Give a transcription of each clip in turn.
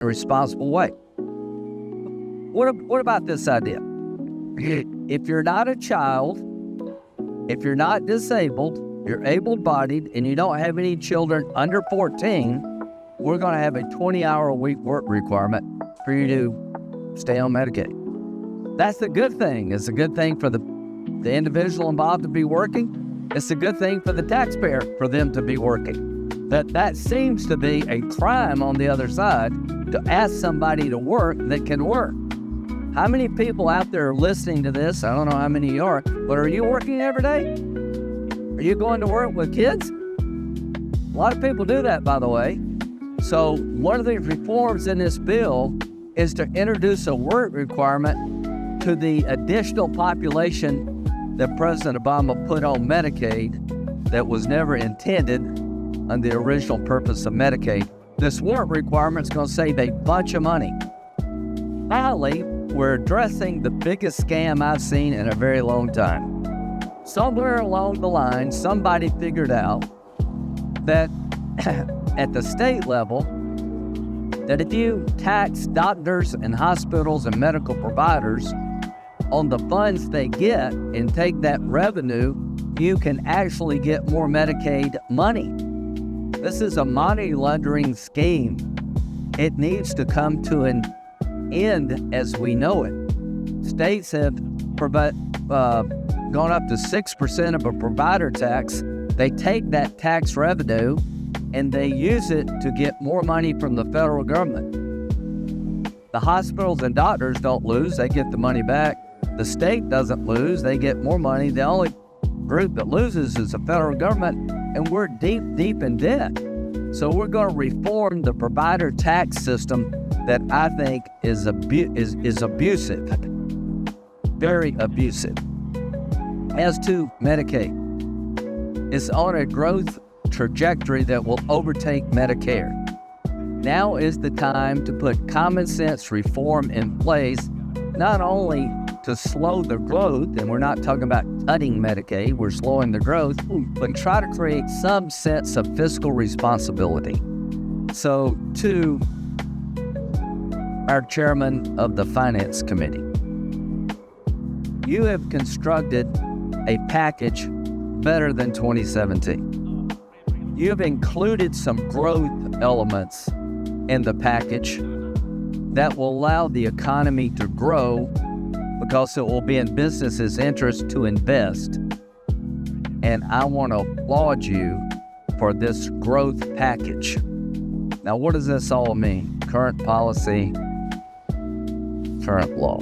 a responsible way. What about this idea? If you're not a child, if you're not disabled, you're able-bodied, and you don't have any children under 14, we're going to have a 20-hour-a-week work requirement for you to stay on Medicaid. That's a good thing. It's a good thing for the individual involved to be working. It's a good thing for the taxpayer for them to be working. That seems to be a crime on the other side, to ask somebody to work that can work. How many people out there are listening to this? I don't know how many you are, but are you working every day? Are you going to work with kids? A lot of people do that, by the way. So one of the reforms in this bill is to introduce a work requirement to the additional population that President Obama put on Medicaid that was never intended on the original purpose of Medicaid. This work requirement is going to save a bunch of money. Finally, we're addressing the biggest scam I've seen in a very long time. Somewhere along the line, somebody figured out that at the state level, that if you tax doctors and hospitals and medical providers on the funds they get and take that revenue, you can actually get more Medicaid money. This is a money laundering scheme. It needs to come to an end as we know it. States have gone up to 6% of a provider tax. They take that tax revenue and they use it to get more money from the federal government. The hospitals and doctors don't lose, they get the money back. The state doesn't lose, they get more money. The only group that loses is the federal government, and we're deep in debt. So we're going to reform the provider tax system that I think is abusive, very abusive. As to Medicaid, it's on a growth trajectory that will overtake Medicare. Now is the time to put common sense reform in place, not only to slow the growth, and we're not talking about cutting Medicaid, we're slowing the growth, but try to create some sense of fiscal responsibility. So to our chairman of the Finance Committee, you have constructed a package better than 2017. You've included some growth elements in the package that will allow the economy to grow because it will be in businesses' interest to invest. And I want to applaud you for this growth package. Now, what does this all mean? Current policy, current law.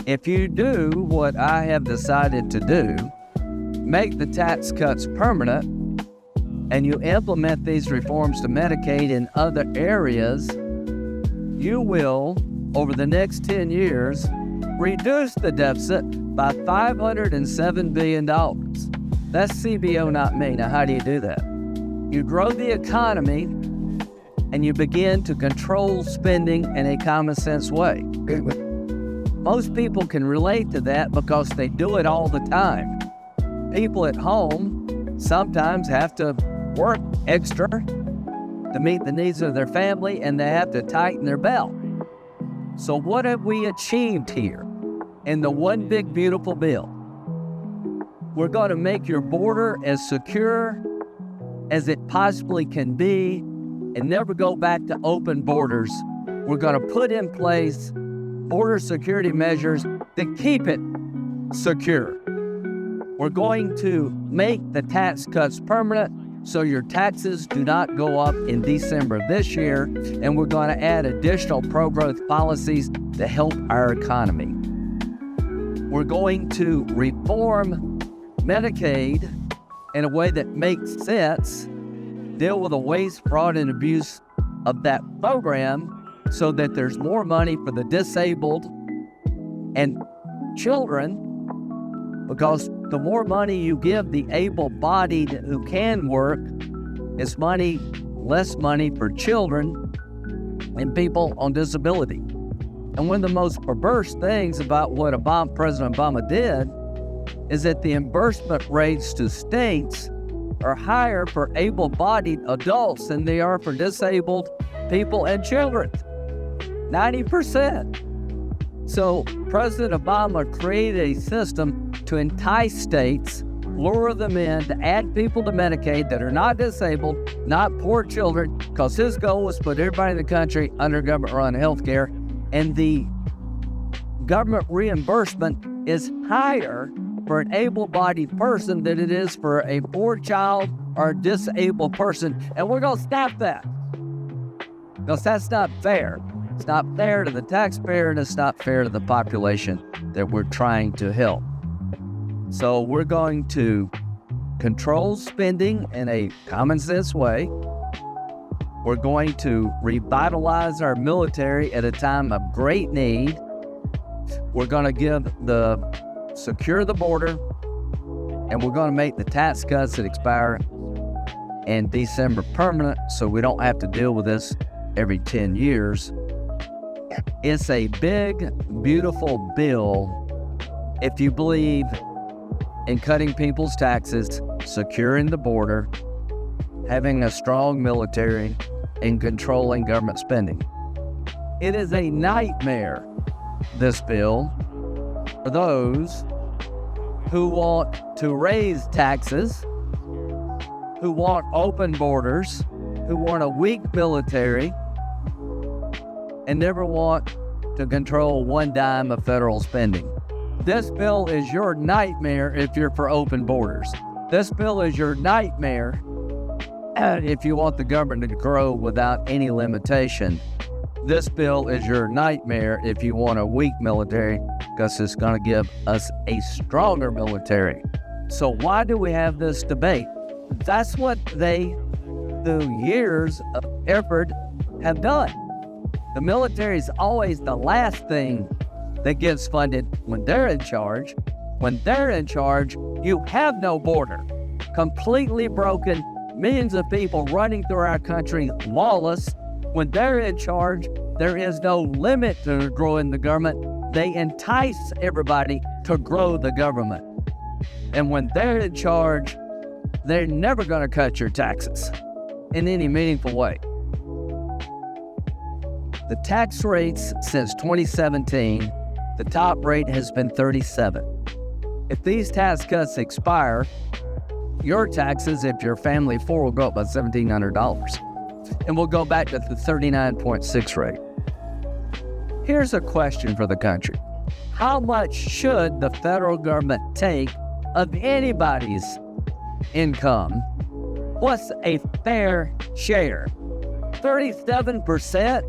If you do what I have decided to do, make the tax cuts permanent, and you implement these reforms to Medicaid in other areas, you will, over the next 10 years, reduce the deficit by $507 billion. That's CBO, not me. Now, how do you do that? You grow the economy, and you begin to control spending in a common sense way. Most people can relate to that because they do it all the time. People at home sometimes have to work extra to meet the needs of their family, and they have to tighten their belt. So what have we achieved here in the one big beautiful bill? We're going to make your border as secure as it possibly can be and never go back to open borders. We're going to put in place border security measures to keep it secure. We're going to make the tax cuts permanent so your taxes do not go up in December of this year, and we're going to add additional pro-growth policies to help our economy. We're going to reform Medicaid in a way that makes sense, deal with the waste, fraud, and abuse of that program so that there's more money for the disabled and children, because the more money you give the able-bodied who can work, it's less money for children and people on disability. And one of the most perverse things about what President Obama did is that the reimbursement rates to states are higher for able-bodied adults than they are for disabled people and children. 90%. So President Obama created a system to entice states, lure them in to add people to Medicaid that are not disabled, not poor children, because his goal was to put everybody in the country under government-run health care. And the government reimbursement is higher for an able-bodied person than it is for a poor child or a disabled person. And we're going to stop that, because that's not fair. It's not fair to the taxpayer, and it's not fair to the population that we're trying to help. So we're going to control spending in a common sense way. We're going to revitalize our military at a time of great need. We're going to secure the border, and we're going to make the tax cuts that expire in December permanent, so we don't have to deal with this every 10 years. It's a big, beautiful bill if you believe in cutting people's taxes, securing the border, having a strong military, and controlling government spending. It is a nightmare, this bill, for those who want to raise taxes, who want open borders, who want a weak military, and never want to control one dime of federal spending. This bill is your nightmare if you're for open borders. This bill is your nightmare if you want the government to grow without any limitation. This bill is your nightmare if you want a weak military, because it's going to give us a stronger military. So why do we have this debate? That's what they, through years of effort, have done. The military is always the last thing that gets funded when they're in charge. When they're in charge, you have no border. Completely broken, millions of people running through our country lawless. When they're in charge, there is no limit to growing the government. They entice everybody to grow the government. And when they're in charge, they're never going to cut your taxes in any meaningful way. The tax rates since 2017, the top rate has been 37. If these tax cuts expire, your taxes, if you're family of four, will go up by $1,700. And we'll go back to the 39.6 rate. Here's a question for the country. How much should the federal government take of anybody's income? What's a fair share? 37%?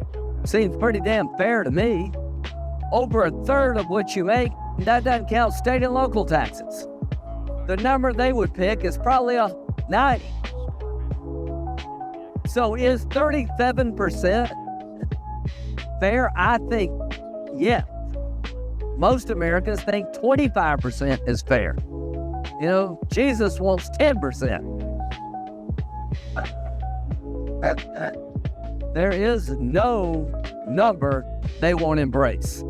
Seems pretty damn fair to me. Over a third of what you make, that doesn't count state and local taxes. The number they would pick is probably a 90. So is 37% fair? I think, yeah. Most Americans think 25% is fair. You know, Jesus wants 10%. There is no number they won't embrace.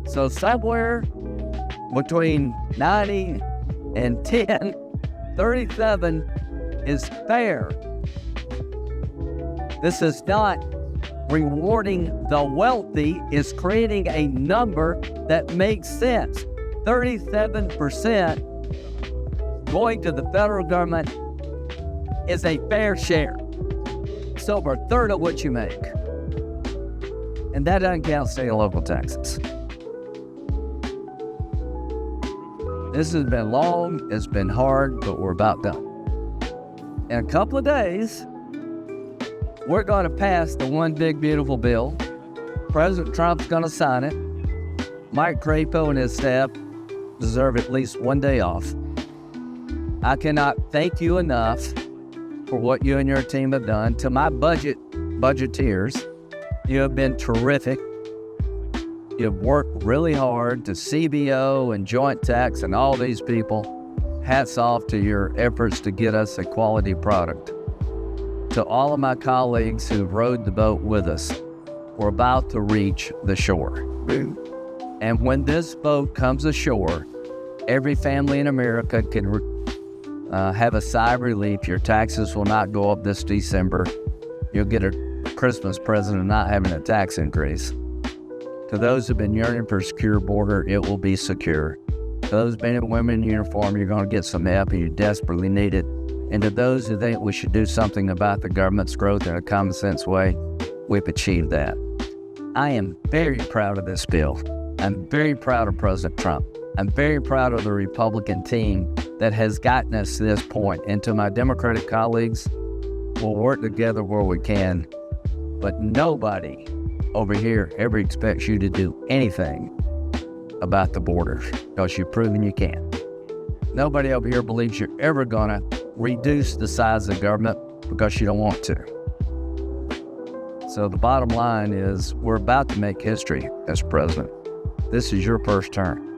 So somewhere between 90 and 10, 37 is fair. This is not rewarding the wealthy, it's creating a number that makes sense. 37% going to the federal government is a fair share. It's over a third of what you make. And that doesn't count state and local taxes. This has been long, it's been hard, but we're about done. In a couple of days, we're going to pass the one big beautiful bill. President Trump's going to sign it. Mike Crapo and his staff deserve at least one day off. I cannot thank you enough for what you and your team have done. To my budgeteers, you have been terrific. You've worked really hard. To CBO and Joint Tax and all these people, hats off to your efforts to get us a quality product. To all of my colleagues who've rowed the boat with us, we're about to reach the shore. And when this boat comes ashore, every family in America can have a sigh of relief. Your taxes will not go up this December. You'll get a Christmas present of not having a tax increase. To those who've been yearning for a secure border, it will be secure. To those men and women in uniform, you're going to get some help and you desperately need it. And to those who think we should do something about the government's growth in a common sense way, we've achieved that. I am very proud of this bill. I'm very proud of President Trump. I'm very proud of the Republican team that has gotten us to this point. And to my Democratic colleagues, we'll work together where we can, but nobody over here ever expects you to do anything about the border because you've proven you can. Nobody over here believes you're ever gonna reduce the size of government because you don't want to. So the bottom line is we're about to make history as president. This is your first term.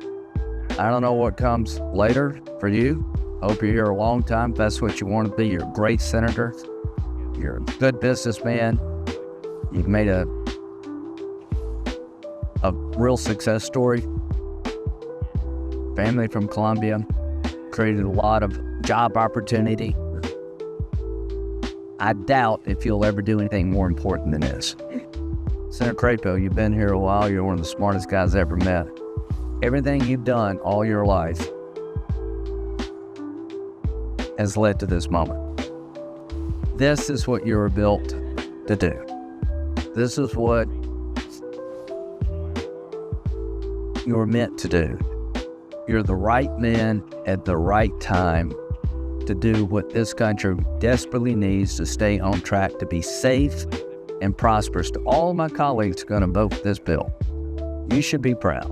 I don't know what comes later for you. Hope you're here a long time. If that's what you want to be, you're a great senator. You're a good businessman. You've made a real success story. Family from Colombia, created a lot of job opportunity. I doubt if you'll ever do anything more important than this. Senator Crapo, you've been here a while. You're one of the smartest guys I ever met. Everything you've done all your life has led to this moment. This is what you were built to do. This is what you were meant to do. You're the right man at the right time to do what this country desperately needs to stay on track to be safe and prosperous. To all my colleagues who are going to vote for this bill, you should be proud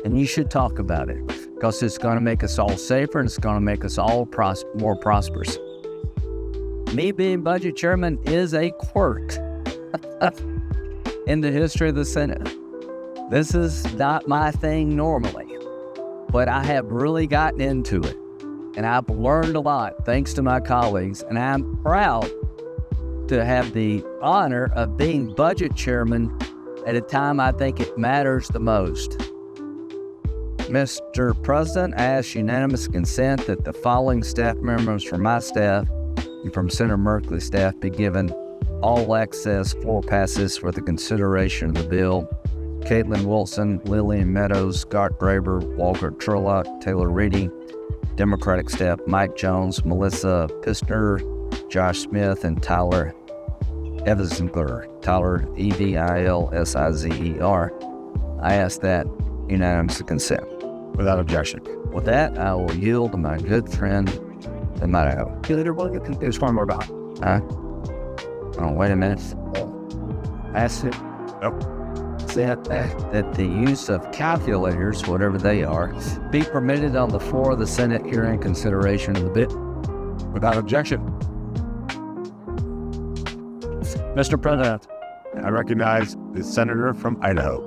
and you should talk about it because it's going to make us all safer and it's going to make us all more prosperous. Me being budget chairman is a quirk in the history of the Senate. This is not my thing normally, but I have really gotten into it. And I've learned a lot thanks to my colleagues, and I'm proud to have the honor of being budget chairman at a time I think it matters the most. Mr. President, I ask unanimous consent that the following staff members from my staff and from Senator Merkley's staff be given all access floor passes for the consideration of the bill. Caitlin Wilson, Lillian Meadows, Scott Graber, Walker Turlock, Taylor Reedy, Democratic staff Mike Jones, Melissa Pistner, Josh Smith, and Tyler Evilsizer. Tyler, Evilsizer. I ask that unanimous consent. Without objection. With that, I will yield to my good friend, Amato. There's one more about. Oh, wait a minute. I asked it. Nope. That the use of calculators, whatever they are, be permitted on the floor of the Senate hearing consideration of the bill. Without objection. Mr. President. I recognize the senator from Idaho.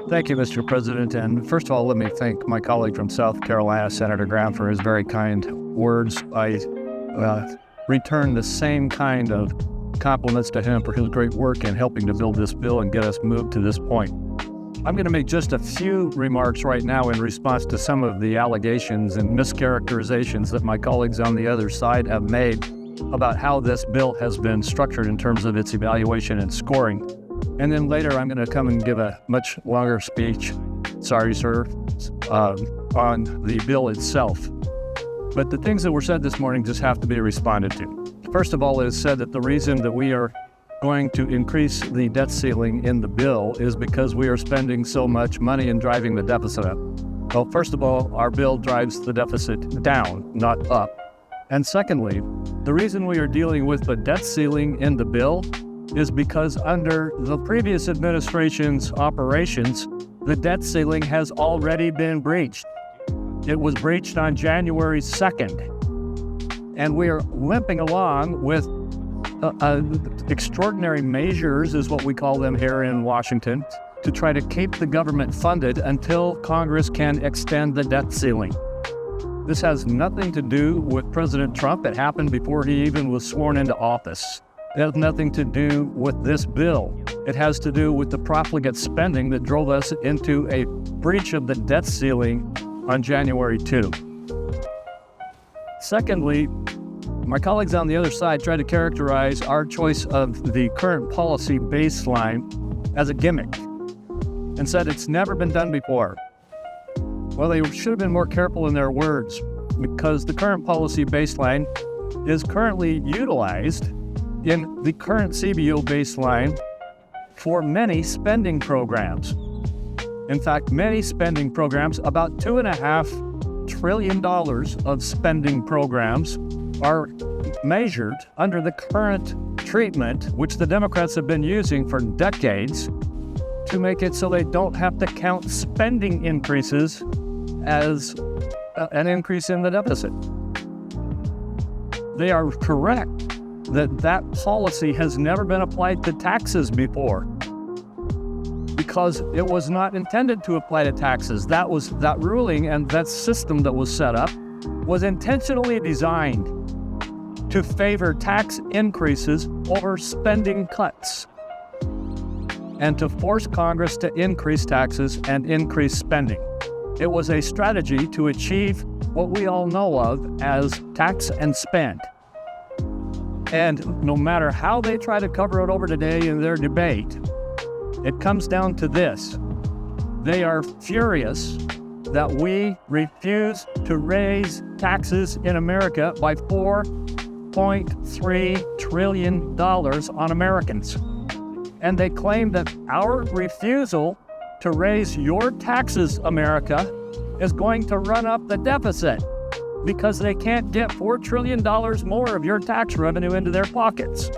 Thank you, Mr. President. And first of all, let me thank my colleague from South Carolina, Senator Graham, for his very kind words. I return the same kind of compliments to him for his great work in helping to build this bill and get us moved to this point. I'm going to make just a few remarks right now in response to some of the allegations and mischaracterizations that my colleagues on the other side have made about how this bill has been structured in terms of its evaluation and scoring. And then later I'm going to come and give a much longer speech, sorry sir, on the bill itself. But the things that were said this morning just have to be responded to. First of all, it is said that the reason that we are going to increase the debt ceiling in the bill is because we are spending so much money and driving the deficit up. Well, first of all, our bill drives the deficit down, not up. And secondly, the reason we are dealing with the debt ceiling in the bill is because under the previous administration's operations, the debt ceiling has already been breached. It was breached on January 2nd. And we are limping along with extraordinary measures, is what we call them here in Washington, to try to keep the government funded until Congress can extend the debt ceiling. This has nothing to do with President Trump. It happened before he even was sworn into office. It has nothing to do with this bill. It has to do with the profligate spending that drove us into a breach of the debt ceiling on January 2. Secondly, My colleagues on the other side tried to characterize our choice of the current policy baseline as a gimmick and said it's never been done before. Well, they should have been more careful in their words, because the current policy baseline is currently utilized in the current CBO baseline for many spending programs. In fact, many spending programs, about $2.5 trillion of spending programs, are measured under the current treatment, which the Democrats have been using for decades to make it so they don't have to count spending increases as an increase in the deficit. They are correct that that policy has never been applied to taxes before, because it was not intended to apply to taxes. That ruling and that system that was set up was intentionally designed to favor tax increases over spending cuts, and to force Congress to increase taxes and increase spending. It was a strategy to achieve what we all know of as tax and spend. And no matter how they try to cover it over today in their debate, it comes down to this. They are furious that we refuse to raise taxes in America by $4.3 trillion on Americans. And they claim that our refusal to raise your taxes, America, is going to run up the deficit because they can't get $4 trillion more of your tax revenue into their pockets.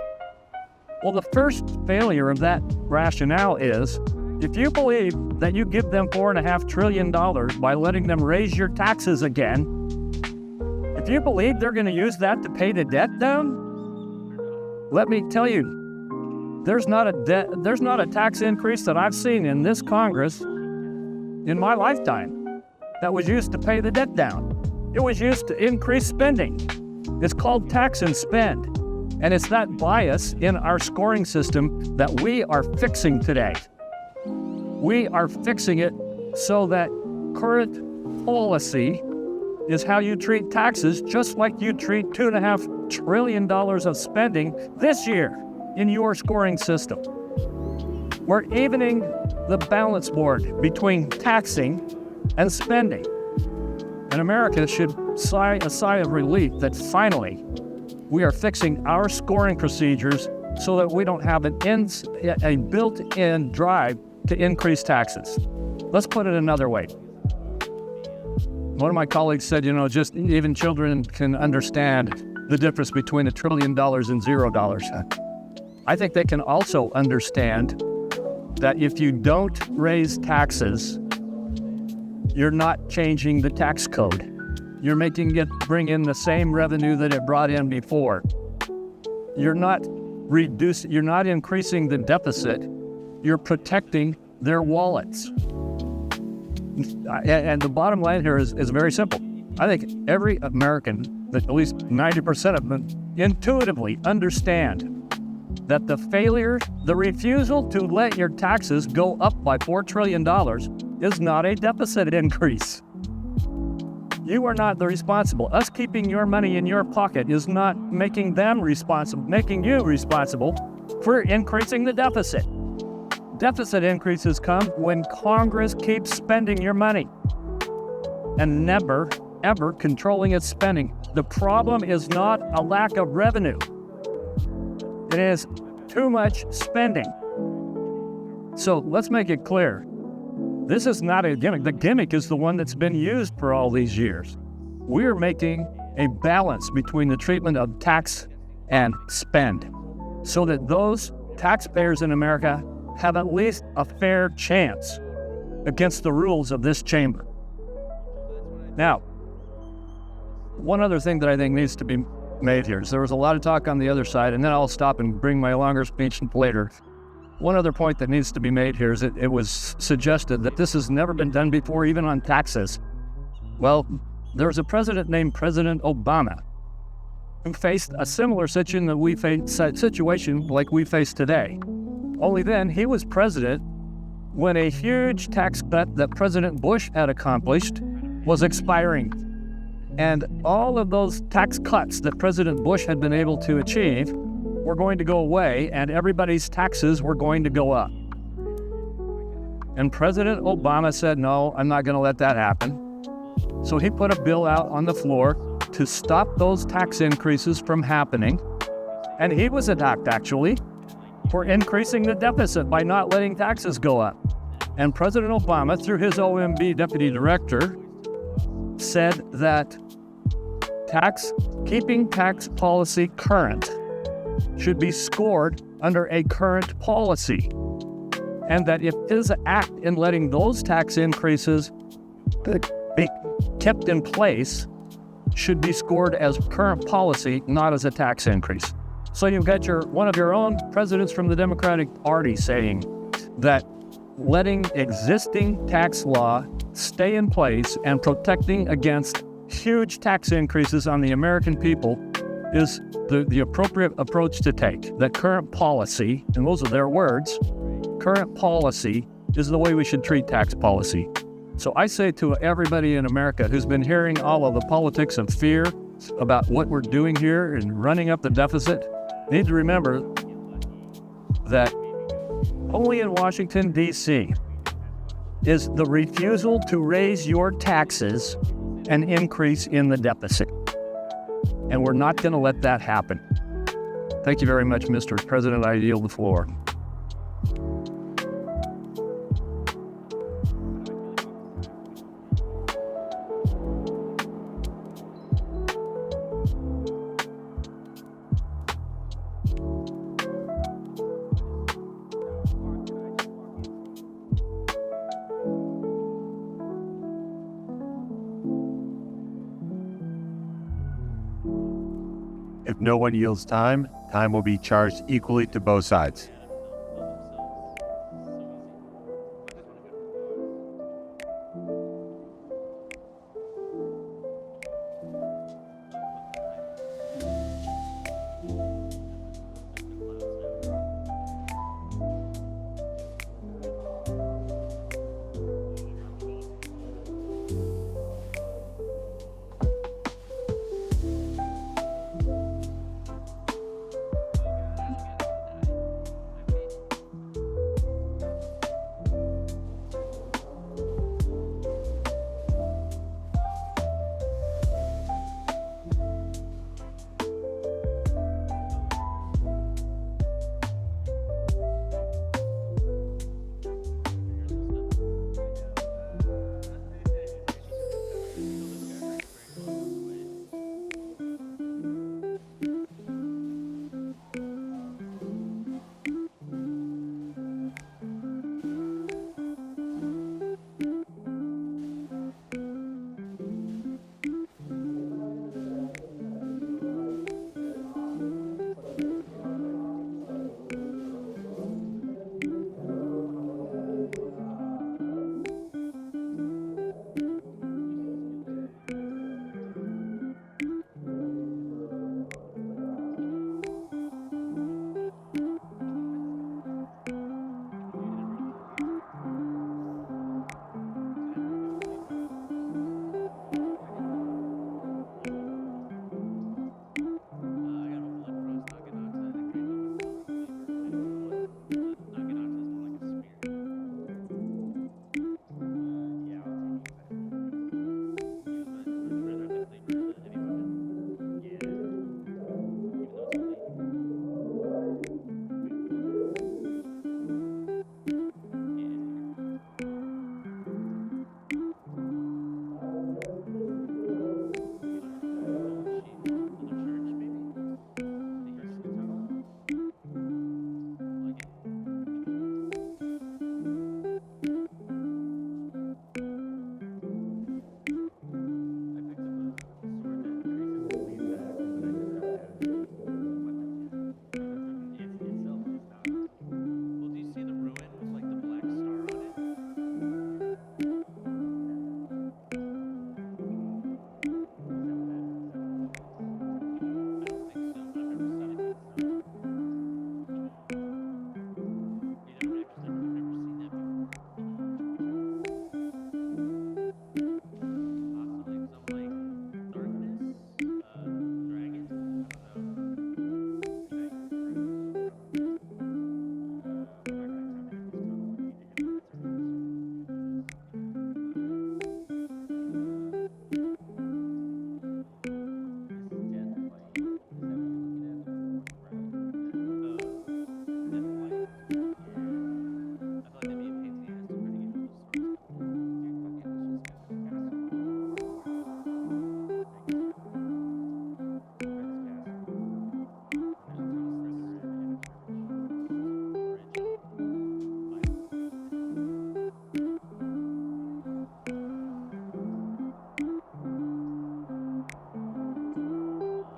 Well, the first failure of that rationale is, if you believe that you give them $4.5 trillion by letting them raise your taxes again, if you believe they're going to use that to pay the debt down, let me tell you, there's not a tax increase that I've seen in this Congress in my lifetime that was used to pay the debt down. It was used to increase spending. It's called tax and spend. And it's that bias in our scoring system that we are fixing today. We are fixing it so that current policy is how you treat taxes, just like you treat $2.5 trillion of spending this year in your scoring system. We're evening the balance board between taxing and spending. And America should sigh a sigh of relief that finally we are fixing our scoring procedures so that we don't have a built-in drive to increase taxes. Let's put it another way. One of my colleagues said, just even children can understand the difference between $1 trillion and $0. I think they can also understand that if you don't raise taxes, you're not changing the tax code. You're making it bring in the same revenue that it brought in before. You're not increasing the deficit. You're protecting their wallets. And the bottom line here is very simple. I think every American, at least 90% of them, intuitively understand that the refusal to let your taxes go up by $4 trillion is not a deficit increase. You are not the responsible. Us keeping your money in your pocket is not making them responsible, making you responsible for increasing the deficit. Deficit increases come when Congress keeps spending your money and never, ever controlling its spending. The problem is not a lack of revenue. It is too much spending. So let's make it clear. This is not a gimmick. The gimmick is the one that's been used for all these years. We're making a balance between the treatment of tax and spend so that those taxpayers in America have at least a fair chance against the rules of this chamber. Now, one other thing that I think needs to be made here is there was a lot of talk on the other side, and then I'll stop and bring my longer speech later. One other point that needs to be made here is that it was suggested that this has never been done before, even on taxes. Well, there was a president named President Obama who faced a similar situation like we face today. Only then, he was president when a huge tax cut that President Bush had accomplished was expiring. And all of those tax cuts that President Bush had been able to achieve were going to go away, and everybody's taxes were going to go up. And President Obama said, no, I'm not going to let that happen. So he put a bill out on the floor to stop those tax increases from happening. And he was attacked, actually, for increasing the deficit by not letting taxes go up. And President Obama, through his OMB deputy director, said that keeping tax policy current should be scored under a current policy, and that if his act in letting those tax increases be kept in place should be scored as current policy, not as a tax increase. So you've got one of your own presidents from the Democratic Party saying that letting existing tax law stay in place and protecting against huge tax increases on the American people is the appropriate approach to take. That current policy, and those are their words, current policy is the way we should treat tax policy. So I say to everybody in America who's been hearing all of the politics of fear about what we're doing here and running up the deficit, need to remember that only in Washington, D.C. is the refusal to raise your taxes an increase in the deficit. And we're not going to let that happen. Thank you very much, Mr. President. I yield the floor. If no one yields time, time will be charged equally to both sides.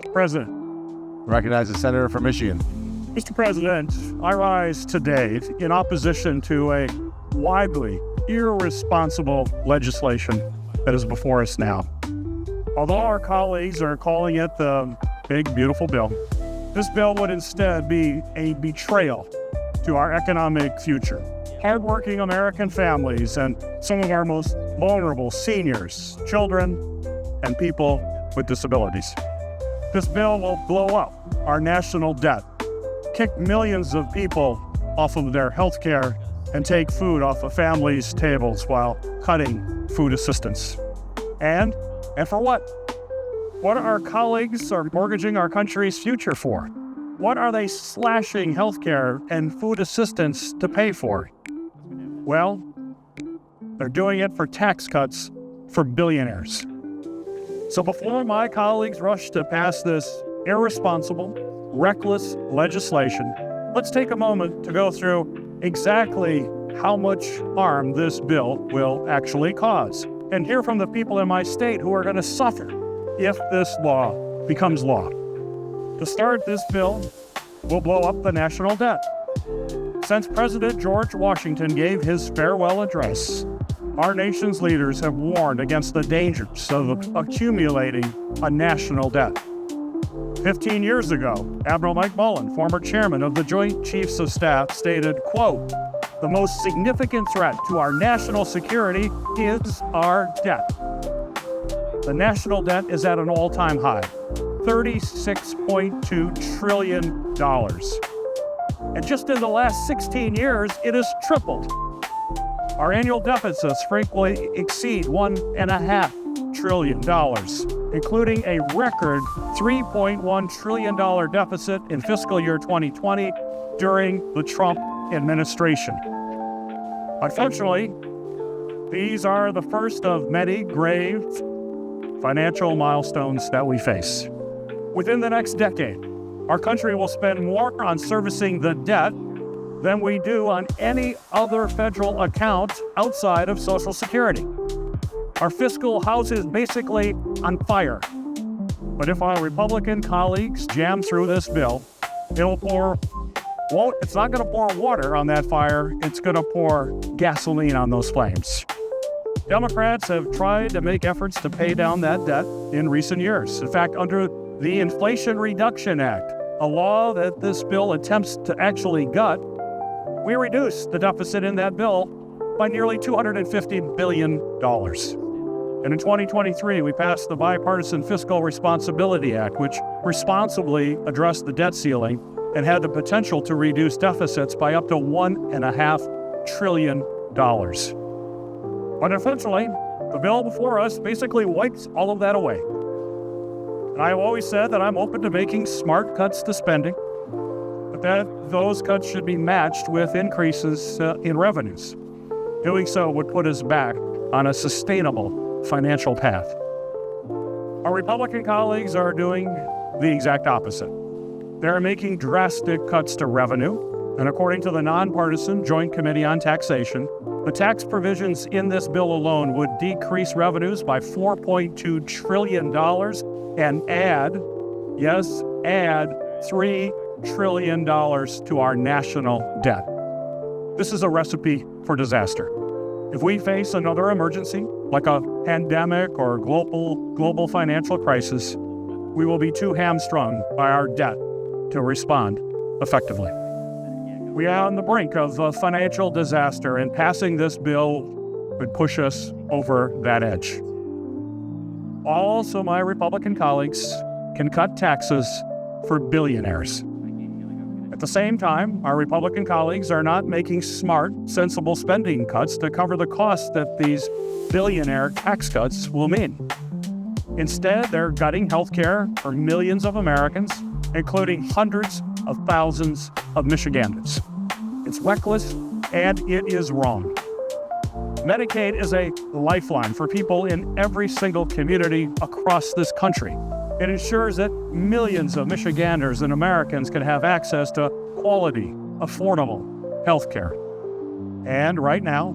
Mr. President. Recognize the senator from Michigan. Mr. President, I rise today in opposition to a widely irresponsible legislation that is before us now. Although our colleagues are calling it the big, beautiful bill, this bill would instead be a betrayal to our economic future. Hardworking American families and some of our most vulnerable seniors, children, and people with disabilities. This bill will blow up our national debt, kick millions of people off of their health care, and take food off of families' tables while cutting food assistance. And for what? What are our colleagues are mortgaging our country's future for? What are they slashing health care and food assistance to pay for? Well, they're doing it for tax cuts for billionaires. So before my colleagues rush to pass this irresponsible, reckless legislation, let's take a moment to go through exactly how much harm this bill will actually cause and hear from the people in my state who are going to suffer if this law becomes law. To start, this bill will blow up the national debt. Since President George Washington gave his farewell address, our nation's leaders have warned against the dangers of accumulating a national debt. 15 years ago, Admiral Mike Mullen, former chairman of the Joint Chiefs of Staff, stated, quote, "The most significant threat to our national security is our debt." The national debt is at an all-time high, $36.2 trillion. And just in the last 16 years, it has tripled. Our annual deficits frequently exceed $1.5 trillion, including a record $3.1 trillion deficit in fiscal year 2020 during the Trump administration. Unfortunately, these are the first of many grave financial milestones that we face. Within the next decade, our country will spend more on servicing the debt than we do on any other federal account outside of Social Security. Our fiscal house is basically on fire. But if our Republican colleagues jam through this bill, it's not going to pour water on that fire, it's going to pour gasoline on those flames. Democrats have tried to make efforts to pay down that debt in recent years. In fact, under the Inflation Reduction Act, a law that this bill attempts to actually gut, we reduced the deficit in that bill by nearly $250 billion. And in 2023, we passed the Bipartisan Fiscal Responsibility Act, which responsibly addressed the debt ceiling and had the potential to reduce deficits by up to $1.5 trillion. But unfortunately, the bill before us basically wipes all of that away. And I have always said that I'm open to making smart cuts to spending, but that those cuts should be matched with increases in revenues. Doing so would put us back on a sustainable financial path. Our Republican colleagues are doing the exact opposite. They're making drastic cuts to revenue, and according to the nonpartisan Joint Committee on Taxation, the tax provisions in this bill alone would decrease revenues by $4.2 trillion and add $3 trillion to our national debt. This is a recipe for disaster. If we face another emergency, like a pandemic or global financial crisis, we will be too hamstrung by our debt to respond effectively. We are on the brink of a financial disaster, and passing this bill would push us over that edge. Also, my Republican colleagues can cut taxes for billionaires. At the same time, our Republican colleagues are not making smart, sensible spending cuts to cover the costs that these billionaire tax cuts will mean. Instead, they're gutting health care for millions of Americans, including hundreds of thousands of Michiganders. It's reckless and it is wrong. Medicaid is a lifeline for people in every single community across this country. It ensures that millions of Michiganders and Americans can have access to quality, affordable health care. And right now,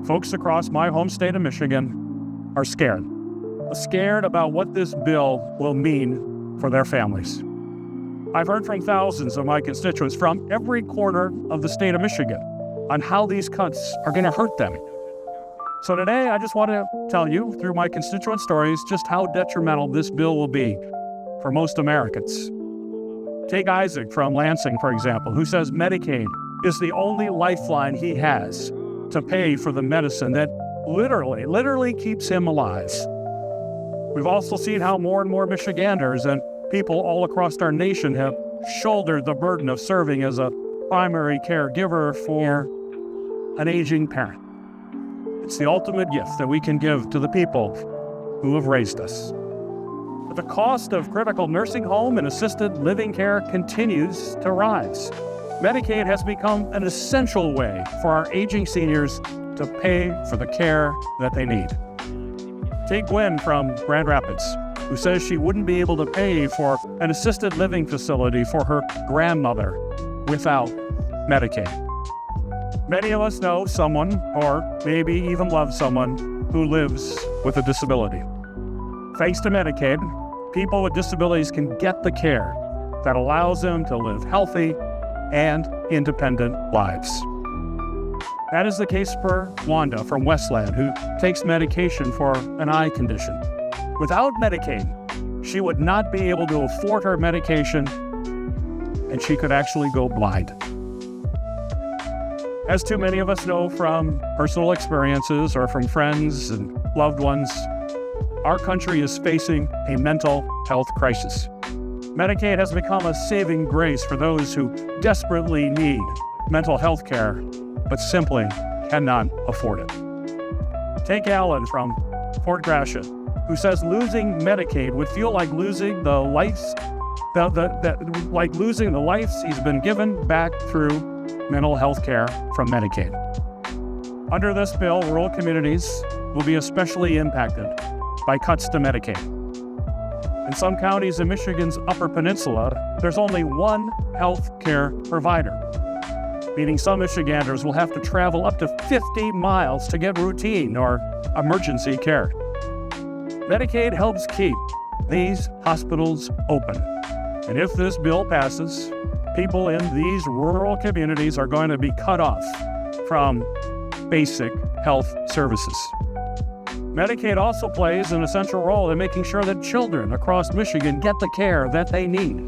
folks across my home state of Michigan are scared. Scared about what this bill will mean for their families. I've heard from thousands of my constituents from every corner of the state of Michigan on how these cuts are going to hurt them. So today, I just want to tell you, through my constituent stories, just how detrimental this bill will be for most Americans. Take Isaac from Lansing, for example, who says Medicaid is the only lifeline he has to pay for the medicine that literally keeps him alive. We've also seen how more and more Michiganders and people all across our nation have shouldered the burden of serving as a primary caregiver for an aging parent. It's the ultimate gift that we can give to the people who have raised us. But the cost of critical nursing home and assisted living care continues to rise. Medicaid has become an essential way for our aging seniors to pay for the care that they need. Take Gwen from Grand Rapids, who says she wouldn't be able to pay for an assisted living facility for her grandmother without Medicaid. Many of us know someone, or maybe even love someone, who lives with a disability. Thanks to Medicaid, people with disabilities can get the care that allows them to live healthy and independent lives. That is the case for Wanda from Westland, who takes medication for an eye condition. Without Medicaid, she would not be able to afford her medication, and she could actually go blind. As too many of us know from personal experiences or from friends and loved ones, our country is facing a mental health crisis. Medicaid has become a saving grace for those who desperately need mental health care, but simply cannot afford it. Take Alan from Fort Gratiot, who says losing Medicaid would feel like losing the life he's been given back through mental health care from Medicaid. Under this bill, rural communities will be especially impacted by cuts to Medicaid. In some counties in Michigan's Upper Peninsula, there's only one health care provider, meaning some Michiganders will have to travel up to 50 miles to get routine or emergency care. Medicaid helps keep these hospitals open. And if this bill passes, people in these rural communities are going to be cut off from basic health services. Medicaid also plays an essential role in making sure that children across Michigan get the care that they need.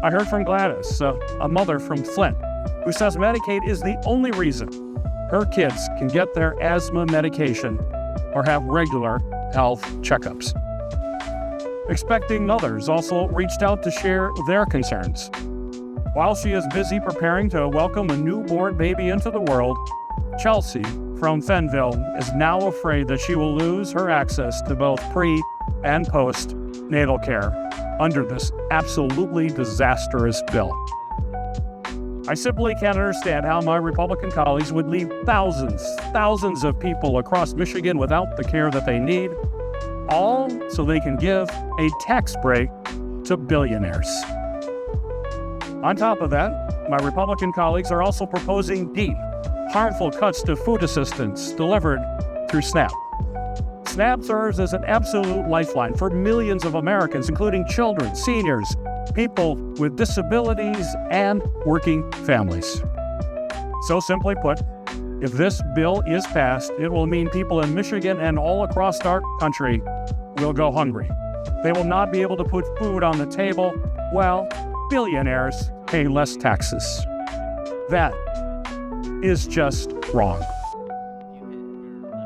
I heard from Gladys, a mother from Flint, who says Medicaid is the only reason her kids can get their asthma medication or have regular health checkups. Expecting mothers also reached out to share their concerns. While she is busy preparing to welcome a newborn baby into the world, Chelsea from Fenville is now afraid that she will lose her access to both pre- and post-natal care under this absolutely disastrous bill. I simply can't understand how my Republican colleagues would leave thousands of people across Michigan without the care that they need, all so they can give a tax break to billionaires. On top of that, my Republican colleagues are also proposing deep, harmful cuts to food assistance delivered through SNAP. SNAP serves as an absolute lifeline for millions of Americans, including children, seniors, people with disabilities, and working families. So simply put, if this bill is passed, it will mean people in Michigan and all across our country will go hungry. They will not be able to put food on the table while billionaires pay less taxes. That is just wrong.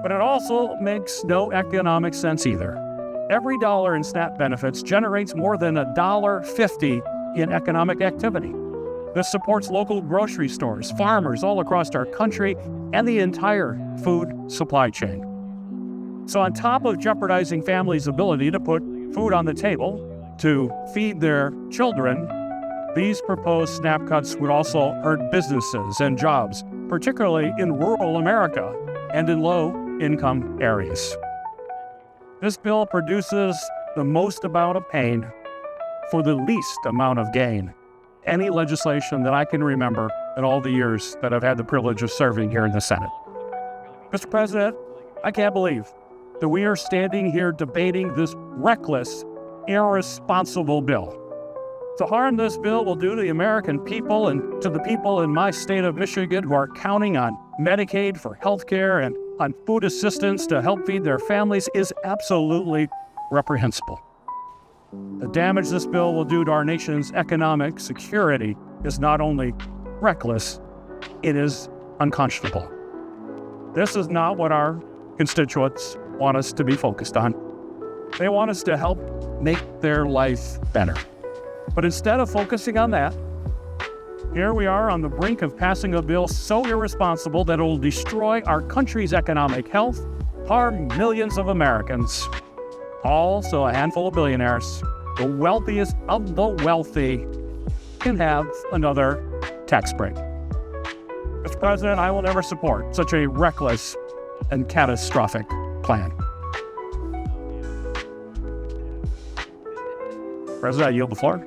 But it also makes no economic sense either. Every dollar in SNAP benefits generates more than $1.50 in economic activity. This supports local grocery stores, farmers all across our country, and the entire food supply chain. So on top of jeopardizing families' ability to put food on the table, to feed their children, these proposed SNAP cuts would also hurt businesses and jobs, particularly in rural America and in low-income areas. This bill produces the most amount of pain for the least amount of gain. Any legislation that I can remember in all the years that I've had the privilege of serving here in the Senate. Mr. President, I can't believe that we are standing here debating this reckless irresponsible bill. The harm this bill will do to the American people and to the people in my state of Michigan who are counting on Medicaid for health care and on food assistance to help feed their families is absolutely reprehensible. The damage this bill will do to our nation's economic security is not only reckless, it is unconscionable. This is not what our constituents want us to be focused on. They want us to help make their life better. But instead of focusing on that, here we are on the brink of passing a bill so irresponsible that it will destroy our country's economic health, harm millions of Americans, all so a handful of billionaires, the wealthiest of the wealthy, can have another tax break. Mr. President, I will never support such a reckless and catastrophic plan. President, I yield the floor.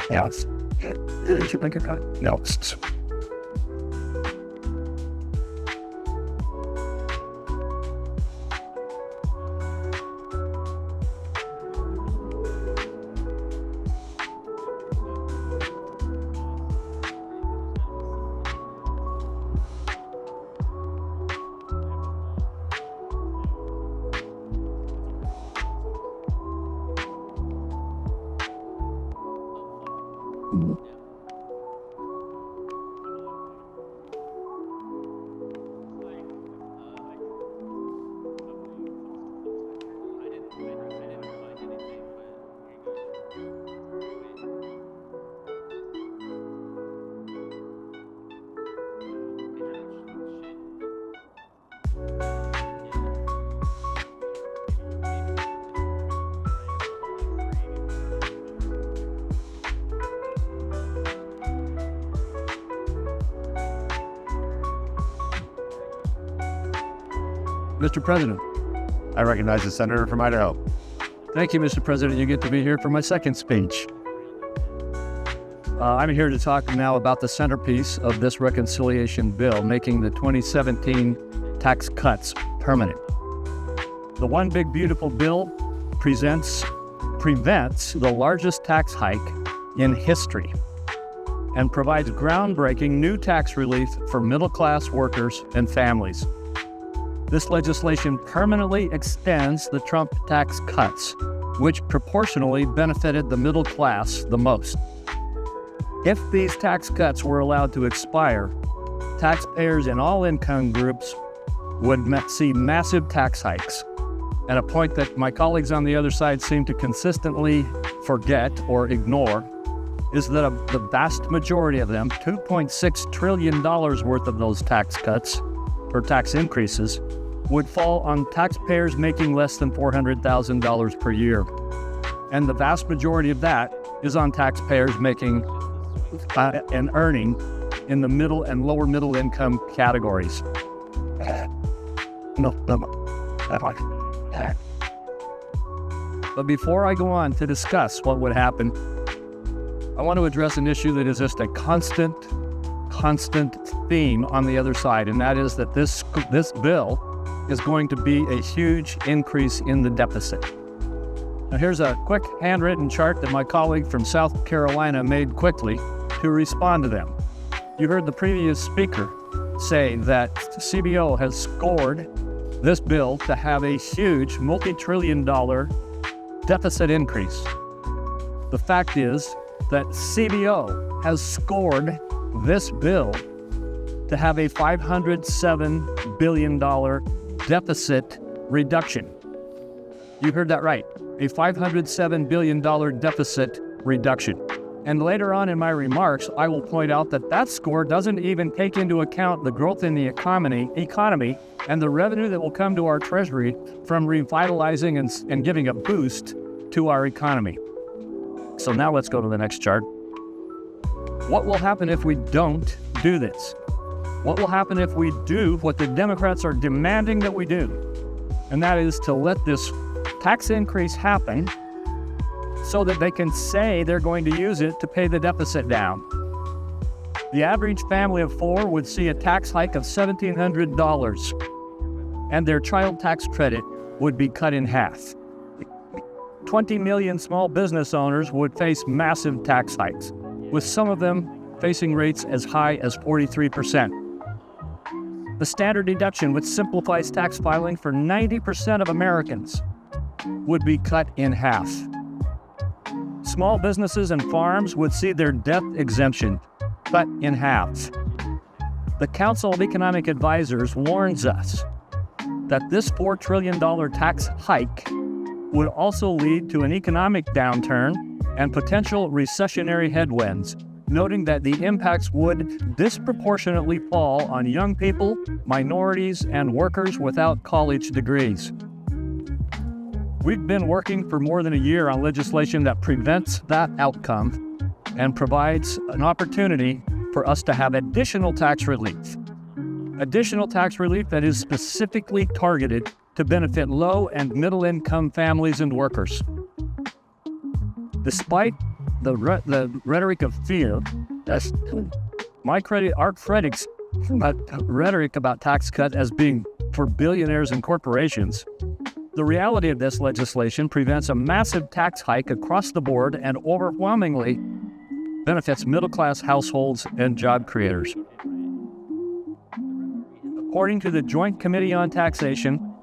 Yes. Did you make a cut? No. Mr. President. I recognize the senator from Idaho. Thank you, Mr. President. You get to be here for my second speech. I'm here to talk now about the centerpiece of this reconciliation bill, making the 2017 tax cuts permanent. The One Big Beautiful Bill prevents the largest tax hike in history and provides groundbreaking new tax relief for middle-class workers and families. This legislation permanently extends the Trump tax cuts, which proportionally benefited the middle class the most. If these tax cuts were allowed to expire, taxpayers in all income groups would see massive tax hikes. And a point that my colleagues on the other side seem to consistently forget or ignore is that the vast majority of them, $2.6 trillion worth of those tax cuts or tax increases, would fall on taxpayers making less than $400,000 per year. And the vast majority of that is on taxpayers making and earning in the middle and lower middle income categories. But before I go on to discuss what would happen, I want to address an issue that is just a constant theme on the other side, and that is that this bill is going to be a huge increase in the deficit. Now here's a quick handwritten chart that my colleague from South Carolina made quickly to respond to them. You heard the previous speaker say that CBO has scored this bill to have a huge multi-trillion-dollar deficit increase. The fact is that CBO has scored this bill to have a $507 billion deficit reduction. You heard that right, a $507 billion deficit reduction. And later on in my remarks, I will point out that that score doesn't even take into account the growth in the economy and the revenue that will come to our Treasury from revitalizing and giving a boost to our economy. So now let's go to the next chart. What will happen if we don't do this? What will happen if we do what the Democrats are demanding that we do? And that is to let this tax increase happen so that they can say they're going to use it to pay the deficit down. The average family of four would see a tax hike of $1,700. and their child tax credit would be cut in half. 20 million small business owners would face massive tax hikes, with some of them facing rates as high as 43%. The standard deduction, which simplifies tax filing for 90% of Americans, would be cut in half. Small businesses and farms would see their death exemption cut in half. The Council of Economic Advisors warns us that this $4 trillion tax hike would also lead to an economic downturn and potential recessionary headwinds, noting that the impacts would disproportionately fall on young people, minorities, and workers without college degrees. We've been working for more than a year on legislation that prevents that outcome and provides an opportunity for us to have additional tax relief. Additional tax relief that is specifically targeted to benefit low and middle income families and workers. Despite the rhetoric of fear, that's our critics' rhetoric about tax cut as being for billionaires and corporations, the reality of this legislation prevents a massive tax hike across the board and overwhelmingly benefits middle-class households and job creators. According to the Joint Committee on Taxation,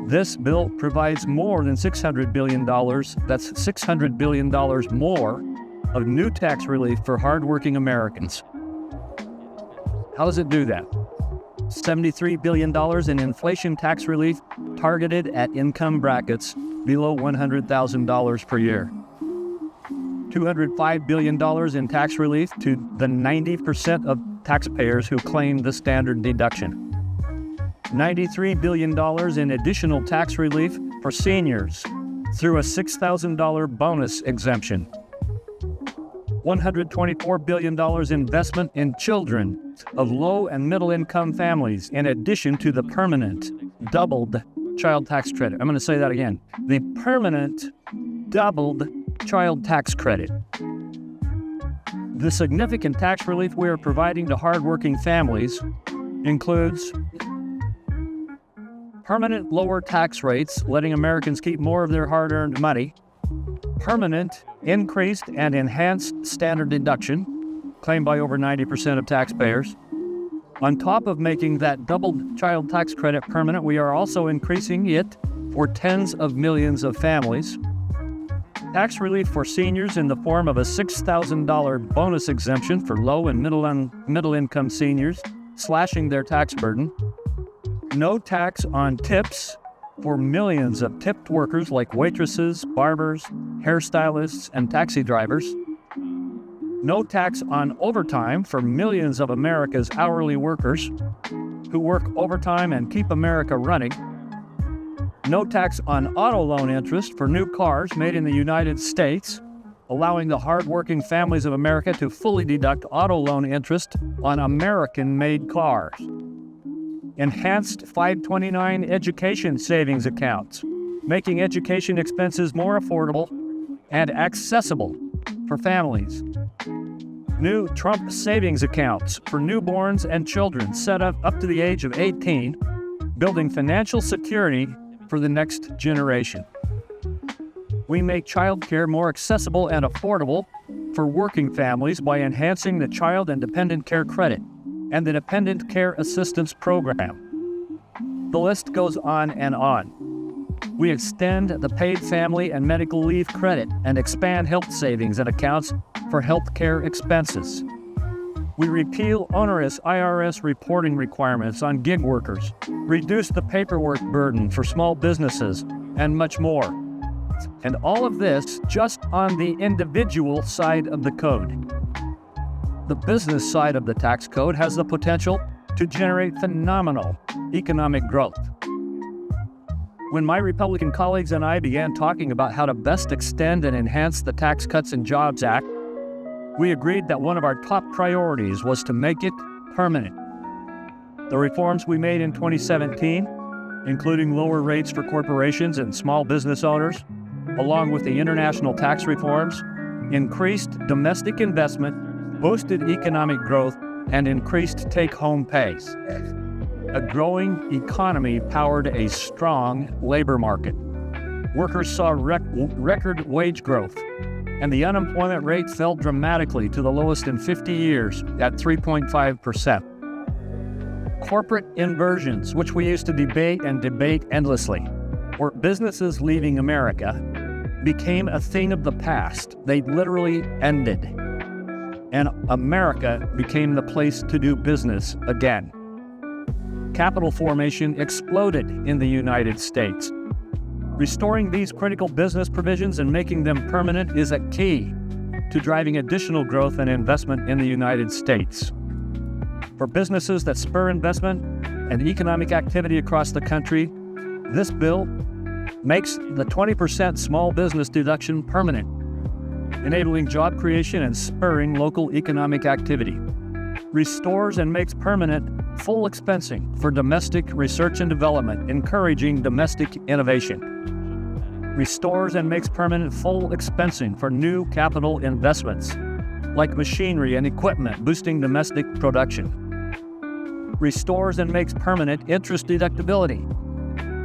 this bill provides more than $600 billion, that's $600 billion more of new tax relief for hardworking Americans. How does it do that? $73 billion in inflation tax relief targeted at income brackets below $100,000 per year. $205 billion in tax relief to the 90% of taxpayers who claim the standard deduction. $93 billion in additional tax relief for seniors through a $6,000 bonus exemption. $124 billion investment in children of low and middle income families, in addition to the permanent doubled child tax credit. I'm going to say that again. The permanent doubled child tax credit. The significant tax relief we are providing to hardworking families includes permanent lower tax rates, letting Americans keep more of their hard-earned money, permanent increased and enhanced standard deduction, claimed by over 90% of taxpayers. On top of making that doubled child tax credit permanent, we are also increasing it for tens of millions of families. Tax relief for seniors in the form of a $6,000 bonus exemption for low and middle income seniors, slashing their tax burden. No tax on tips for millions of tipped workers like waitresses, barbers, hairstylists, and taxi drivers. No tax on overtime for millions of America's hourly workers who work overtime and keep America running. No tax on auto loan interest for new cars made in the United States, allowing the hardworking families of America to fully deduct auto loan interest on American-made cars. Enhanced 529 education savings accounts, making education expenses more affordable and accessible for families. New Trump savings accounts for newborns and children set up to the age of 18, building financial security for the next generation. We make childcare more accessible and affordable for working families by enhancing the Child and Dependent Care Credit and the Dependent Care Assistance Program. The list goes on and on. We extend the paid family and medical leave credit and expand health savings and accounts for health care expenses. We repeal onerous IRS reporting requirements on gig workers, reduce the paperwork burden for small businesses, and much more. And all of this just on the individual side of the code. The business side of the tax code has the potential to generate phenomenal economic growth. When my Republican colleagues and I began talking about how to best extend and enhance the Tax Cuts and Jobs Act, we agreed that one of our top priorities was to make it permanent. The reforms we made in 2017, including lower rates for corporations and small business owners, along with the international tax reforms, increased domestic investment, boosted economic growth, and increased take-home pay. A growing economy powered a strong labor market. Workers saw record wage growth, and the unemployment rate fell dramatically to the lowest in 50 years at 3.5%. Corporate inversions, which we used to debate endlessly, or businesses leaving America, became a thing of the past. They literally ended. And America became the place to do business again. Capital formation exploded in the United States. Restoring these critical business provisions and making them permanent is a key to driving additional growth and investment in the United States. For businesses that spur investment and economic activity across the country, this bill makes the 20% small business deduction permanent, enabling job creation and spurring local economic activity. Restores and makes permanent full expensing for domestic research and development, encouraging domestic innovation. Restores and makes permanent full expensing for new capital investments, like machinery and equipment, boosting domestic production. Restores and makes permanent interest deductibility,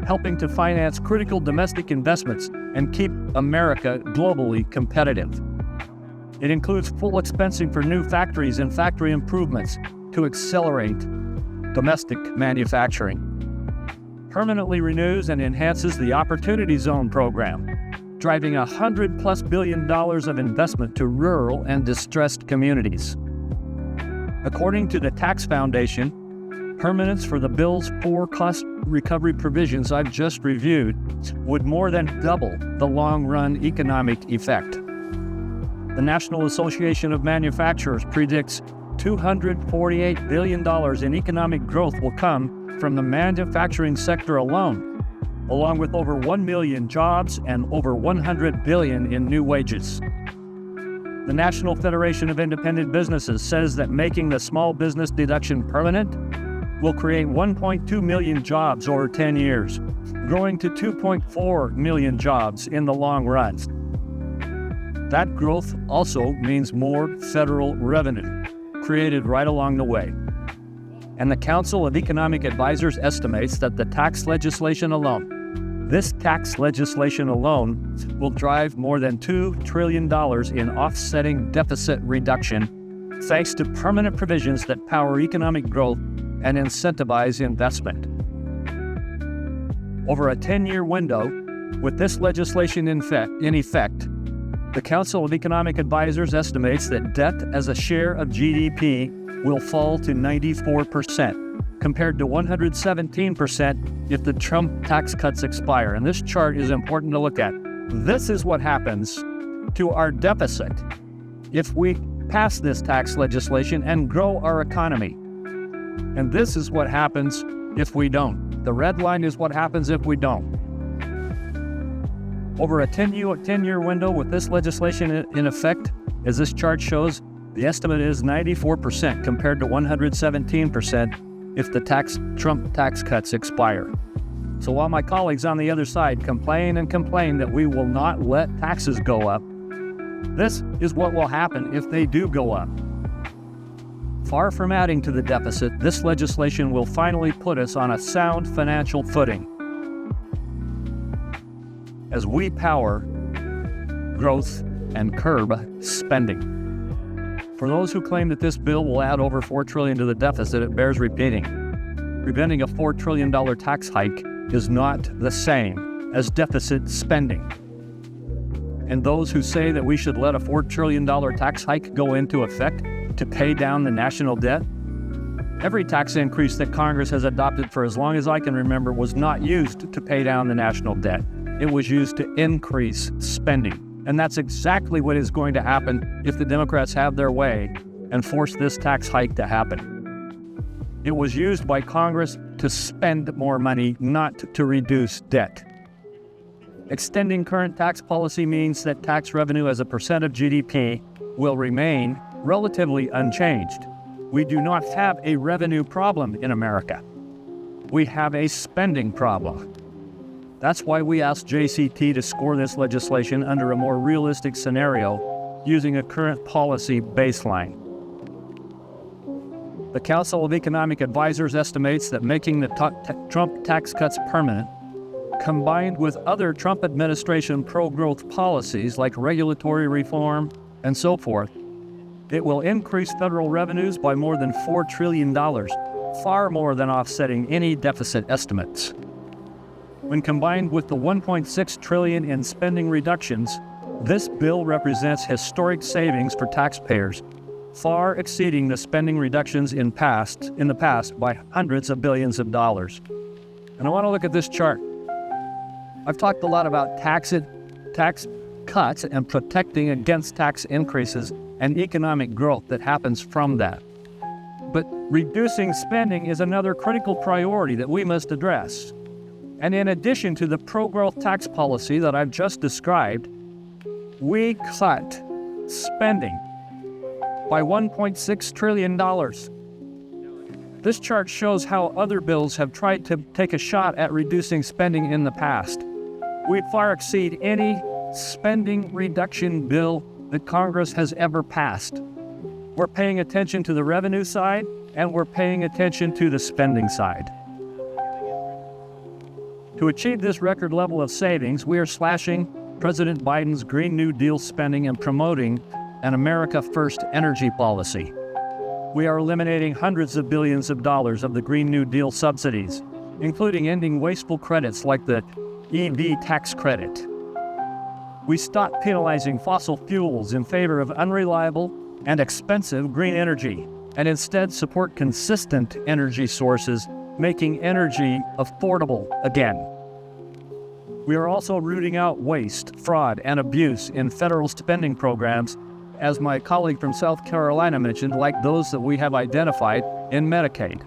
helping to finance critical domestic investments and keep America globally competitive. It includes full expensing for new factories and factory improvements to accelerate domestic manufacturing. Permanently renews and enhances the Opportunity Zone program, driving $100+ billion of investment to rural and distressed communities. According to the Tax Foundation, permanence for the bill's 4 cost recovery provisions I've just reviewed would more than double the long-run economic effect. The National Association of Manufacturers predicts $248 billion in economic growth will come from the manufacturing sector alone, along with over 1 million jobs and over $100 billion in new wages. The National Federation of Independent Businesses says that making the small business deduction permanent will create 1.2 million jobs over 10 years, growing to 2.4 million jobs in the long run. That growth also means more federal revenue created right along the way. And the Council of Economic Advisors estimates that this tax legislation alone will drive more than $2 trillion in offsetting deficit reduction, thanks to permanent provisions that power economic growth and incentivize investment. Over a 10-year window, with this legislation in effect, the Council of Economic Advisors estimates that debt as a share of GDP will fall to 94%, compared to 117% if the Trump tax cuts expire. And this chart is important to look at. This is what happens to our deficit if we pass this tax legislation and grow our economy. And this is what happens if we don't. The red line is what happens if we don't. Over a 10-year window with this legislation in effect, as this chart shows, the estimate is 94% compared to 117% if the Trump tax cuts expire. So while my colleagues on the other side complain that we will not let taxes go up, this is what will happen if they do go up. Far from adding to the deficit, this legislation will finally put us on a sound financial footing as we power growth and curb spending. For those who claim that this bill will add over $4 trillion to the deficit, it bears repeating. Preventing a $4 trillion tax hike is not the same as deficit spending. And those who say that we should let a $4 trillion tax hike go into effect to pay down the national debt, every tax increase that Congress has adopted for as long as I can remember was not used to pay down the national debt. It was used to increase spending. And that's exactly what is going to happen if the Democrats have their way and force this tax hike to happen. It was used by Congress to spend more money, not to reduce debt. Extending current tax policy means that tax revenue as a percent of GDP will remain relatively unchanged. We do not have a revenue problem in America. We have a spending problem. That's why we asked JCT to score this legislation under a more realistic scenario using a current policy baseline. The Council of Economic Advisors estimates that making the Trump tax cuts permanent, combined with other Trump administration pro-growth policies like regulatory reform and so forth, it will increase federal revenues by more than $4 trillion, far more than offsetting any deficit estimates. When combined with the $1.6 trillion in spending reductions, this bill represents historic savings for taxpayers, far exceeding the spending reductions in the past by hundreds of billions of dollars. And I want to look at this chart. I've talked a lot about tax cuts and protecting against tax increases and economic growth that happens from that. But reducing spending is another critical priority that we must address. And in addition to the pro-growth tax policy that I've just described, we cut spending by $1.6 trillion. This chart shows how other bills have tried to take a shot at reducing spending in the past. We far exceed any spending reduction bill that Congress has ever passed. We're paying attention to the revenue side, and we're paying attention to the spending side. To achieve this record level of savings, we are slashing President Biden's Green New Deal spending and promoting an America First energy policy. We are eliminating hundreds of billions of dollars of the Green New Deal subsidies, including ending wasteful credits like the EV tax credit. We stopped penalizing fossil fuels in favor of unreliable and expensive green energy, and instead support consistent energy sources, making energy affordable again. We are also rooting out waste, fraud, and abuse in federal spending programs, as my colleague from South Carolina mentioned, like those that we have identified in Medicaid.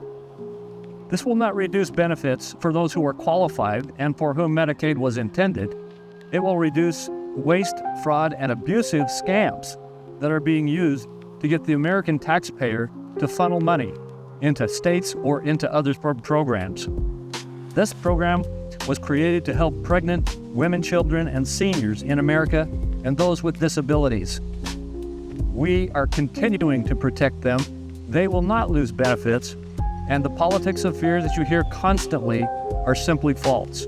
This will not reduce benefits for those who are qualified and for whom Medicaid was intended. It will reduce waste, fraud, and abusive scams that are being used to get the American taxpayer to funnel money into states or into other programs. This program was created to help pregnant women, children, and seniors in America and those with disabilities. We are continuing to protect them. They will not lose benefits, and the politics of fear that you hear constantly are simply false.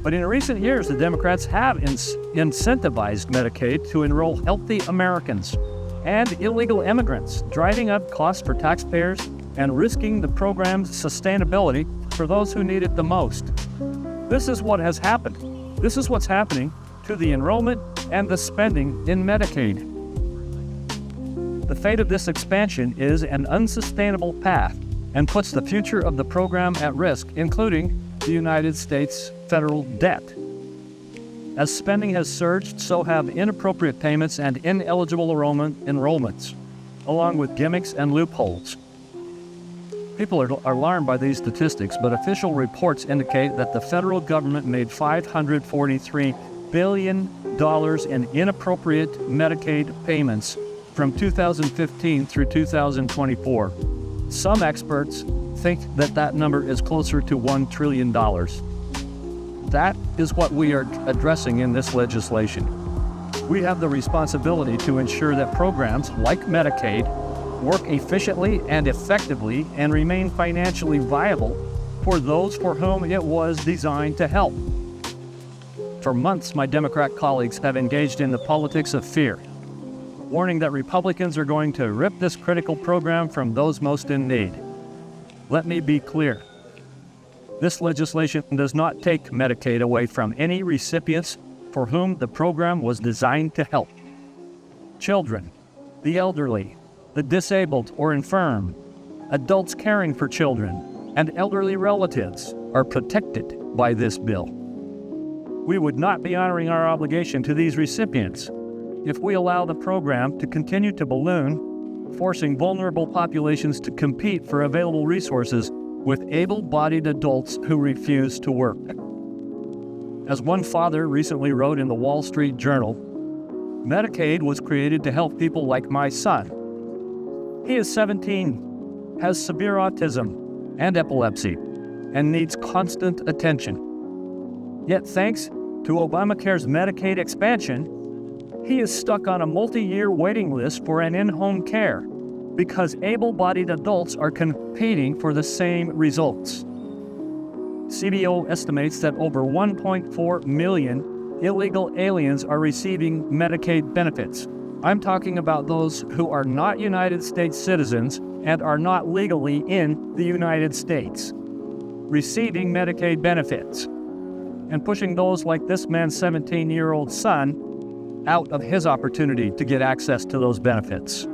But in recent years, the Democrats have incentivized Medicaid to enroll healthy Americans and illegal immigrants, driving up costs for taxpayers and risking the program's sustainability for those who need it the most. This is what has happened. This is what's happening to the enrollment and the spending in Medicaid. The fate of this expansion is an unsustainable path and puts the future of the program at risk, including the United States federal debt. As spending has surged, so have inappropriate payments and ineligible enrollments, along with gimmicks and loopholes. People are alarmed by these statistics, but official reports indicate that the federal government made $543 billion in inappropriate Medicaid payments from 2015 through 2024. Some experts think that that number is closer to $1 trillion. That is what we are addressing in this legislation. We have the responsibility to ensure that programs like Medicaid work efficiently and effectively and remain financially viable for those for whom it was designed to help. For months, my Democrat colleagues have engaged in the politics of fear, warning that Republicans are going to rip this critical program from those most in need. Let me be clear. This legislation does not take Medicaid away from any recipients for whom the program was designed to help. Children, the elderly, the disabled or infirm, adults caring for children, and elderly relatives are protected by this bill. We would not be honoring our obligation to these recipients if we allow the program to continue to balloon, forcing vulnerable populations to compete for available resources with able-bodied adults who refuse to work. As one father recently wrote in the Wall Street Journal, Medicaid was created to help people like my son. He is 17, has severe autism and epilepsy, and needs constant attention. Yet thanks to Obamacare's Medicaid expansion, he is stuck on a multi-year waiting list for an in-home care, because able-bodied adults are competing for the same results. CBO estimates that over 1.4 million illegal aliens are receiving Medicaid benefits. I'm talking about those who are not United States citizens and are not legally in the United States, receiving Medicaid benefits, and pushing those like this man's 17-year-old son out of his opportunity to get access to those benefits.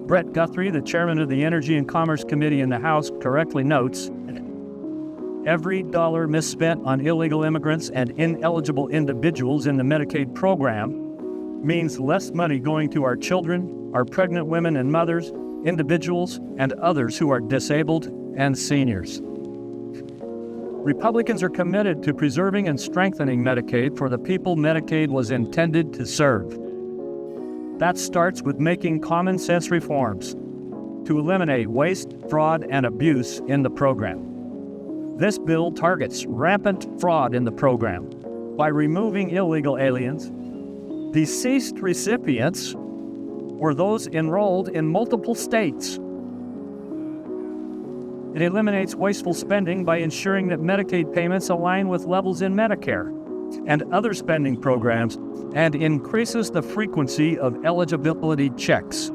Brett Guthrie, the chairman of the Energy and Commerce Committee in the House, correctly notes, every dollar misspent on illegal immigrants and ineligible individuals in the Medicaid program means less money going to our children, our pregnant women and mothers, individuals, and others who are disabled and seniors. Republicans are committed to preserving and strengthening Medicaid for the people Medicaid was intended to serve. That starts with making common sense reforms to eliminate waste, fraud, and abuse in the program. This bill targets rampant fraud in the program by removing illegal aliens, deceased recipients, or those enrolled in multiple states. It eliminates wasteful spending by ensuring that Medicaid payments align with levels in Medicare and other spending programs, and increases the frequency of eligibility checks.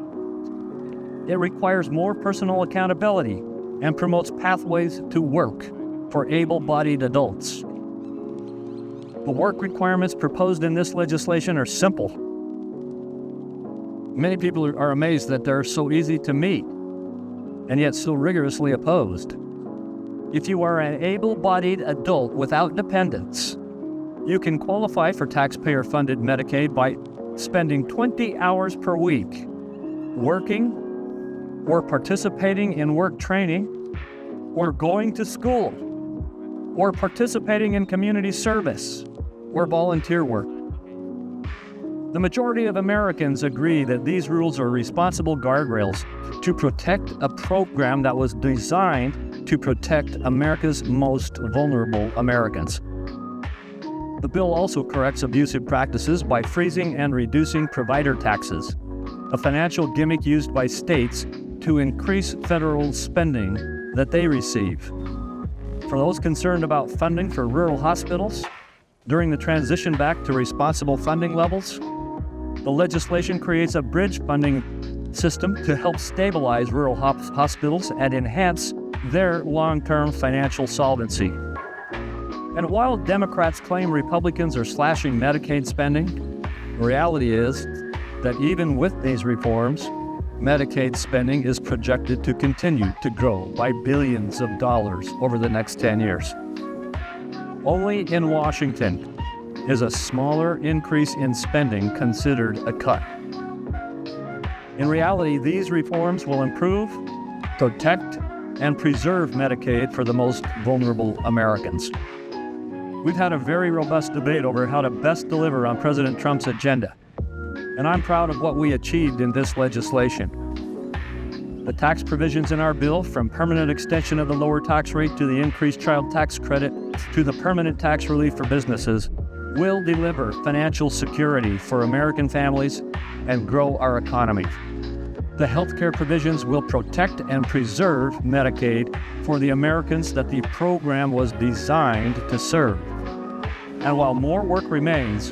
It requires more personal accountability and promotes pathways to work for able-bodied adults. The work requirements proposed in this legislation are simple. Many people are amazed that they're so easy to meet, and yet so rigorously opposed. If you are an able-bodied adult without dependents, you can qualify for taxpayer-funded Medicaid by spending 20 hours per week working or participating in work training or going to school or participating in community service or volunteer work. The majority of Americans agree that these rules are responsible guardrails to protect a program that was designed to protect America's most vulnerable Americans. The bill also corrects abusive practices by freezing and reducing provider taxes, a financial gimmick used by states to increase federal spending that they receive. For those concerned about funding for rural hospitals during the transition back to responsible funding levels, the legislation creates a bridge funding system to help stabilize rural hospitals and enhance their long-term financial solvency. And while Democrats claim Republicans are slashing Medicaid spending, the reality is that even with these reforms, Medicaid spending is projected to continue to grow by billions of dollars over the next 10 years. Only in Washington is a smaller increase in spending considered a cut. In reality, these reforms will improve, protect, and preserve Medicaid for the most vulnerable Americans. We've had a very robust debate over how to best deliver on President Trump's agenda, and I'm proud of what we achieved in this legislation. The tax provisions in our bill, from permanent extension of the lower tax rate to the increased child tax credit to the permanent tax relief for businesses, will deliver financial security for American families and grow our economy. The healthcare provisions will protect and preserve Medicaid for the Americans that the program was designed to serve. And while more work remains,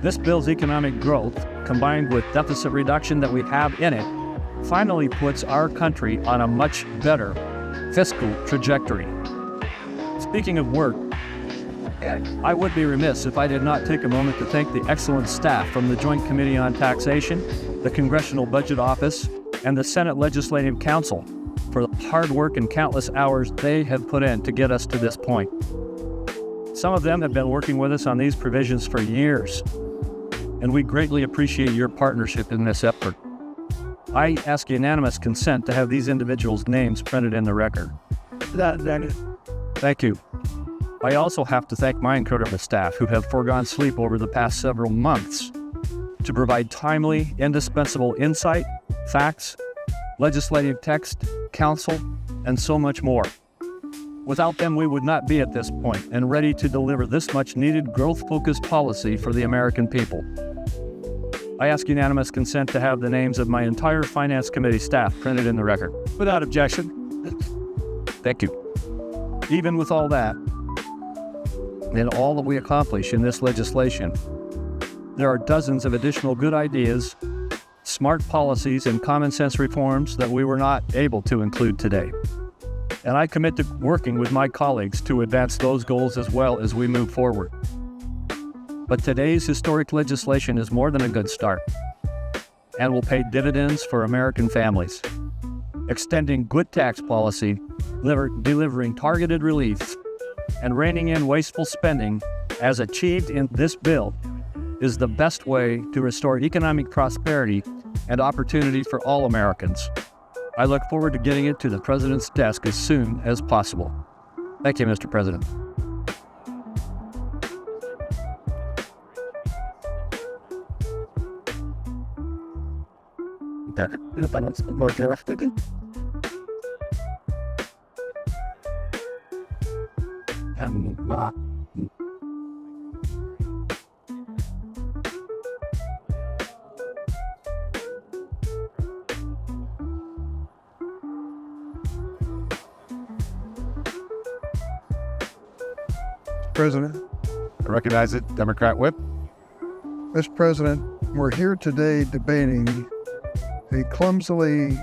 this bill's economic growth, combined with deficit reduction that we have in it, finally puts our country on a much better fiscal trajectory. Speaking of work, I would be remiss if I did not take a moment to thank the excellent staff from the Joint Committee on Taxation, the Congressional Budget Office, and the Senate Legislative Council for the hard work and countless hours they have put in to get us to this point. Some of them have been working with us on these provisions for years, and we greatly appreciate your partnership in this effort. I ask unanimous consent to have these individuals' names printed in the record. Thank you. I also have to thank my incredible staff who have foregone sleep over the past several months to provide timely, indispensable insight, facts, legislative text, counsel, and so much more. Without them, we would not be at this point and ready to deliver this much needed growth-focused policy for the American people. I ask unanimous consent to have the names of my entire Finance Committee staff printed in the record. Without objection. Thank you. Even with all that, and all that we accomplish in this legislation, there are dozens of additional good ideas, smart policies, and common sense reforms that we were not able to include today. And I commit to working with my colleagues to advance those goals as well as we move forward. But today's historic legislation is more than a good start and will pay dividends for American families, extending good tax policy, delivering targeted relief, and reining in wasteful spending as achieved in this bill is the best way to restore economic prosperity and opportunity for all Americans. I look forward to getting it to the President's desk as soon as possible. Thank you, Mr. President. President. I recognize it. Democrat Whip. Mr. President, we're here today debating a clumsily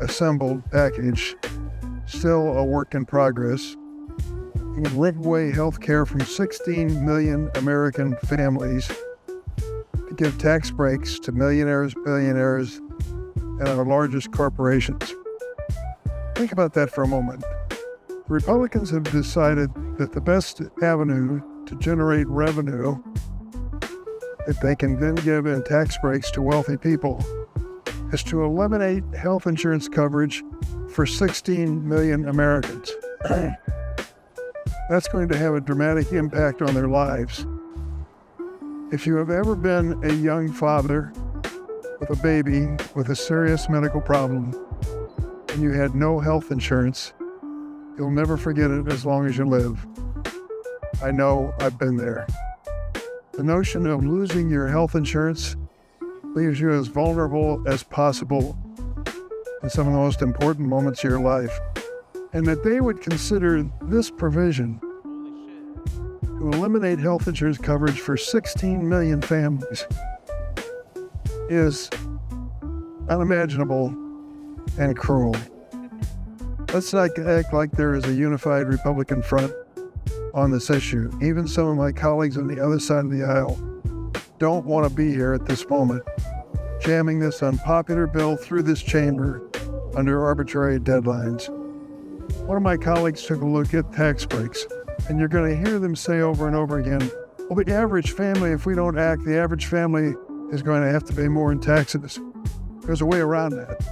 assembled package, still a work in progress, in away health care from 16 million American families to give tax breaks to millionaires, billionaires, and our largest corporations. Think about that for a moment. The Republicans have decided that the best avenue to generate revenue that they can then give in tax breaks to wealthy people is to eliminate health insurance coverage for 16 million Americans. That's going to have a dramatic impact on their lives. If you have ever been a young father with a baby with a serious medical problem and you had no health insurance, you'll never forget it as long as you live. I know, I've been there. The notion of losing your health insurance leaves you as vulnerable as possible in some of the most important moments of your life. And that they would consider this provision to eliminate health insurance coverage for 16 million families is unimaginable and cruel. Let's not act like there is a unified Republican front on this issue. Even some of my colleagues on the other side of the aisle don't want to be here at this moment, jamming this unpopular bill through this chamber under arbitrary deadlines. One of my colleagues took a look at tax breaks, and you're going to hear them say over and over again, well, the average family, if we don't act, the average family is going to have to pay more in taxes. There's a way around that.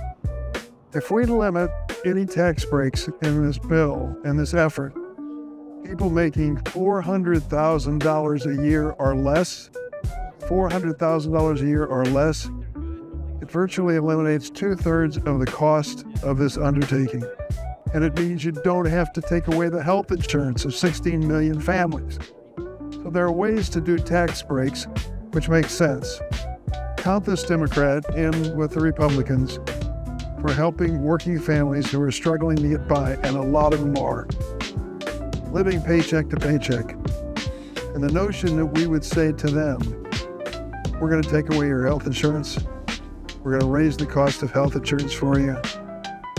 If we limit any tax breaks in this bill, in this effort, people making $400,000 a year or less, $400,000 a year or less, it virtually eliminates 2/3 of the cost of this undertaking. And it means you don't have to take away the health insurance of 16 million families. So there are ways to do tax breaks which make sense. Count this Democrat in with the Republicans for helping working families who are struggling to get by, and a lot of them are, living paycheck to paycheck. And the notion that we would say to them, we're going to take away your health insurance, we're going to raise the cost of health insurance for you,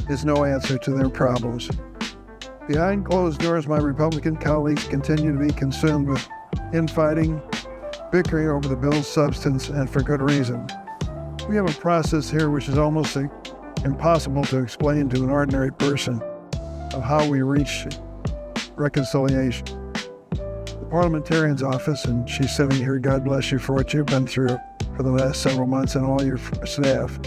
is no answer to their problems. Behind closed doors, my Republican colleagues continue to be consumed with infighting, bickering over the bill's substance, and for good reason. We have a process here which is almost impossible to explain to an ordinary person of how we reach reconciliation. The parliamentarian's office, and she's sitting here, God bless you for what you've been through for the last several months, and all your staff,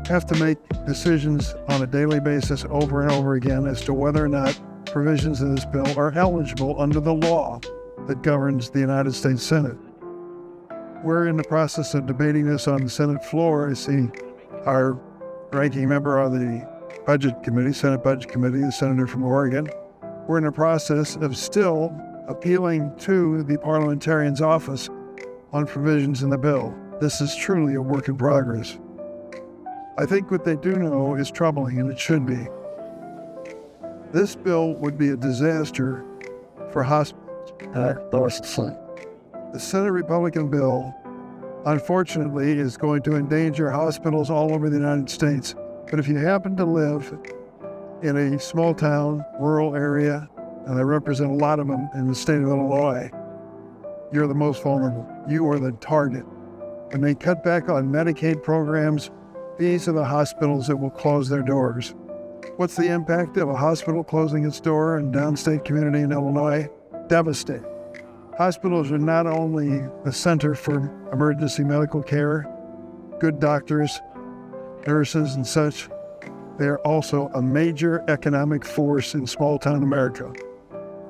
have to make decisions on a daily basis over and over again as to whether or not provisions in this bill are eligible under the law that governs the United States Senate. We're in the process of debating this on the Senate floor. I see our ranking member on the Budget Committee, Senate Budget Committee, the senator from Oregon. We're in the process of still appealing to the parliamentarian's office on provisions in the bill. This is truly a work in progress. I think what they do know is troubling, and it should be. This bill would be a disaster for hospitals. The Senate Republican bill, unfortunately, is going to endanger hospitals all over the United States. But if you happen to live in a small town, rural area, and I represent a lot of them in the state of Illinois, you're the most vulnerable. You are the target. When they cut back on Medicaid programs, these are the hospitals that will close their doors. What's the impact of a hospital closing its door in a downstate community in Illinois? Devastating. Hospitals are not only a center for emergency medical care, good doctors, nurses, and such, they are also a major economic force in small-town America.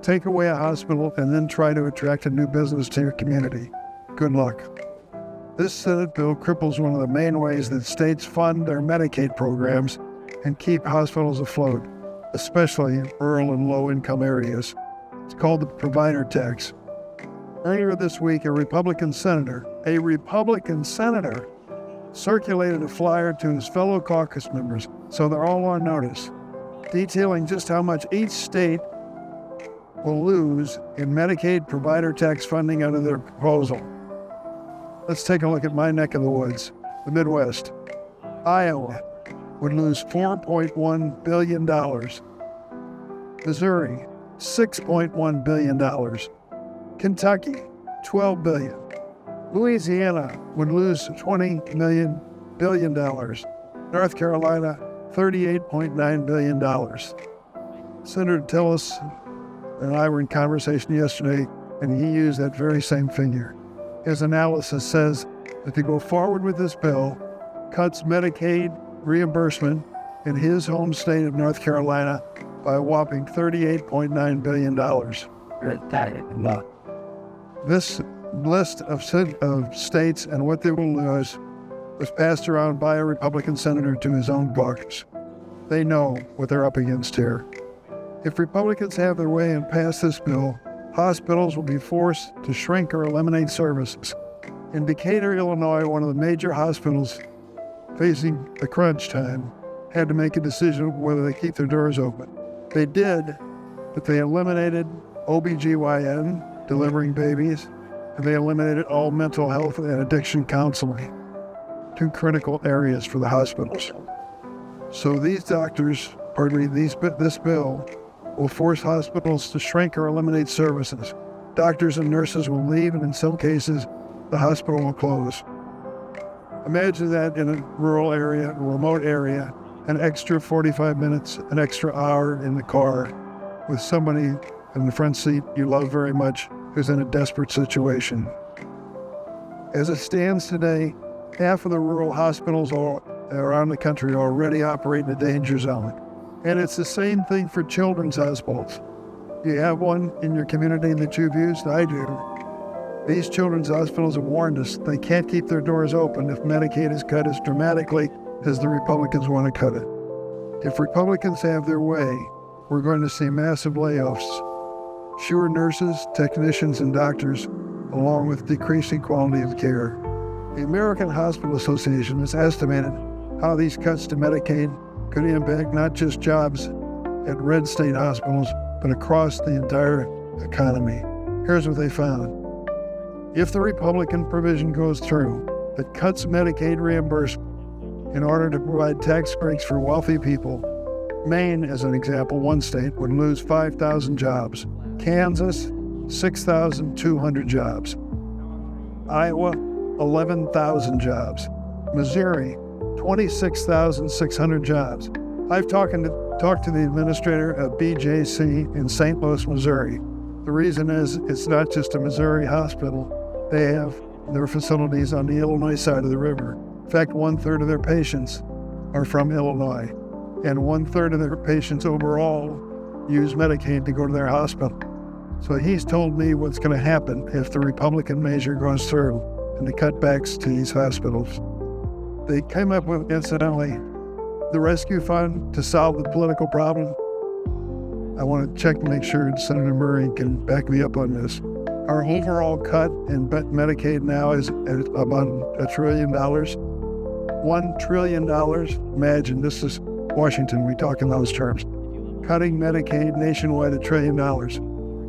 Take away a hospital and then try to attract a new business to your community. Good luck. This Senate bill cripples one of the main ways that states fund their Medicaid programs and keep hospitals afloat, especially in rural and low-income areas. It's called the provider tax. Earlier this week, a Republican senator, circulated a flyer to his fellow caucus members, so they're all on notice, detailing just how much each state will lose in Medicaid provider tax funding under their proposal. Let's take a look at my neck of the woods, the Midwest. Iowa would lose $4.1 billion. Missouri, $6.1 billion. Kentucky, $12 billion. Louisiana would lose $20 billion. North Carolina, $38.9 billion. Senator Tillis and I were in conversation yesterday, and he used that very same figure. His analysis says that to go forward with this bill cuts Medicaid reimbursement in his home state of North Carolina by a whopping $38.9 billion. This list of states and what they will lose was passed around by a Republican senator to his own caucus. They know what they're up against here. If Republicans have their way and pass this bill, hospitals will be forced to shrink or eliminate services. In Decatur, Illinois, one of the major hospitals facing the crunch time had to make a decision whether they keep their doors open. They did, but they eliminated OBGYN, delivering babies, and they eliminated all mental health and addiction counseling, two critical areas for the hospitals. So these doctors, this bill will force hospitals to shrink or eliminate services. Doctors and nurses will leave, and in some cases, the hospital will close. Imagine that in a rural area, a remote area, an extra 45 minutes, an extra hour in the car with somebody in the front seat you love very much who's in a desperate situation. As it stands today, half of the rural hospitals around the country already operate in a danger zone. And it's the same thing for children's hospitals. Do you have one in your community that you've used? I do. These children's hospitals have warned us they can't keep their doors open if Medicaid is cut as dramatically as the Republicans want to cut it. If Republicans have their way, we're going to see massive layoffs, fewer nurses, technicians, and doctors, along with decreasing quality of care. The American Hospital Association has estimated how these cuts to Medicaid could impact not just jobs at red state hospitals, but across the entire economy. Here's what they found. If the Republican provision goes through that cuts Medicaid reimbursement in order to provide tax breaks for wealthy people, Maine, as an example, one state, would lose 5,000 jobs. Kansas, 6,200 jobs. Iowa, 11,000 jobs. Missouri, 26,600 jobs. I've talked to the administrator of BJC in St. Louis, Missouri. The reason is it's not just a Missouri hospital. They have their facilities on the Illinois side of the river. In fact, 1/3 of their patients are from Illinois, and 1/3 of their patients overall use Medicaid to go to their hospital. So he's told me what's going to happen if the Republican measure goes through and the cutbacks to these hospitals. They came up with, incidentally, the rescue fund to solve the political problem. I want to check to make sure Senator Murray can back me up on this. Our overall cut in Medicaid now is at about $1 trillion. $1 trillion. Imagine, this is Washington, we talk in those terms. Cutting Medicaid nationwide $1 trillion.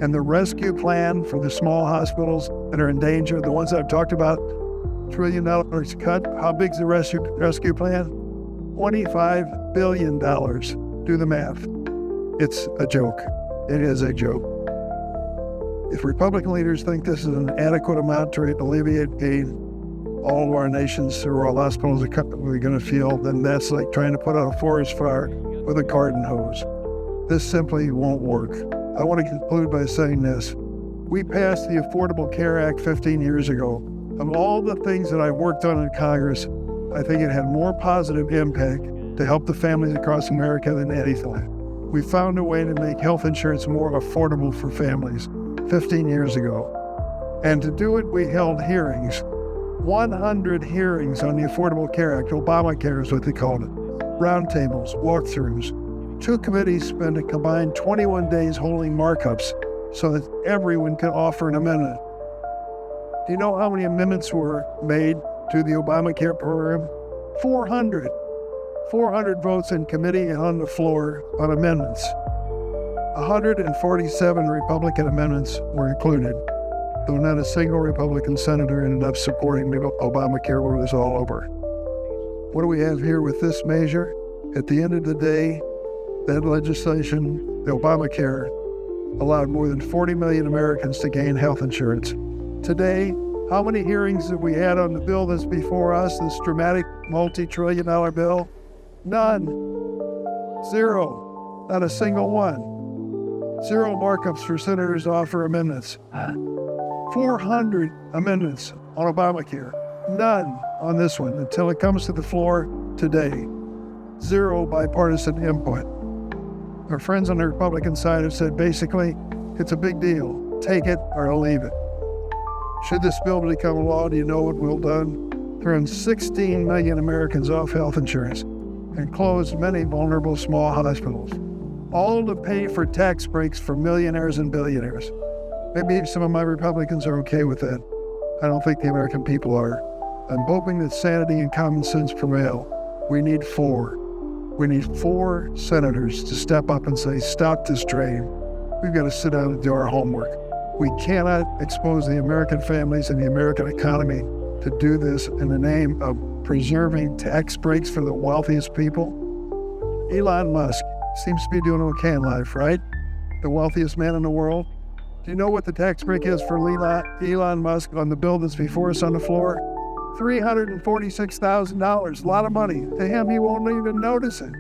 And the rescue plan for the small hospitals that are in danger, the ones I've talked about, $1 trillion cut. How big's the rescue plan? $25 billion. Do the math. It's a joke. It is a joke. If Republican leaders think this is an adequate amount to alleviate pain all of our nation's rural hospitals are going to feel, then that's like trying to put out a forest fire with a garden hose. This simply won't work. I want to conclude by saying this. We passed the Affordable Care Act 15 years ago. Of all the things that I worked on in Congress, I think it had more positive impact to help the families across America than anything. We found a way to make health insurance more affordable for families 15 years ago. And to do it, we held hearings, 100 hearings on the Affordable Care Act. Obamacare is what they called it. Roundtables, walkthroughs. 2 committees spent a combined 21 days holding markups so that everyone could offer an amendment. Do you know how many amendments were made to the Obamacare program? 400. 400 votes in committee and on the floor on amendments. 147 Republican amendments were included, though not a single Republican senator ended up supporting the Obamacare when it was all over. What do we have here with this measure? At the end of the day, that legislation, the Obamacare, allowed more than 40 million Americans to gain health insurance. Today, how many hearings have we had on the bill that's before us, this dramatic multi-trillion-dollar bill? None. 0. Not a single one. 0 markups for senators to offer amendments. 400 amendments on Obamacare. None on this one until it comes to the floor today. 0 bipartisan input. Our friends on the Republican side have said basically, it's a big deal. Take it or leave it. Should this bill become law, do you know what we'll done? Turn 16 million Americans off health insurance and close many vulnerable small hospitals, all to pay for tax breaks for millionaires and billionaires. Maybe some of my Republicans are okay with that. I don't think the American people are. I'm hoping that sanity and common sense prevail. We need 4. We need 4 senators to step up and say, stop this train. We've got to sit down and do our homework. We cannot expose the American families and the American economy to do this in the name of preserving tax breaks for the wealthiest people. Elon Musk seems to be doing okay in life, right? The wealthiest man in the world. Do you know what the tax break is for Elon Musk on the bill that's before us on the floor? $346,000, a lot of money. To him, he won't even notice it.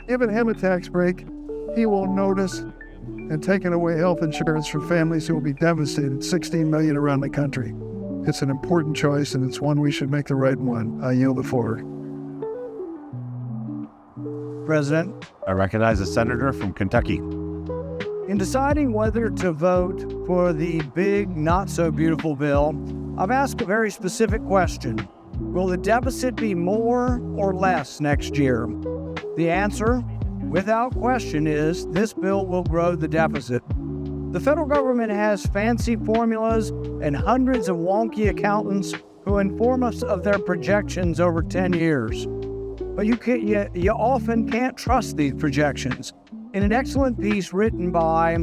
Giving him a tax break, he won't notice, and taking away health insurance from families who will be devastated, 16 million around the country. It's an important choice, and it's one we should make the right one. I yield the floor. President, I recognize a senator from Kentucky. in deciding whether to vote for the big, not-so-beautiful bill, I've asked a very specific question. Will the deficit be more or less next year? The answer, without question, is this bill will grow the deficit. The federal government has fancy formulas and hundreds of wonky accountants who inform us of their projections over 10 years. But you often can't trust these projections. In an excellent piece written by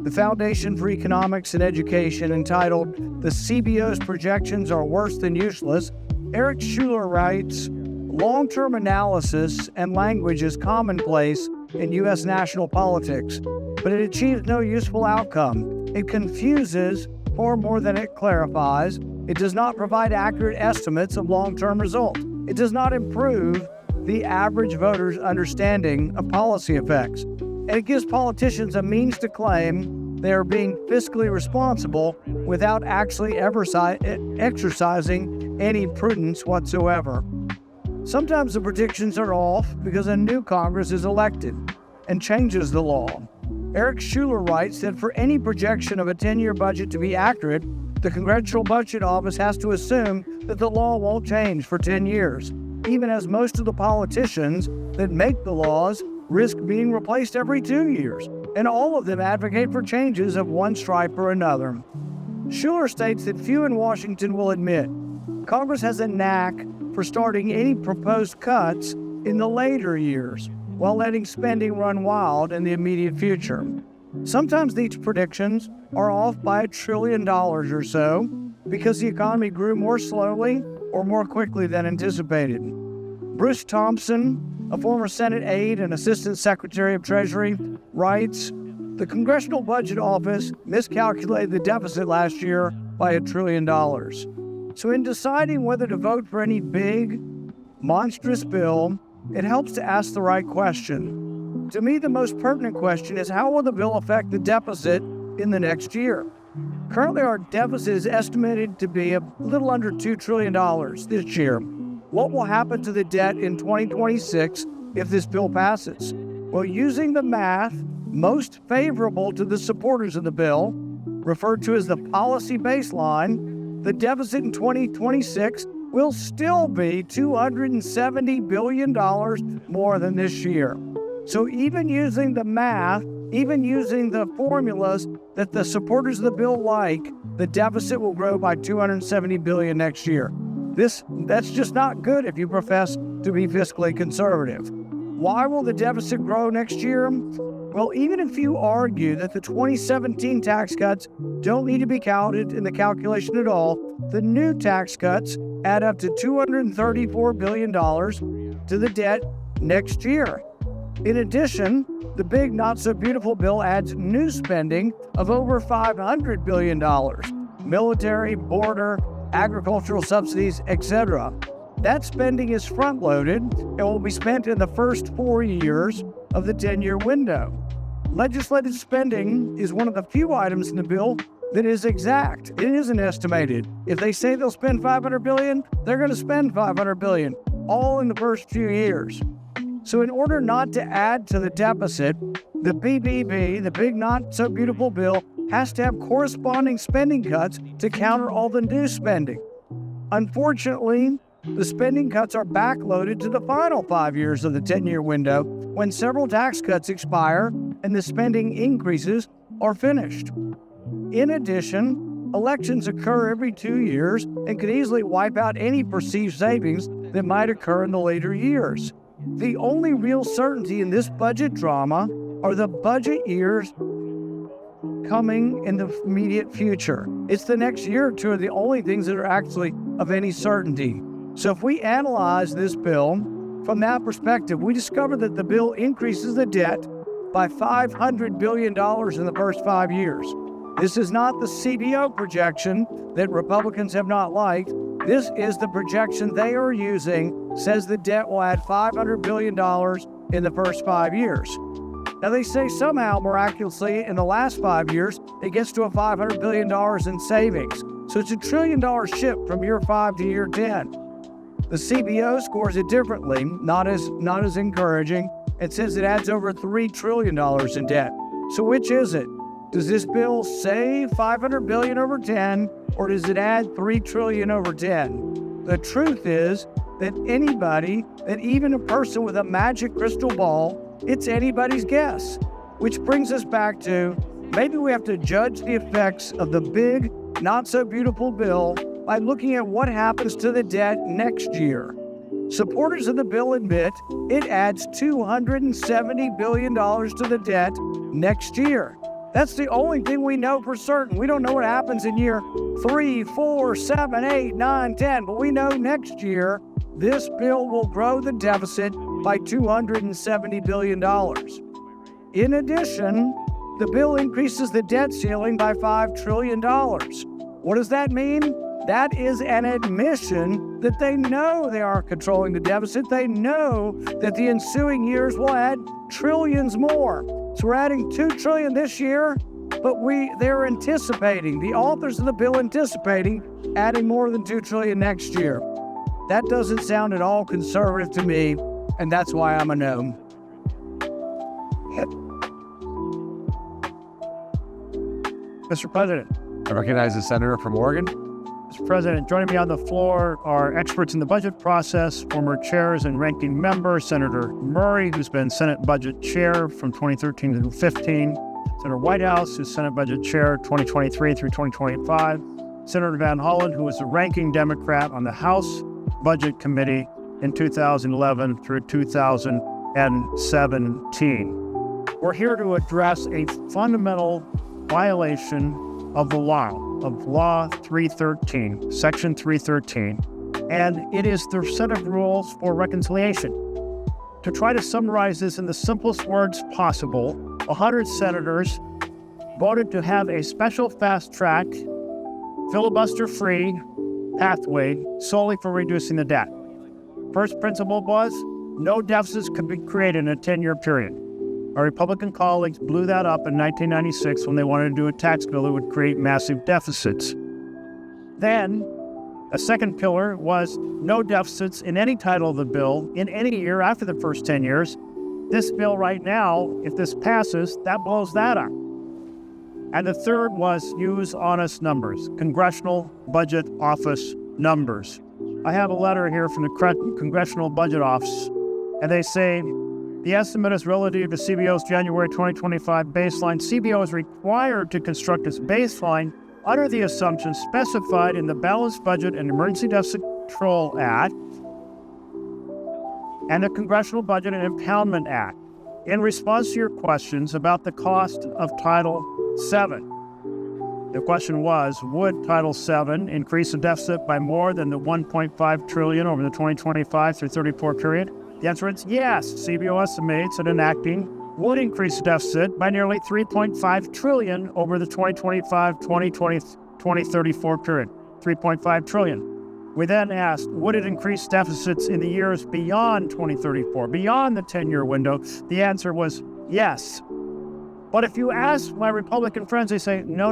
the Foundation for Economics and Education entitled "The CBO's Projections Are Worse Than Useless," Eric Schuler writes, "Long-term analysis and language is commonplace in U.S. national politics, but it achieves no useful outcome. It confuses far more than it clarifies. It does not provide accurate estimates of long-term results. It does not improve the average voter's understanding of policy effects. And it gives politicians a means to claim they are being fiscally responsible without actually exercising any prudence whatsoever. Sometimes the predictions are off because a new Congress is elected and changes the law." Eric Schuler writes that for any projection of a 10-year budget to be accurate, the Congressional Budget Office has to assume that the law won't change for 10 years, even as most of the politicians that make the laws risk being replaced every 2 years, and all of them advocate for changes of one stripe or another. Schuler states that few in Washington will admit Congress has a knack for starting any proposed cuts in the later years while letting spending run wild in the immediate future. Sometimes these predictions are off by $1 trillion or so because the economy grew more slowly or more quickly than anticipated. Bruce Thompson, a former Senate aide and Assistant Secretary of Treasury, writes, "The Congressional Budget Office miscalculated the deficit last year by $1 trillion. So in deciding whether to vote for any big, monstrous bill, it helps to ask the right question. To me, the most pertinent question is how will the bill affect the deficit in the next year? Currently, our deficit is estimated to be a little under $2 trillion this year. What will happen to the debt in 2026 if this bill passes? Well, using the math most favorable to the supporters of the bill, referred to as the policy baseline, the deficit in 2026 will still be $270 billion more than this year. So even using the math, even using the formulas that the supporters of the bill like, the deficit will grow by $270 billion next year. That's just not good if you profess to be fiscally conservative. Why will the deficit grow next year? Well, even if you argue that the 2017 tax cuts don't need to be counted in the calculation at all, the new tax cuts add up to $234 billion to the debt next year. In addition, the big not-so-beautiful bill adds new spending of over $500 billion, military, border, agricultural subsidies, etc. That spending is front-loaded and will be spent in the first 4 years of the 10-year window. Legislative spending is one of the few items in the bill that is exact. It isn't estimated. If they say they'll spend $500 billion, they're going to spend $500 billion, all in the first few years. So in order not to add to the deficit, the BBB, the big not-so-beautiful bill, has to have corresponding spending cuts to counter all the new spending. Unfortunately, the spending cuts are backloaded to the final 5 years of the 10-year window when several tax cuts expire and the spending increases are finished. In addition, elections occur every 2 years and could easily wipe out any perceived savings that might occur in the later years. The only real certainty in this budget drama are the budget years coming in the immediate future. It's the next year or two are the only things that are actually of any certainty. So if we analyze this bill from that perspective, we discover that the bill increases the debt by $500 billion in the first 5 years. This is not the CBO projection that Republicans have not liked. This is the projection they are using, says the debt will add $500 billion in the first 5 years. Now they say somehow, miraculously, in the last 5 years, it gets to a $500 billion in savings. So it's $1 trillion shift from year 5 to year 10. The CBO scores it differently, not as encouraging. It says it adds over $3 trillion in debt. So which is it? Does this bill save $500 billion over 10, or does it add $3 trillion over 10? The truth is that that even a person with a magic crystal ball, it's anybody's guess. Which brings us back to, maybe we have to judge the effects of the big, not-so-beautiful bill by looking at what happens to the debt next year. Supporters of the bill admit it adds $270 billion to the debt next year. That's the only thing we know for certain. We don't know what happens in year 3, 4, 7, 8, 9, 10, but we know next year this bill will grow the deficit by $270 billion. In addition, the bill increases the debt ceiling by $5 trillion. What does that mean? That is an admission that they know they are controlling the deficit. They know that the ensuing years will add trillions more. So we're adding $2 trillion this year, but they're anticipating, the authors of the bill anticipating adding more than $2 trillion next year. That doesn't sound at all conservative to me, and that's why I'm a no. Mr. President. I recognize the senator from Oregon. Mr. President, joining me on the floor are experts in the budget process, former chairs and ranking member, Senator Murray, who's been Senate Budget Chair from 2013 to 2015, Senator Whitehouse, who's Senate Budget Chair 2023 through 2025. Senator Van Hollen, who was the ranking Democrat on the House Budget Committee in 2011 through 2017. We're here to address a fundamental violation of the law, of Law 313, Section 313, and it is the set of rules for reconciliation. To try to summarize this in the simplest words possible, 100 senators voted to have a special fast-track, filibuster-free pathway solely for reducing the debt. First principle was no deficits could be created in a 10-year period. Our Republican colleagues blew that up in 1996 when they wanted to do a tax bill that would create massive deficits. Then, a second pillar was no deficits in any title of the bill in any year after the first 10 years. This bill right now, if this passes, that blows that up. And the third was use honest numbers, Congressional Budget Office numbers. I have a letter here from the Congressional Budget Office, and they say, the estimate is relative to CBO's January 2025 baseline. CBO is required to construct its baseline under the assumptions specified in the Balanced Budget and Emergency Deficit Control Act and the Congressional Budget and Impoundment Act. In response to your questions about the cost of Title VII, the question was, would Title VII increase the deficit by more than the $1.5 trillion over the 2025 through 34 period? The answer is yes. CBO estimates that enacting would increase the deficit by nearly $3.5 trillion over the 2025-2034 period. $3.5 trillion. We then asked, would it increase deficits in the years beyond 2034, beyond the 10-year window? The answer was yes. But if you ask my Republican friends, they say, no.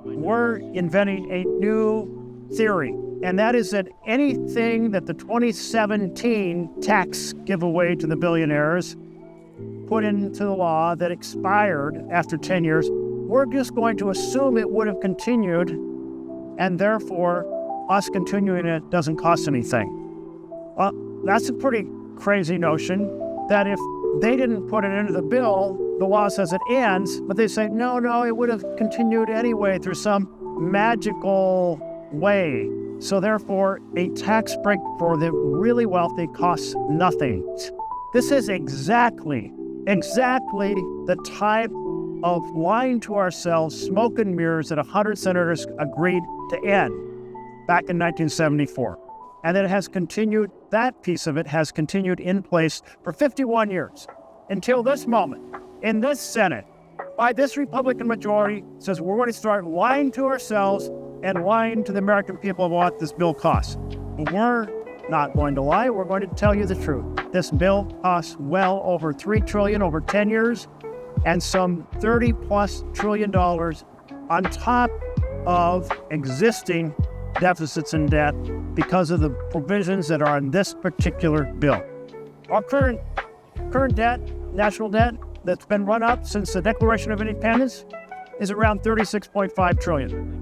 We're inventing a new theory. And that is that anything that the 2017 tax giveaway to the billionaires put into the law that expired after 10 years, we're just going to assume it would have continued, and therefore us continuing it doesn't cost anything. That's a pretty crazy notion, that if they didn't put it into the bill, the law says it ends, but they say, no, it would have continued anyway through some magical way. So therefore, a tax break for the really wealthy costs nothing. This is exactly the type of lying to ourselves, smoke and mirrors that 100 senators agreed to end back in 1974. And that that piece of it has continued in place for 51 years until this moment in this Senate, by this Republican majority, says we're going to start lying to ourselves and lying to the American people about what this bill costs. But we're not going to lie. We're going to tell you the truth. This bill costs well over $3 trillion over 10 years and some $30+ trillion on top of existing deficits and debt because of the provisions that are in this particular bill. Our current debt, national debt, that's been run up since the Declaration of Independence is around $36.5 trillion.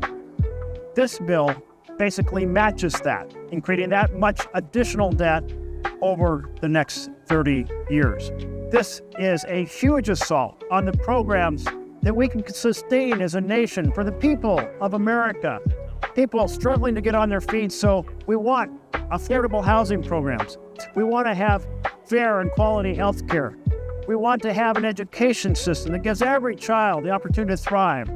This bill basically matches that in creating that much additional debt over the next 30 years. This is a huge assault on the programs that we can sustain as a nation for the people of America. People struggling to get on their feet, so we want affordable housing programs. We want to have fair and quality health care. We want to have an education system that gives every child the opportunity to thrive.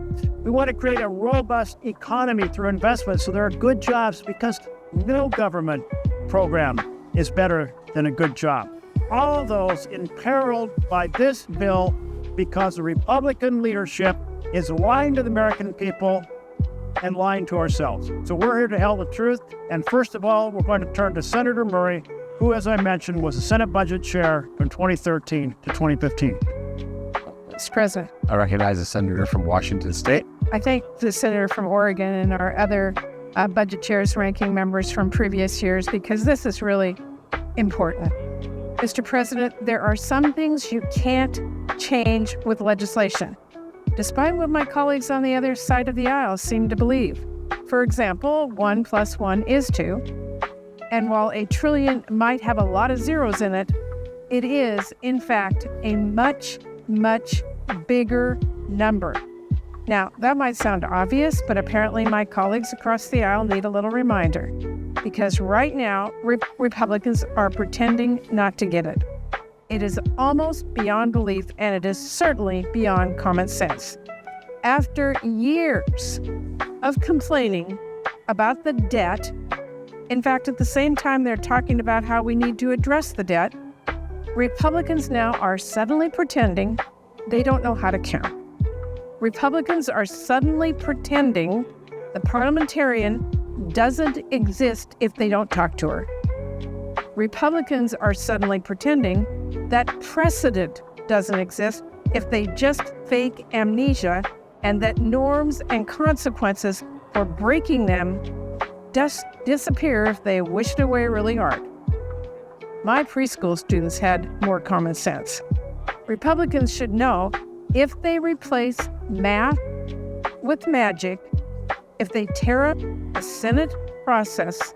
We want to create a robust economy through investment so there are good jobs, because no government program is better than a good job. All of those imperiled by this bill because the Republican leadership is lying to the American people and lying to ourselves. So we're here to tell the truth. And first of all, we're going to turn to Senator Murray, who, as I mentioned, was the Senate Budget Chair from 2013 to 2015. Mr. President, I recognize the senator from Washington State. I thank the senator from Oregon and our other budget chairs, ranking members from previous years, because this is really important. Mr. President, there are some things you can't change with legislation, despite what my colleagues on the other side of the aisle seem to believe. For example, 1 + 1 is 2. And while $1 trillion might have a lot of zeros in it, it is, in fact, a much, much bigger number. Now, that might sound obvious, but apparently my colleagues across the aisle need a little reminder, because right now, Republicans are pretending not to get it. It is almost beyond belief, and it is certainly beyond common sense. After years of complaining about the debt, in fact, at the same time they're talking about how we need to address the debt, Republicans now are suddenly pretending they don't know how to count. Republicans are suddenly pretending the parliamentarian doesn't exist if they don't talk to her. Republicans are suddenly pretending that precedent doesn't exist if they just fake amnesia, and that norms and consequences for breaking them just disappear if they wish it away really hard. My preschool students had more common sense. Republicans should know if they replace math with magic, if they tear up the Senate process,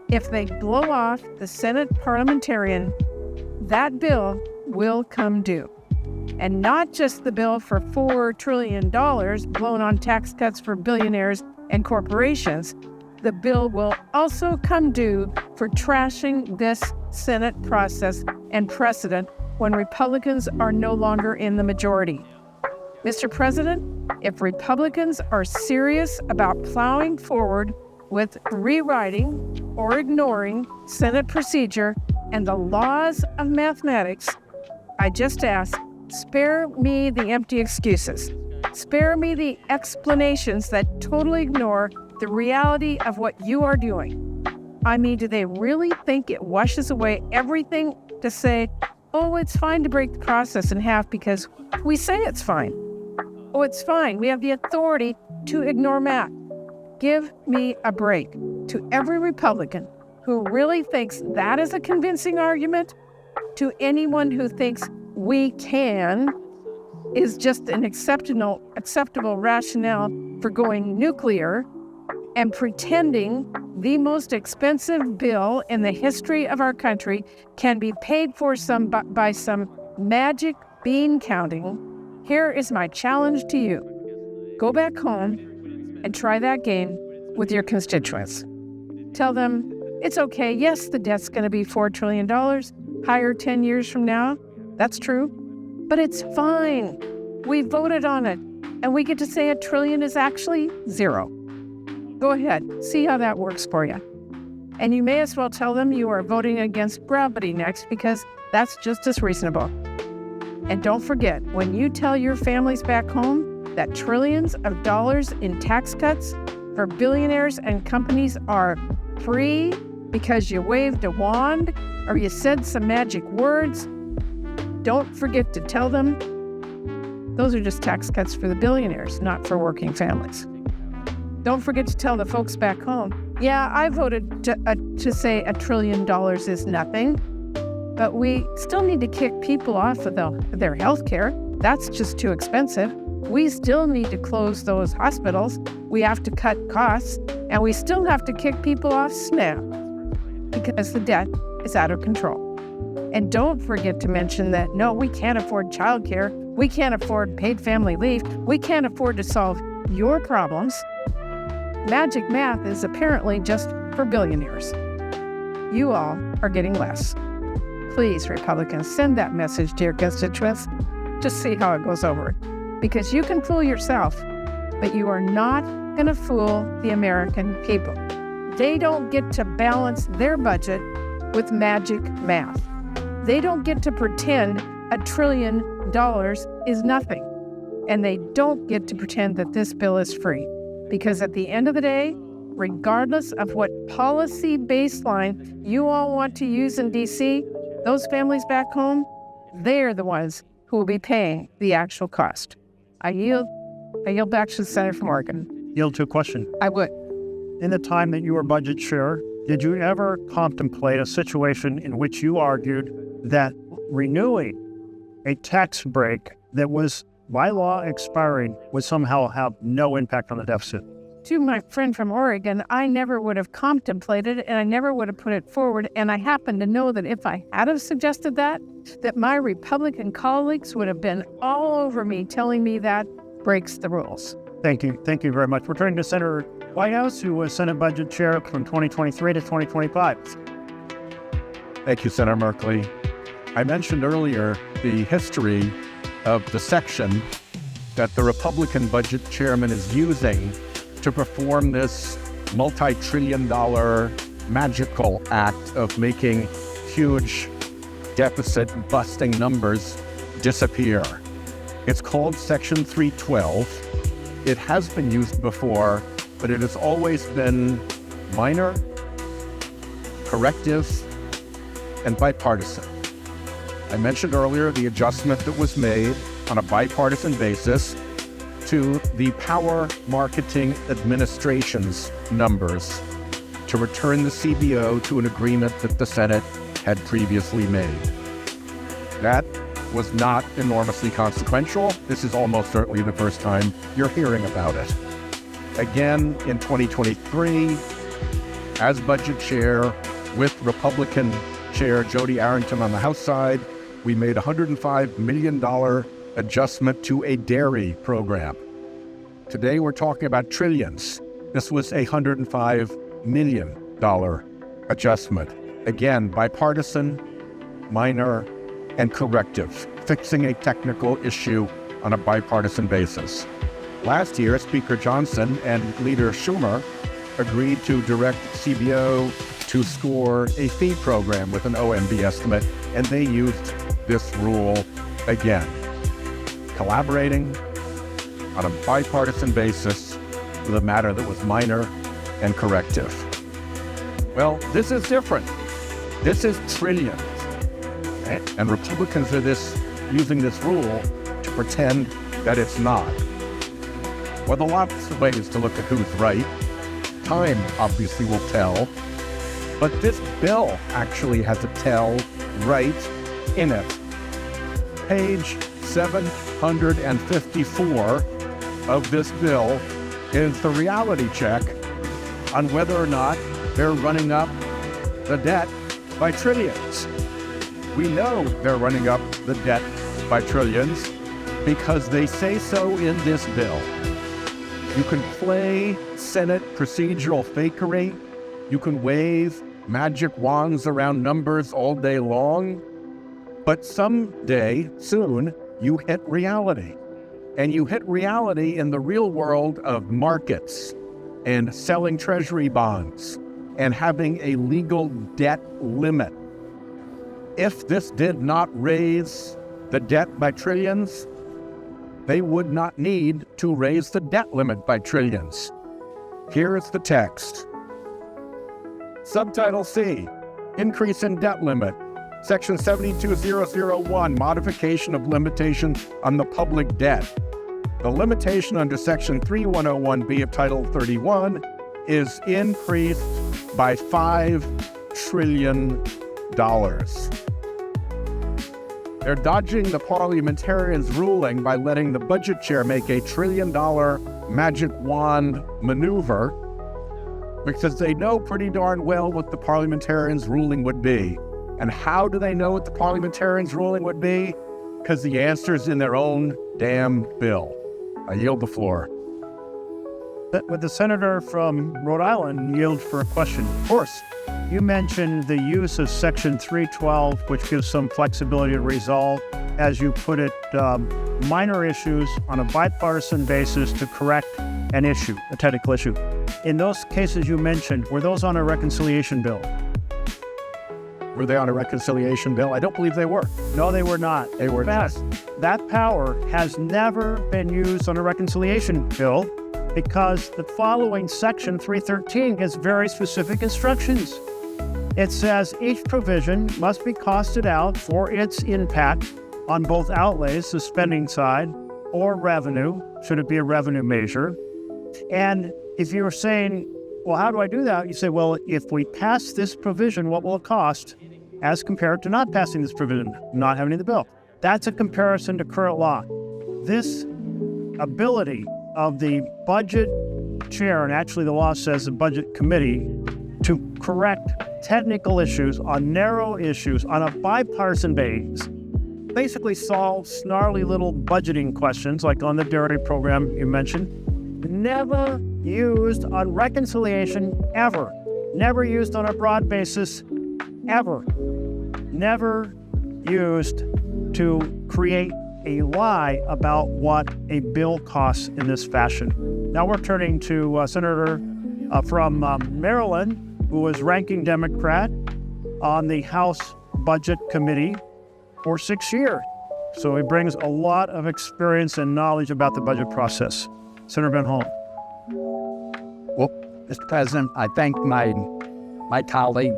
if they blow off the Senate parliamentarian, that bill will come due. And not just the bill for $4 trillion blown on tax cuts for billionaires and corporations. The bill will also come due for trashing this Senate process and precedent when Republicans are no longer in the majority. Mr. President, if Republicans are serious about plowing forward with rewriting or ignoring Senate procedure and the laws of mathematics, I just ask, spare me the empty excuses. Spare me the explanations that totally ignore the reality of what you are doing. I mean, do they really think it washes away everything to say, oh, it's fine to break the process in half because we say it's fine? Oh, it's fine. We have the authority to ignore math. Give me a break. To every Republican who really thinks that is a convincing argument, to anyone who thinks we can is just an acceptable rationale for going nuclear and pretending the most expensive bill in the history of our country can be paid for by some magic bean counting, here is my challenge to you. Go back home and try that game with your constituents. Tell them, it's okay, yes, the debt's going to be $4 trillion, higher 10 years from now. That's true. But it's fine. We voted on it, and we get to say $1 trillion is actually zero. Go ahead, see how that works for you. And you may as well tell them you are voting against gravity next, because that's just as reasonable. And don't forget, when you tell your families back home that trillions of dollars in tax cuts for billionaires and companies are free because you waved a wand or you said some magic words, don't forget to tell them those are just tax cuts for the billionaires, not for working families. Don't forget to tell the folks back home, yeah, I voted to say $1 trillion is nothing, but we still need to kick people off of their health care. That's just too expensive. We still need to close those hospitals. We have to cut costs, and we still have to kick people off SNAP because the debt is out of control. And don't forget to mention that, no, we can't afford childcare. We can't afford paid family leave. We can't afford to solve your problems. Magic math is apparently just for billionaires. You all are getting less. Please, Republicans, send that message to your constituents. Just see how it goes over. Because you can fool yourself, but you are not going to fool the American people. They don't get to balance their budget with magic math. They don't get to pretend $1 trillion is nothing. And they don't get to pretend that this bill is free. Because at the end of the day, regardless of what policy baseline you all want to use in D.C., those families back home, they're the ones who will be paying the actual cost. I yield back to the Senator from Oregon. Yield to a question. I would. In the time that you were budget chair, did you ever contemplate a situation in which you argued that renewing a tax break that was by law expiring would somehow have no impact on the deficit? to my friend from Oregon, I never would have contemplated it and I never would have put it forward. And I happen to know that if I had have suggested that my Republican colleagues would have been all over me telling me that breaks the rules. Thank you. Thank you very much. We're turning to Senator Whitehouse, who was Senate Budget Chair from 2023 to 2025. Thank you, Senator Merkley. I mentioned earlier the history of the section that the Republican budget chairman is using to perform this multi-trillion-dollar magical act of making huge deficit-busting numbers disappear. It's called Section 312. It has been used before, but it has always been minor, corrective, and bipartisan. I mentioned earlier the adjustment that was made on a bipartisan basis to the Power Marketing Administration's numbers to return the CBO to an agreement that the Senate had previously made. That was not enormously consequential. This is almost certainly the first time you're hearing about it. Again, in 2023, as budget chair with Republican Chair Jody Arrington on the House side, we made a $105 million adjustment to a dairy program. Today we're talking about trillions. This was a $105 million adjustment. Again, bipartisan, minor, and corrective, fixing a technical issue on a bipartisan basis. Last year, Speaker Johnson and Leader Schumer agreed to direct CBO to score a fee program with an OMB estimate, and they used this rule again. Collaborating on a bipartisan basis with a matter that was minor and corrective. Well, this is different. This is trillions. And Republicans are using this rule to pretend that it's not. Well, there are lots of ways to look at who's right. Time obviously will tell. But this bill actually has a tell right in it. Page 754 of this bill is the reality check on whether or not they're running up the debt by trillions. We know they're running up the debt by trillions because they say so in this bill. You can play Senate procedural fakery. You can wave magic wands around numbers all day long. But someday, soon, you hit reality. And you hit reality in the real world of markets and selling treasury bonds and having a legal debt limit. If this did not raise the debt by trillions, they would not need to raise the debt limit by trillions. Here is the text. Subtitle C, Increase in Debt Limit. Section 72001, Modification of Limitation on the Public Debt. The limitation under Section 3101B of Title 31 is increased by $5 trillion. They're dodging the parliamentarians' ruling by letting the budget chair make a $1 trillion magic wand maneuver because they know pretty darn well what the parliamentarians' ruling would be. And how do they know what the parliamentarians' ruling would be? Because the answer's in their own damn bill. I yield the floor. Would the senator from Rhode Island yield for a question? Of course. You mentioned the use of Section 312, which gives some flexibility to resolve, as you put it, minor issues on a bipartisan basis to correct an issue, a technical issue. In those cases you mentioned, were those on a reconciliation bill? Were they on a reconciliation bill? I don't believe they were. No, they were not. They were not. That power has never been used on a reconciliation bill because the following Section 313 gives very specific instructions. It says each provision must be costed out for its impact on both outlays, the spending side, or revenue, should it be a revenue measure. And if you're saying, well, how do I do that? You say, well, if we pass this provision, what will it cost as compared to not passing this provision, not having the bill? That's a comparison to current law. This ability of the budget chair, and actually the law says the budget committee, to correct technical issues on narrow issues on a bipartisan basis, basically solve snarly little budgeting questions like on the dairy program you mentioned, never used on reconciliation ever, never used on a broad basis ever, never used to create a lie about what a bill costs in this fashion. Now we're turning to Senator from Maryland, who was ranking Democrat on the House Budget Committee for 6 years. So he brings a lot of experience and knowledge about the budget process. Senator Van Hollen. Well, Mr. President, I thank my colleague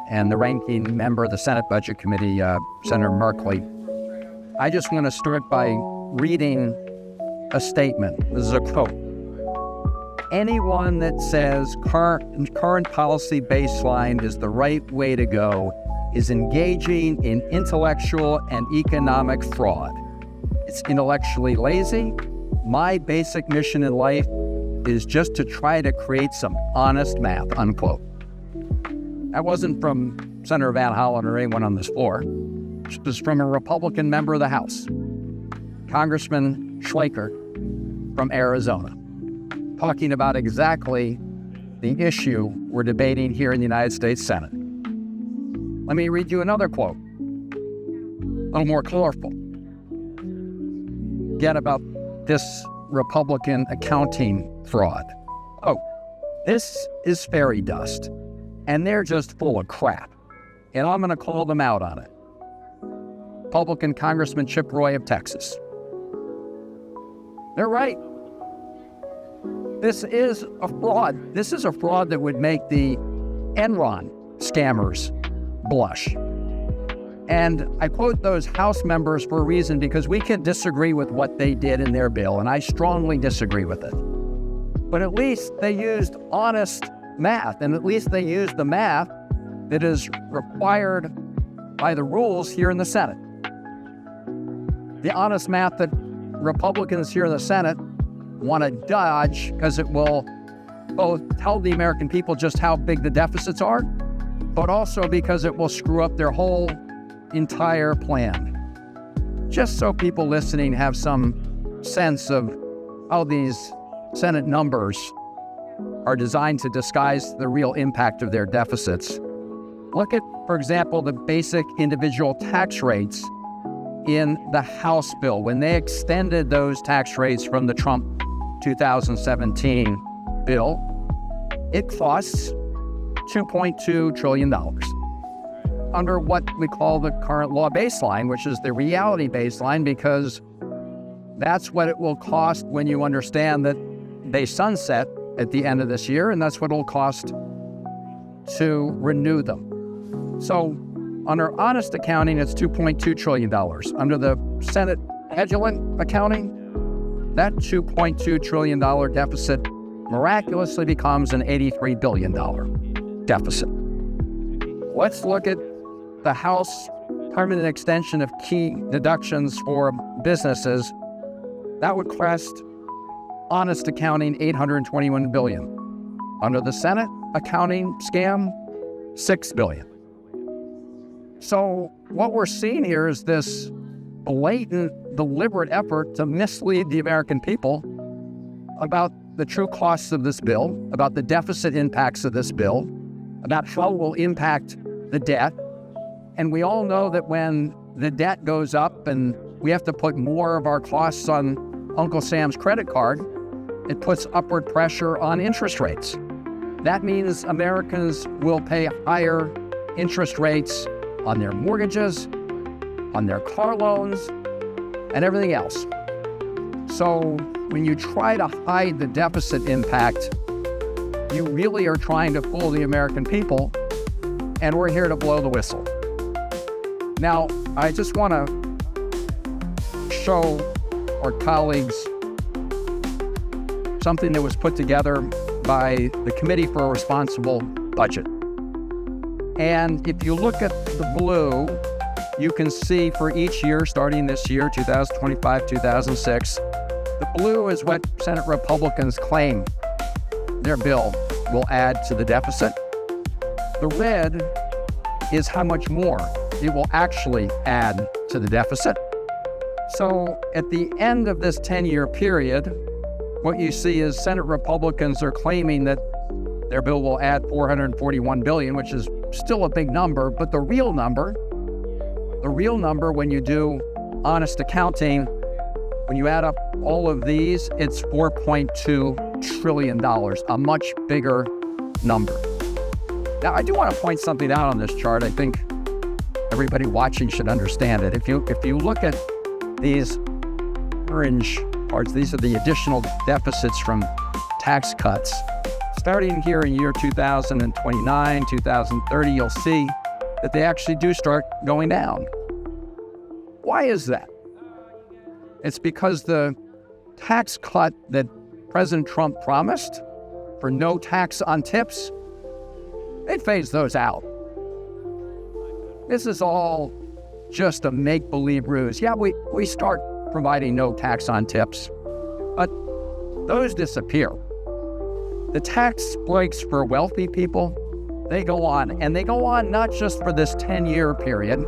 and the ranking member of the Senate Budget Committee, Senator Merkley. I just want to start by reading a statement. This is a quote. Anyone that says current policy baseline is the right way to go is engaging in intellectual and economic fraud. It's intellectually lazy. My basic mission in life is just to try to create some honest math, unquote. That wasn't from Senator Van Hollen or anyone on this floor. It was from a Republican member of the House, Congressman Schleicher from Arizona, talking about exactly the issue we're debating here in the United States Senate. Let me read you another quote, a little more colorful. Again, about this Republican accounting fraud. Oh, this is fairy dust, and they're just full of crap, and I'm going to call them out on it. Republican Congressman Chip Roy of Texas. They're right. This is a fraud. This is a fraud that would make the Enron scammers blush. And I quote those House members for a reason, because we can disagree with what they did in their bill, and I strongly disagree with it. But at least they used honest math, and at least they used the math that is required by the rules here in the Senate. The honest math that Republicans here in the Senate want to dodge, because it will both tell the American people just how big the deficits are, but also because it will screw up their whole entire plan. Just so people listening have some sense of how these Senate numbers are designed to disguise the real impact of their deficits. Look at, for example, the basic individual tax rates in the House bill. When they extended those tax rates from the Trump 2017 bill, it costs $2.2 trillion under what we call the current law baseline, which is the reality baseline, because that's what it will cost when you understand that they sunset at the end of this year, and that's what it'll cost to renew them. So under honest accounting, it's $2.2 trillion. Under the Senate fraudulent accounting, that $2.2 trillion deficit miraculously becomes an $83 billion deficit. Let's look at the House permanent extension of key deductions for businesses. That would cost honest accounting $821 billion. Under the Senate accounting scam, $6 billion. So what we're seeing here is this blatant, deliberate effort to mislead the American people about the true costs of this bill, about the deficit impacts of this bill, about how it will impact the debt. And we all know that when the debt goes up and we have to put more of our costs on Uncle Sam's credit card, it puts upward pressure on interest rates. That means Americans will pay higher interest rates on their mortgages, on their car loans, and everything else. So when you try to hide the deficit impact, you really are trying to fool the American people, and we're here to blow the whistle. Now, I just want to show our colleagues something that was put together by the Committee for a Responsible Budget. And if you look at the blue, you can see for each year, starting this year, 2025, 2006, the blue is what Senate Republicans claim their bill will add to the deficit. The red is how much more it will actually add to the deficit. So at the end of this 10-year period, what you see is Senate Republicans are claiming that their bill will add $441 billion, which is still a big number, but the real number when you do honest accounting, when you add up all of these, it's $4.2 trillion, a much bigger number. Now, I do want to point something out on this chart. I think everybody watching should understand it. If you look at these orange parts, these are the additional deficits from tax cuts. Starting here in year 2029, 2030, you'll see that they actually do start going down. Why is that? It's because the tax cut that President Trump promised for no tax on tips, they phased those out. This is all just a make-believe ruse. Yeah, we start providing no tax on tips, but those disappear. The tax breaks for wealthy people, they go on, and they go on not just for this 10-year period,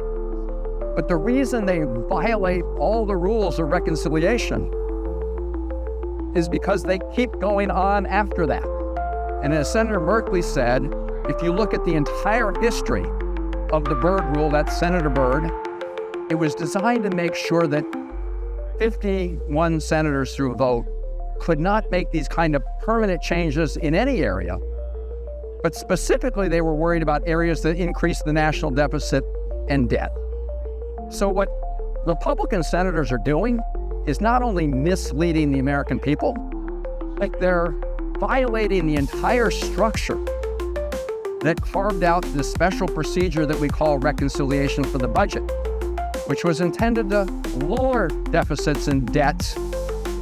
but the reason they violate all the rules of reconciliation is because they keep going on after that. And as Senator Merkley said, if you look at the entire history of the Byrd rule, that's Senator Byrd, it was designed to make sure that 51 senators through a vote could not make these kind of permanent changes in any area. But specifically, they were worried about areas that increase the national deficit and debt. So what Republican senators are doing is not only misleading the American people, like they're violating the entire structure that carved out this special procedure that we call reconciliation for the budget, which was intended to lower deficits and debts,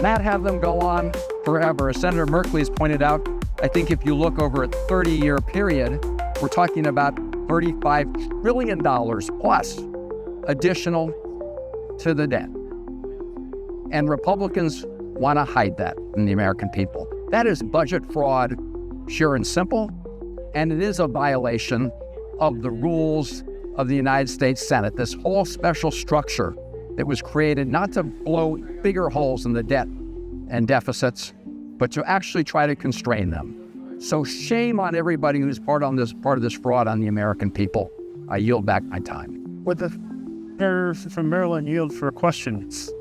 not have them go on forever. As Senator Merkley has pointed out, I think if you look over a 30-year period, we're talking about $35 trillion plus additional to the debt. And Republicans want to hide that from the American people. That is budget fraud, pure and simple, and it is a violation of the rules of the United States Senate, this whole special structure that was created not to blow bigger holes in the debt and deficits, but to actually try to constrain them. So shame on everybody who's part of this fraud on the American people. I yield back my time. Would the senators from Maryland yield for questions?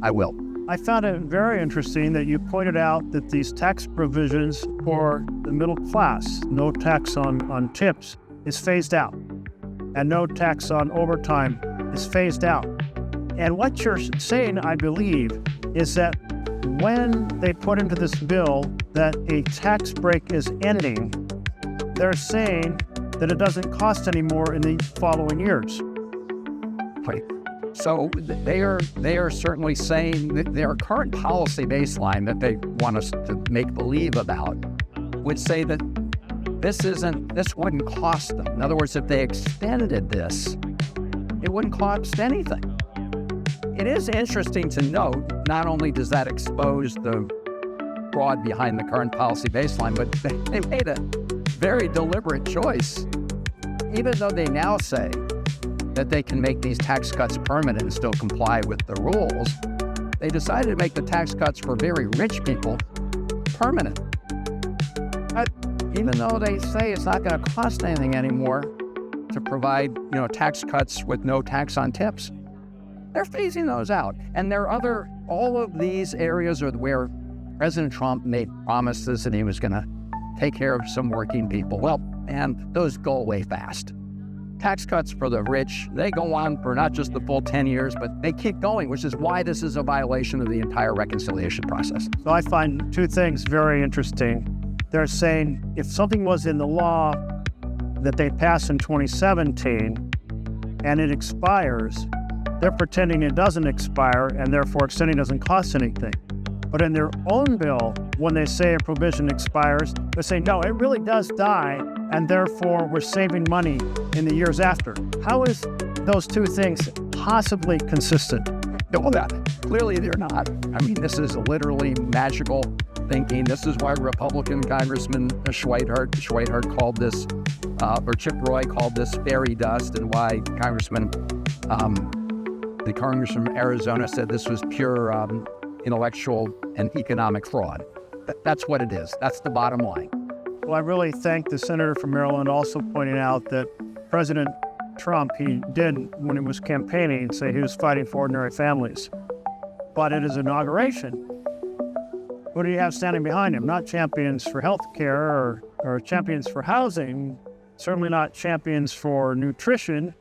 I will. I found it very interesting that you pointed out that these tax provisions for the middle class, no tax on tips, is phased out, and no tax on overtime is phased out. And what you're saying, I believe, is that when they put into this bill that a tax break is ending, they're saying that it doesn't cost any more in the following years. Right. So they are certainly saying that their current policy baseline that they want us to make believe about would say that this wouldn't cost them. In other words, if they extended this, it wouldn't cost anything. It is interesting to note, not only does that expose the fraud behind the current policy baseline, but they made a very deliberate choice. Even though they now say that they can make these tax cuts permanent and still comply with the rules, they decided to make the tax cuts for very rich people permanent. But even though they say it's not going to cost anything anymore to provide, tax cuts with no tax on tips, they're phasing those out. And there are all of these areas are where President Trump made promises that he was going to take care of some working people. Well, and those go away fast. Tax cuts for the rich, they go on for not just the full 10 years, but they keep going, which is why this is a violation of the entire reconciliation process. So I find two things very interesting. They're saying if something was in the law that they passed in 2017 and it expires, they're pretending it doesn't expire and therefore extending doesn't cost anything. But in their own bill, when they say a provision expires, they say, no, it really does die, and therefore we're saving money in the years after. How is those two things possibly consistent? Well, clearly they're not. I mean, this is literally magical thinking this is why Republican Congressman Schweihart called this, or Chip Roy called this fairy dust, and why the Congressman from Arizona said this was pure intellectual and economic fraud. That's what it is. That's the bottom line. Well, I really thank the senator from Maryland also pointing out that President Trump, he did, when he was campaigning, say he was fighting for ordinary families. But at his inauguration, what do you have standing behind him? Not champions for health care or champions for housing, certainly not champions for nutrition,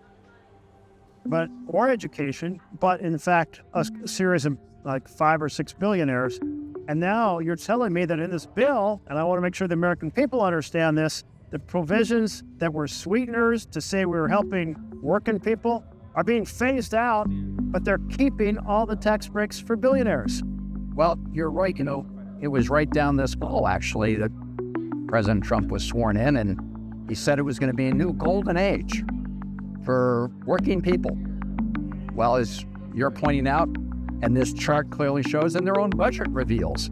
or education, but in fact, a series of like 5 or 6 billionaires. And now you're telling me that in this bill, and I want to make sure the American people understand this, the provisions that were sweeteners to say we were helping working people are being phased out, but they're keeping all the tax breaks for billionaires. Well, you're right. It was right down this hall, actually, that President Trump was sworn in, and he said it was going to be a new golden age for working people. Well, as you're pointing out, and this chart clearly shows, and their own budget reveals,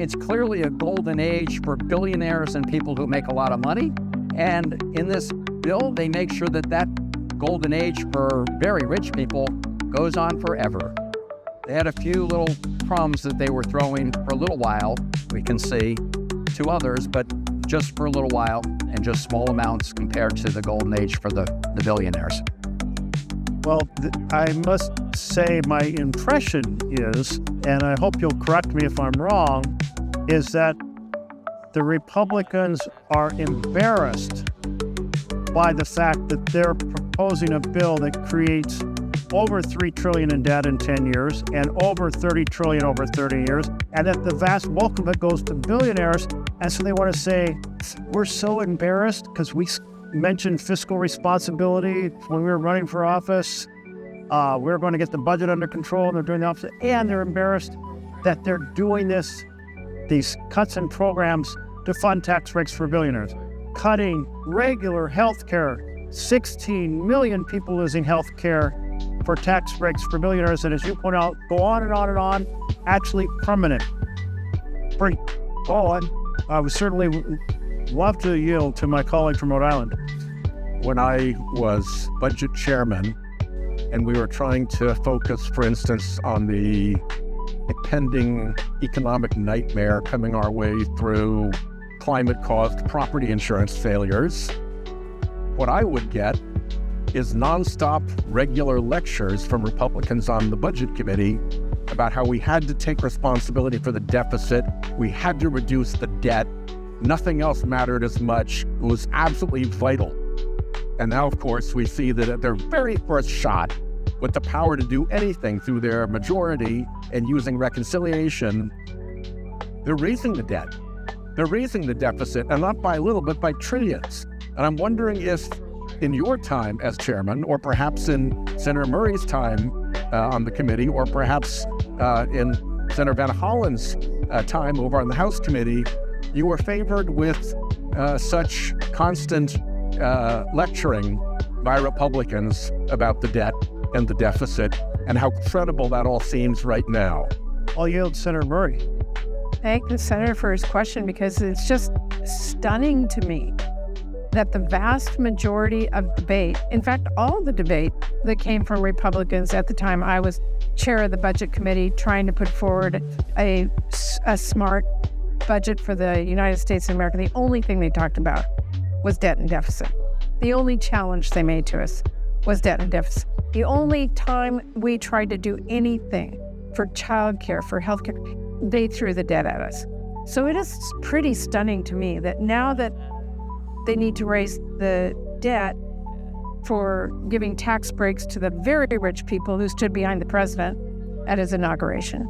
it's clearly a golden age for billionaires and people who make a lot of money. And in this bill, they make sure that golden age for very rich people goes on forever. They had a few little crumbs that they were throwing for a little while, we can see, to others, but just for a little while and just small amounts compared to the golden age for the billionaires. Well, I must say my impression is, and I hope you'll correct me if I'm wrong, is that the Republicans are embarrassed by the fact that they're proposing a bill that creates over $3 trillion in debt in 10 years and over $30 trillion over 30 years, and that the vast bulk of it goes to billionaires. And so they want to say, we're so embarrassed because we mentioned fiscal responsibility when we were running for office. We're going to get the budget under control, and they're doing the opposite. And they're embarrassed that they're doing these cuts in programs to fund tax breaks for billionaires, cutting regular health care, 16 million people losing health care for tax breaks for billionaires, and as you point out, go on and on and on, actually permanent. Go on. I would certainly love to yield to my colleague from Rhode Island. When I was budget chairman and we were trying to focus, for instance, on the impending economic nightmare coming our way through climate-caused property insurance failures, what I would get is nonstop regular lectures from Republicans on the Budget Committee about how we had to take responsibility for the deficit, we had to reduce the debt, nothing else mattered as much, it was absolutely vital. And now, of course, we see that at their very first shot, with the power to do anything through their majority and using reconciliation, they're raising the debt. They're raising the deficit, and not by little, but by trillions. And I'm wondering if in your time as chairman, or perhaps in Senator Murray's time on the committee, or perhaps in Senator Van Hollen's time over on the House committee, you were favored with such constant lecturing by Republicans about the debt and the deficit, and how credible that all seems right now. I'll yield to Senator Murray. Thank the senator for his question, because it's just stunning to me that the vast majority of debate, in fact, all the debate that came from Republicans at the time I was chair of the Budget Committee trying to put forward a smart budget for the United States of America, the only thing they talked about was debt and deficit. The only challenge they made to us was debt and deficit. The only time we tried to do anything for childcare, for healthcare, they threw the debt at us. So it is pretty stunning to me that now that they need to raise the debt for giving tax breaks to the very rich people who stood behind the president at his inauguration,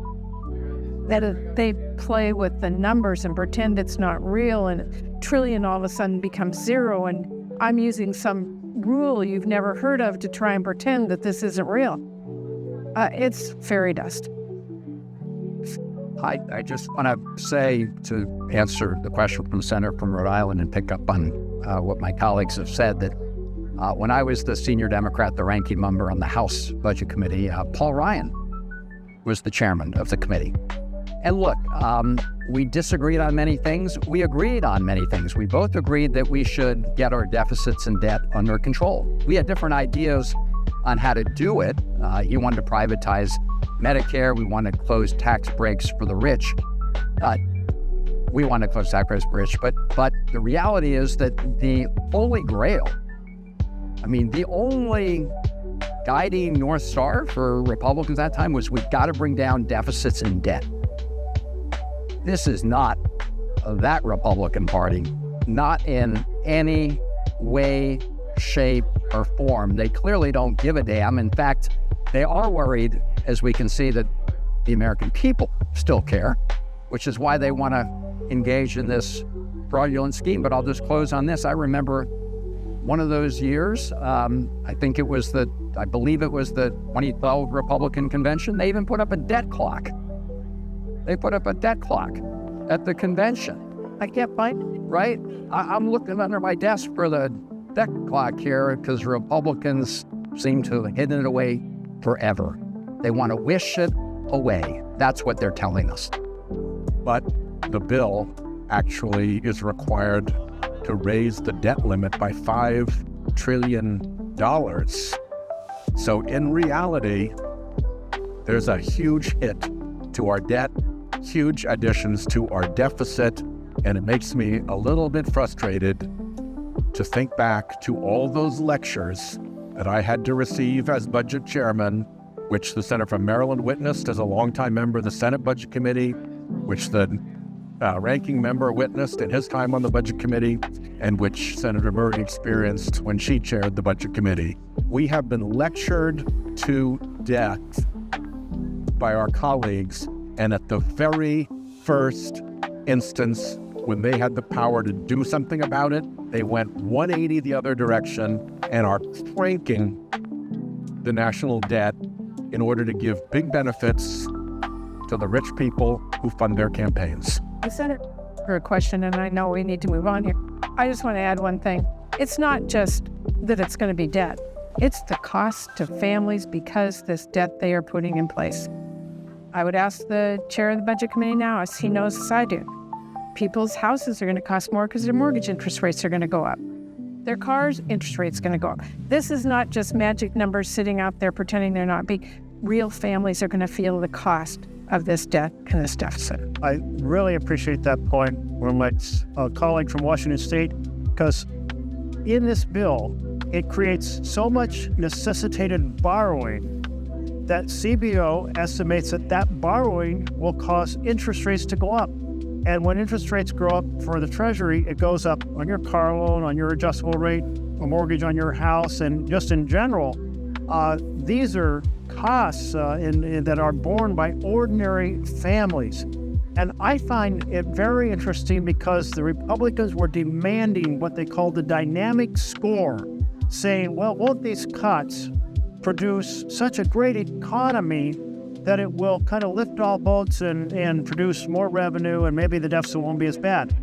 that they play with the numbers and pretend it's not real, and a trillion all of a sudden becomes zero, and I'm using some rule you've never heard of to try and pretend that this isn't real. It's fairy dust. I just want to say, to answer the question from the senator from Rhode Island and pick up on what my colleagues have said, that when I was the senior Democrat, the ranking member on the House Budget Committee, Paul Ryan was the chairman of the committee. And look, we disagreed on many things. We agreed on many things. We both agreed that we should get our deficits and debt under control. We had different ideas on how to do it. He wanted to privatize Medicare. We wanted to close tax breaks for the rich. We want to close tax breaks for the rich. But the reality is that the holy grail, the only guiding North Star for Republicans at that time was we've got to bring down deficits and debt. This is not that Republican Party, not in any way, shape, or form. They clearly don't give a damn. In fact, they are worried, as we can see, that the American people still care, which is why they want to engage in this fraudulent scheme. But I'll just close on this. I remember one of those years, I believe it was the 2012 Republican convention. They even put up a debt clock. They put up a debt clock at the convention. I can't find it. Right? I'm looking under my desk for the debt clock here because Republicans seem to have hidden it away forever. They want to wish it away. That's what they're telling us. But the bill actually is required to raise the debt limit by $5 trillion. So in reality, there's a huge hit to our debt, huge additions to our deficit, and it makes me a little bit frustrated to think back to all those lectures that I had to receive as budget chairman, which the senator from Maryland witnessed as a longtime member of the Senate Budget Committee, which the ranking member witnessed in his time on the Budget Committee, and which Senator Murray experienced when she chaired the Budget Committee. We have been lectured to death by our colleagues, and at the very first instance, when they had the power to do something about it, they went 180 the other direction and are cranking the national debt in order to give big benefits to the rich people who fund their campaigns. Senator, for a question, and I know we need to move on here. I just want to add one thing. It's not just that it's going to be debt. It's the cost to families because this debt they are putting in place. I would ask the chair of the Budget Committee now, as he knows as I do. People's houses are going to cost more because their mortgage interest rates are going to go up. Their cars' interest rates are going to go up. This is not just magic numbers sitting out there pretending they're not big. Real families are going to feel the cost of this debt and this deficit. I really appreciate that point from my colleague from Washington State, because in this bill, it creates so much necessitated borrowing that CBO estimates that borrowing will cause interest rates to go up. And when interest rates go up for the Treasury, it goes up on your car loan, on your adjustable rate, a mortgage on your house, and just in general. These are costs that are borne by ordinary families. And I find it very interesting because the Republicans were demanding what they called the dynamic score, saying, well, won't these cuts produce such a great economy that it will kind of lift all boats and produce more revenue, and maybe the deficit won't be as bad.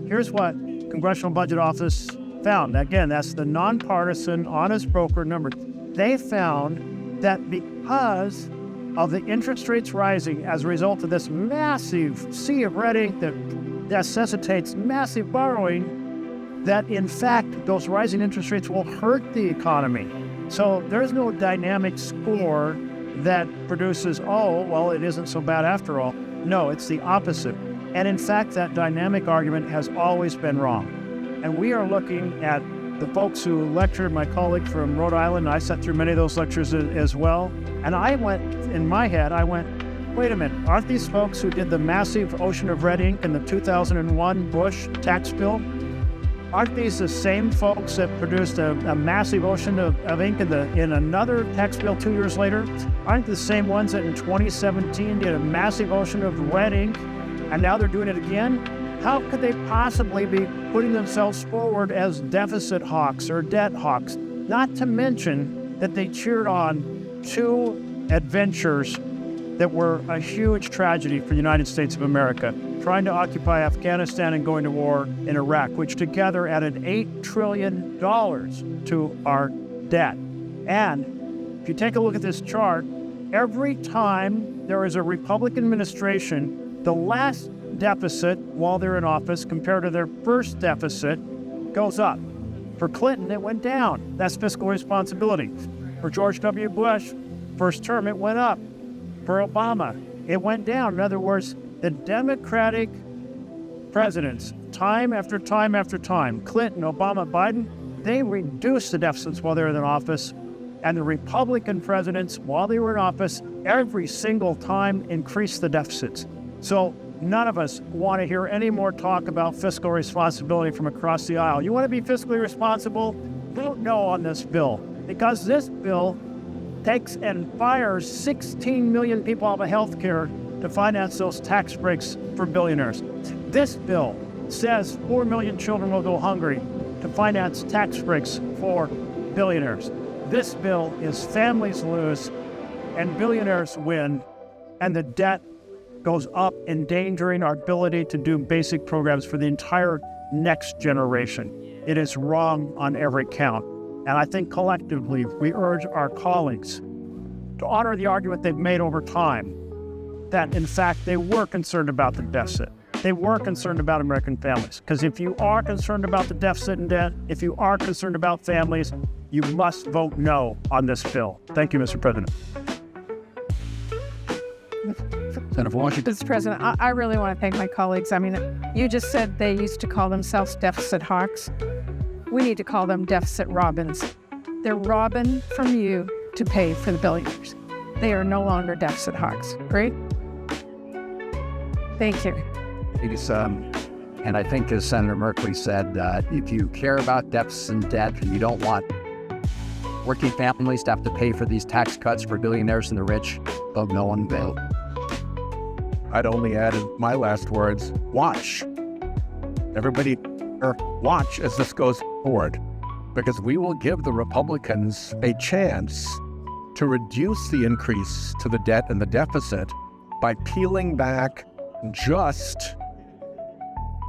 Here's what Congressional Budget Office found. Again, that's the nonpartisan, honest broker number. They found that because of the interest rates rising as a result of this massive sea of red ink that necessitates massive borrowing, that in fact, those rising interest rates will hurt the economy. So there's no dynamic score that produces, oh, well, it isn't so bad after all. No, it's the opposite. And in fact, that dynamic argument has always been wrong. And we are looking at the folks who lectured, my colleague from Rhode Island. I sat through many of those lectures as well. And I went, in my head, wait a minute, aren't these folks who did the massive ocean of red ink in the 2001 Bush tax bill? Aren't these the same folks that produced a massive ocean of ink in another tax bill 2 years later? Aren't the same ones that in 2017 did a massive ocean of red ink, and now they're doing it again? How could they possibly be putting themselves forward as deficit hawks or debt hawks? Not to mention that they cheered on two adventures that were a huge tragedy for the United States of America, trying to occupy Afghanistan and going to war in Iraq, which together added $8 trillion to our debt. And if you take a look at this chart, every time there is a Republican administration The last deficit while they're in office compared to their first deficit goes up. For Clinton, it went down. That's fiscal responsibility. For George W. Bush, first term, it went up. For Obama, it went down. In other words, the Democratic presidents, time after time after time, Clinton, Obama, Biden, they reduced the deficits while they were in office. And the Republican presidents, while they were in office, every single time increased the deficits. So none of us want to hear any more talk about fiscal responsibility from across the aisle. You want to be fiscally responsible? Vote no on this bill, because this bill takes and fires 16 million people out of health care to finance those tax breaks for billionaires. This bill says 4 million children will go hungry to finance tax breaks for billionaires. This bill is families lose and billionaires win, and the debt goes up, endangering our ability to do basic programs for the entire next generation. It is wrong on every count. And I think collectively, we urge our colleagues to honor the argument they've made over time, that in fact, they were concerned about the deficit. They were concerned about American families. Because if you are concerned about the deficit and debt, if you are concerned about families, you must vote no on this bill. Thank you, Mr. President. Senator Washington. Mr. President, I really want to thank my colleagues. I mean, you just said they used to call themselves deficit hawks. We need to call them deficit robins. They're robbing from you to pay for the billionaires. They are no longer deficit hawks. Great. Thank you. And I think, as Senator Merkley said, if you care about deficits and debt and you don't want working families to have to pay for these tax cuts for billionaires and the rich, vote no on the bill. I'd only add in my last words, watch. Everybody watch as this goes forward, because we will give the Republicans a chance to reduce the increase to the debt and the deficit by peeling back just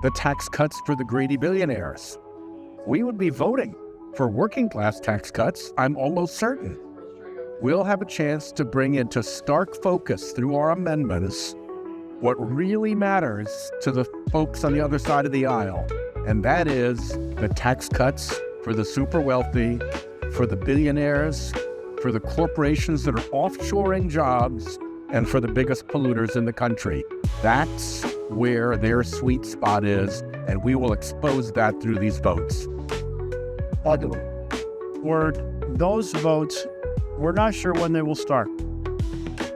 the tax cuts for the greedy billionaires. We would be voting for working class tax cuts, I'm almost certain. We'll have a chance to bring into stark focus through our amendments what really matters to the folks on the other side of the aisle, and that is the tax cuts for the super wealthy, for the billionaires, for the corporations that are offshoring jobs, and for the biggest polluters in the country. That's where their sweet spot is, and we will expose that through these votes. Those votes, we're not sure when they will start,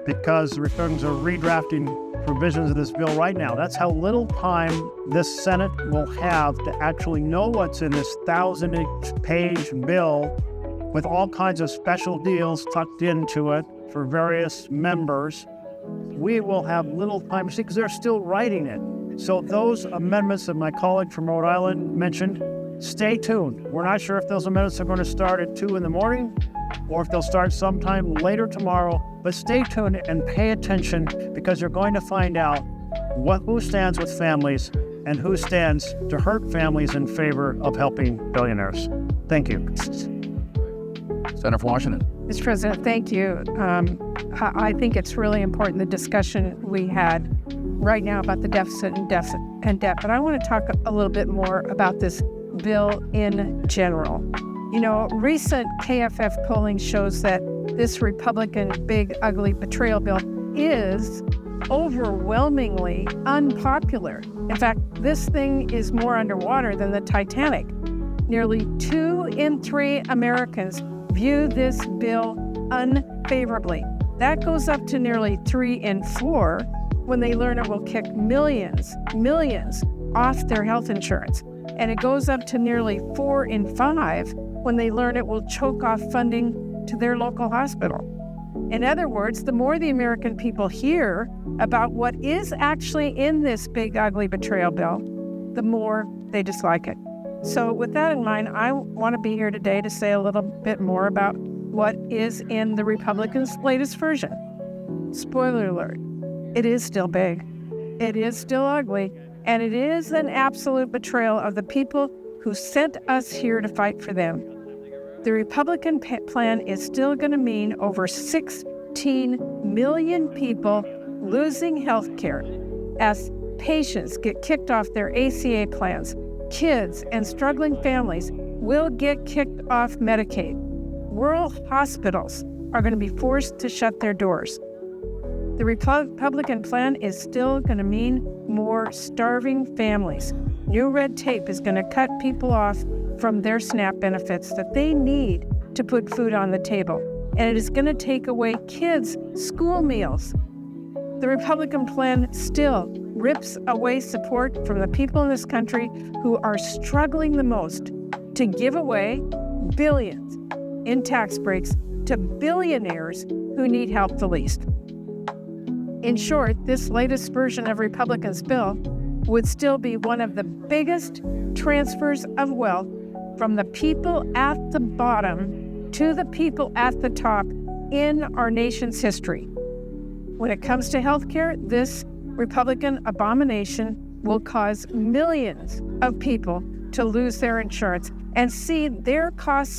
because the Republicans are redrafting provisions of this bill right now. That's how little time this Senate will have to actually know what's in this 1,000-page bill with all kinds of special deals tucked into it for various members. We will have little time to see, because they're still writing it. So those amendments that my colleague from Rhode Island mentioned, stay tuned. We're not sure if those amendments are going to start at 2 in the morning or if they'll start sometime later tomorrow, but stay tuned and pay attention, because you're going to find out who stands with families and who stands to hurt families in favor of helping billionaires. Thank you. Senator from Washington. Mr. President, thank you. I think it's really important, the discussion we had right now about the deficit and debt, but I want to talk a little bit more about this bill in general. You know, recent KFF polling shows that this Republican big, ugly betrayal bill is overwhelmingly unpopular. In fact, this thing is more underwater than the Titanic. Nearly 2 in 3 Americans view this bill unfavorably. That goes up to nearly 3 in 4 when they learn it will kick millions off their health insurance. And it goes up to nearly 4 in 5 when they learn it will choke off funding to their local hospital. In other words, the more the American people hear about what is actually in this big, ugly betrayal bill, the more they dislike it. So with that in mind, I want to be here today to say a little bit more about what is in the Republicans' latest version. Spoiler alert, it is still big, it is still ugly, and it is an absolute betrayal of the people who sent us here to fight for them. The Republican plan is still going to mean over 16 million people losing health care, As patients get kicked off their ACA plans, kids and struggling families will get kicked off Medicaid. Rural hospitals are going to be forced to shut their doors. The Republican plan is still going to mean more starving families. New red tape is going to cut people off from their SNAP benefits that they need to put food on the table. And it is going to take away kids' school meals. The Republican plan still rips away support from the people in this country who are struggling the most to give away billions in tax breaks to billionaires who need help the least. In short, this latest version of Republicans' bill would still be one of the biggest transfers of wealth from the people at the bottom to the people at the top in our nation's history. When it comes to health care, this Republican abomination will cause millions of people to lose their insurance and see their costs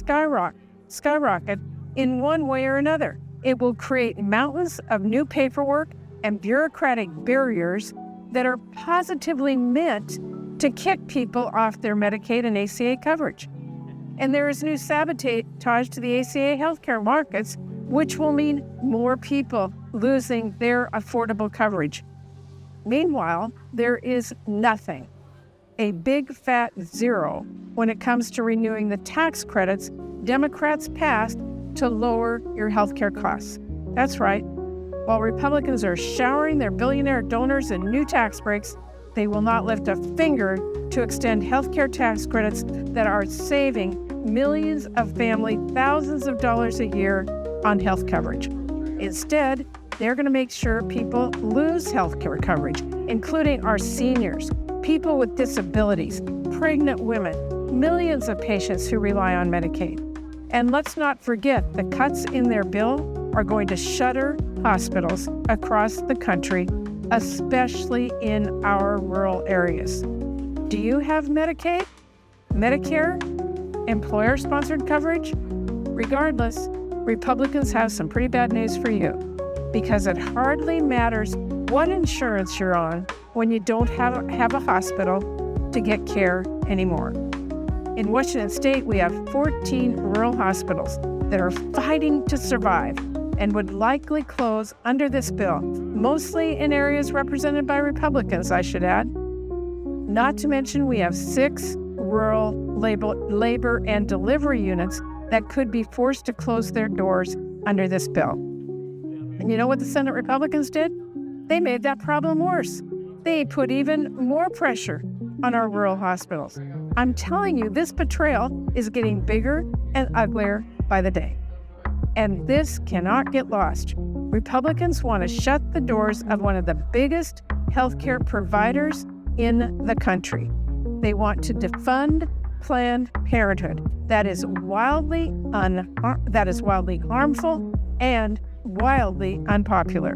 skyrocket in one way or another. It will create mountains of new paperwork and bureaucratic barriers that are positively meant to kick people off their Medicaid and ACA coverage. And there is new sabotage to the ACA healthcare markets, which will mean more people losing their affordable coverage. Meanwhile, there is nothing, a big fat zero, when it comes to renewing the tax credits Democrats passed to lower your healthcare costs. That's right. While Republicans are showering their billionaire donors in new tax breaks, they will not lift a finger to extend healthcare tax credits that are saving millions of families thousands of dollars a year on health coverage. Instead, they're going to make sure people lose healthcare coverage, including our seniors, people with disabilities, pregnant women, millions of patients who rely on Medicaid. And let's not forget the cuts in their bill are going to shutter hospitals across the country, especially in our rural areas. Do you have Medicaid, Medicare, employer-sponsored coverage? Regardless, Republicans have some pretty bad news for you, because it hardly matters what insurance you're on when you don't have a hospital to get care anymore. In Washington State, we have 14 rural hospitals that are fighting to survive and would likely close under this bill, mostly in areas represented by Republicans, I should add. Not to mention, we have 6 rural labor and delivery units that could be forced to close their doors under this bill. And you know what the Senate Republicans did? They made that problem worse. They put even more pressure on our rural hospitals. I'm telling you, this betrayal is getting bigger and uglier by the day. And this cannot get lost. Republicans want to shut the doors of one of the biggest healthcare providers in the country. They want to defund Planned Parenthood. That is wildly harmful and wildly unpopular.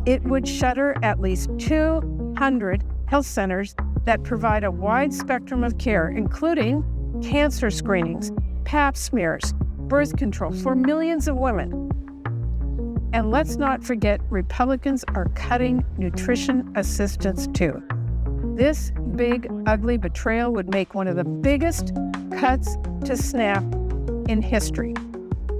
It would shutter at least 200 health centers that provide a wide spectrum of care, including cancer screenings, pap smears, birth control for millions of women. And let's not forget, Republicans are cutting nutrition assistance too. This big, ugly betrayal would make one of the biggest cuts to SNAP in history.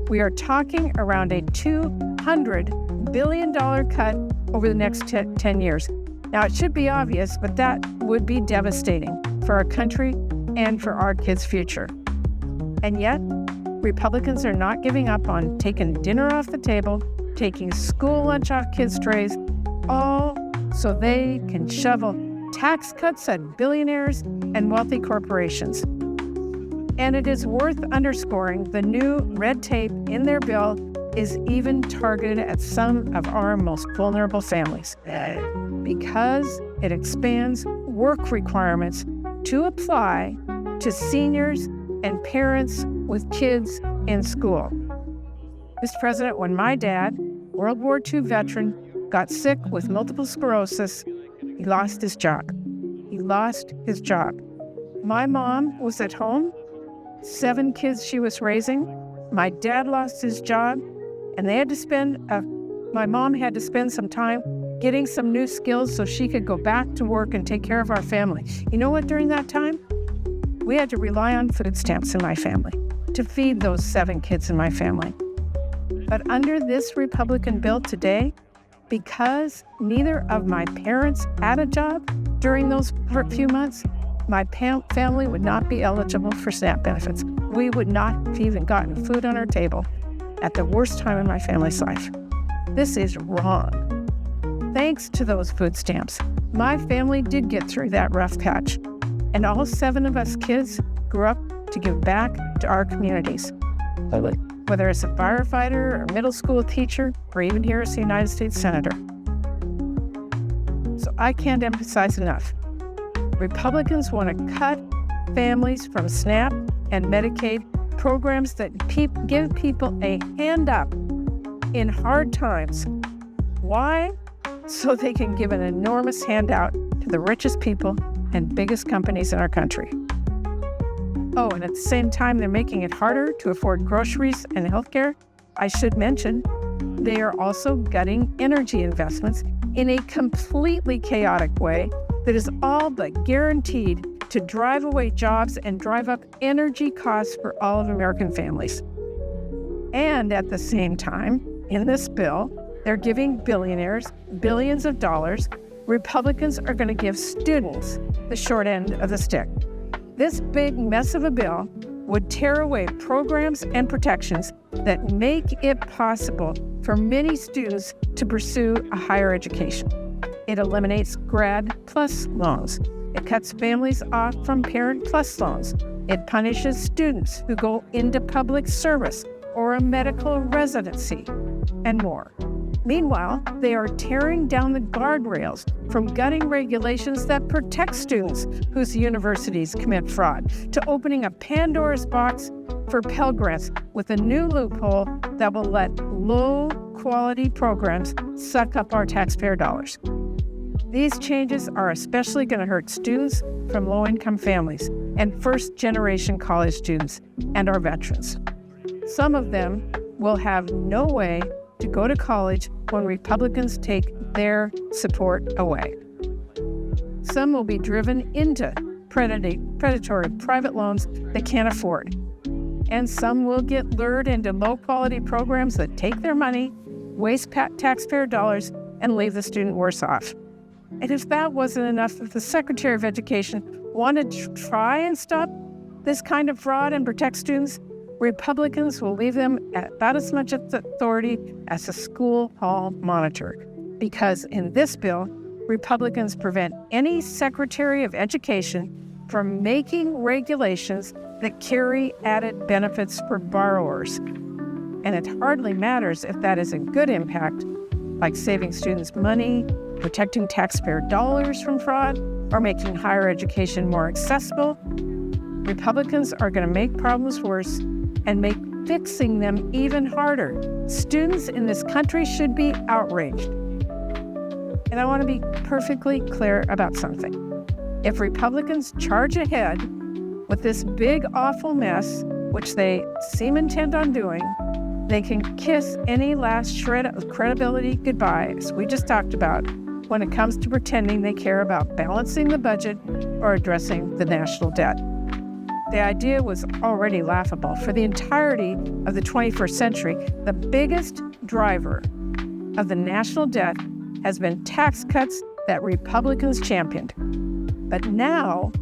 We are talking around a $200 billion cut over the next 10 years. Now, it should be obvious, but that would be devastating for our country and for our kids' future. And yet, Republicans are not giving up on taking dinner off the table, taking school lunch off kids' trays, all so they can shovel tax cuts at billionaires and wealthy corporations. And it is worth underscoring the new red tape in their bill is even targeted at some of our most vulnerable families, because it expands work requirements to apply to seniors and parents with kids in school. Mr. President, when my dad, World War II veteran, got sick with multiple sclerosis, he lost his job. He lost his job. My mom was at home, 7 kids she was raising. My dad lost his job, and my mom had to spend some time getting some new skills so she could go back to work and take care of our family. You know what, during that time, we had to rely on food stamps in my family to feed those 7 kids in my family. But under this Republican bill today, because neither of my parents had a job during those few months, my family would not be eligible for SNAP benefits. We would not have even gotten food on our table at the worst time in my family's life. This is wrong. Thanks to those food stamps, my family did get through that rough patch, and all 7 of us kids grew up to give back to our communities. Whether it's a firefighter or middle school teacher, or even here as a United States Senator. So I can't emphasize enough. Republicans want to cut families from SNAP and Medicaid, programs that give people a hand up in hard times. Why? So they can give an enormous handout to the richest people and biggest companies in our country. Oh, and at the same time, they're making it harder to afford groceries and healthcare. I should mention, they are also gutting energy investments in a completely chaotic way that is all but guaranteed to drive away jobs and drive up energy costs for all of American families. And at the same time, in this bill, they're giving billionaires billions of dollars. Republicans are going to give students the short end of the stick. This big mess of a bill would tear away programs and protections that make it possible for many students to pursue a higher education. It eliminates Grad Plus loans. It cuts families off from Parent Plus loans. It punishes students who go into public service or a medical residency, and more. Meanwhile, they are tearing down the guardrails from gutting regulations that protect students whose universities commit fraud, to opening a Pandora's box for Pell Grants with a new loophole that will let low-quality programs suck up our taxpayer dollars. These changes are especially going to hurt students from low-income families and first-generation college students and our veterans. Some of them will have no way to go to college when Republicans take their support away. Some will be driven into predatory private loans they can't afford. And some will get lured into low-quality programs that take their money, waste taxpayer dollars, and leave the student worse off. And if that wasn't enough, if the Secretary of Education wanted to try and stop this kind of fraud and protect students, Republicans will leave them at about as much authority as a school hall monitor. Because in this bill, Republicans prevent any Secretary of Education from making regulations that carry added benefits for borrowers. And it hardly matters if that is a good impact, like saving students money, protecting taxpayer dollars from fraud, or making higher education more accessible. Republicans are going to make problems worse and make fixing them even harder. Students in this country should be outraged. And I want to be perfectly clear about something. If Republicans charge ahead with this big, awful mess, which they seem intent on doing, they can kiss any last shred of credibility goodbye, as we just talked about, when it comes to pretending they care about balancing the budget or addressing the national debt. The idea was already laughable. For the entirety of the 21st century, the biggest driver of the national debt has been tax cuts that Republicans championed. But now,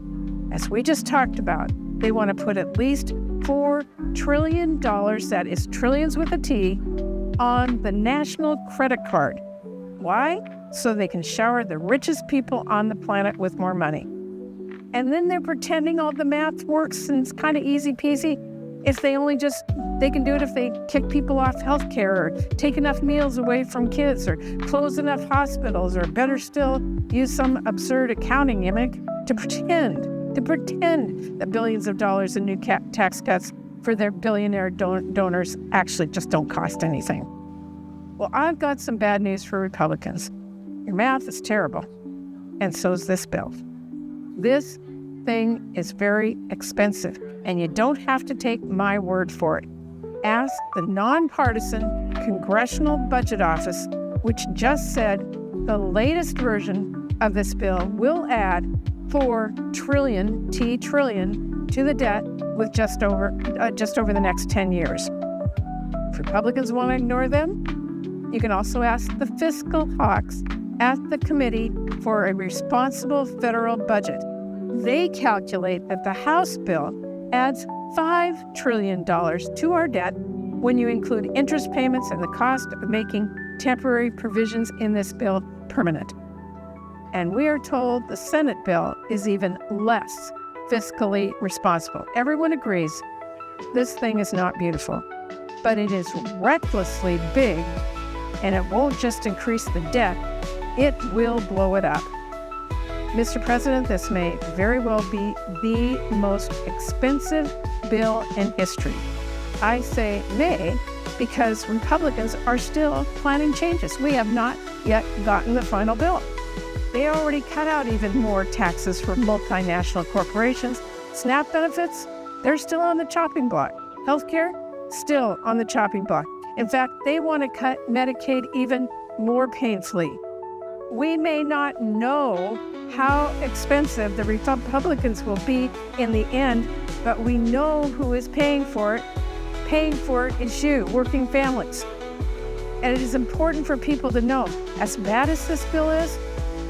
as we just talked about, they want to put at least $4 trillion, that is trillions with a T, on the national credit card. Why? So they can shower the richest people on the planet with more money. And then they're pretending all the math works and it's kind of easy peasy. If they can do it if they kick people off health care or take enough meals away from kids or close enough hospitals, or better still, use some absurd accounting gimmick to pretend that billions of dollars in new tax cuts for their billionaire donors actually just don't cost anything. Well, I've got some bad news for Republicans. Your math is terrible, and so is this bill. This thing is very expensive, and you don't have to take my word for it. Ask the nonpartisan Congressional Budget Office, which just said The latest version of this bill will add 4 trillion to the debt with just over the next 10 years. If Republicans want to ignore them, you can also ask the fiscal hawks at the Committee for a Responsible Federal Budget. They calculate that the House bill adds $5 trillion to our debt when you include interest payments and the cost of making temporary provisions in this bill permanent. And we are told the Senate bill is even less fiscally responsible. Everyone agrees this thing is not beautiful, but it is recklessly big, and it won't just increase the debt, it will blow it up. Mr. President, this may very well be the most expensive bill in history. I say may because Republicans are still planning changes. We have not yet gotten the final bill. They already cut out even more taxes for multinational corporations. SNAP benefits, they're still on the chopping block. Healthcare, still on the chopping block. In fact, they want to cut Medicaid even more painfully. We may not know how expensive the Republicans will be in the end, but we know who is paying for it. Paying for it is you, working families. And it is important for people to know, as bad as this bill is,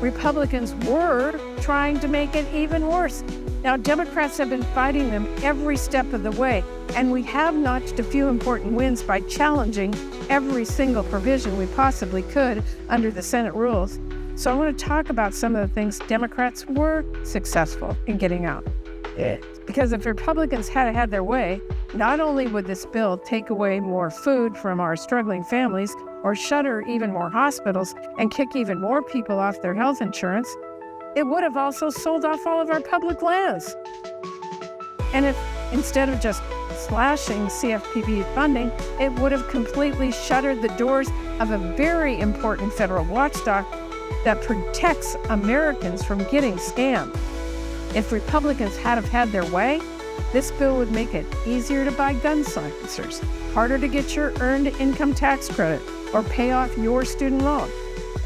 Republicans were trying to make it even worse. Now, Democrats have been fighting them every step of the way, and we have notched a few important wins by challenging every single provision we possibly could under the Senate rules. So I want to talk about some of the things Democrats were successful in getting out. Because if Republicans had their way, not only would this bill take away more food from our struggling families or shutter even more hospitals and kick even more people off their health insurance, it would have also sold off all of our public lands. And if instead of just slashing CFPB funding, it would have completely shuttered the doors of a very important federal watchdog that protects Americans from getting scammed. If Republicans had their way, this bill would make it easier to buy gun silencers, harder to get your earned income tax credit or pay off your student loan,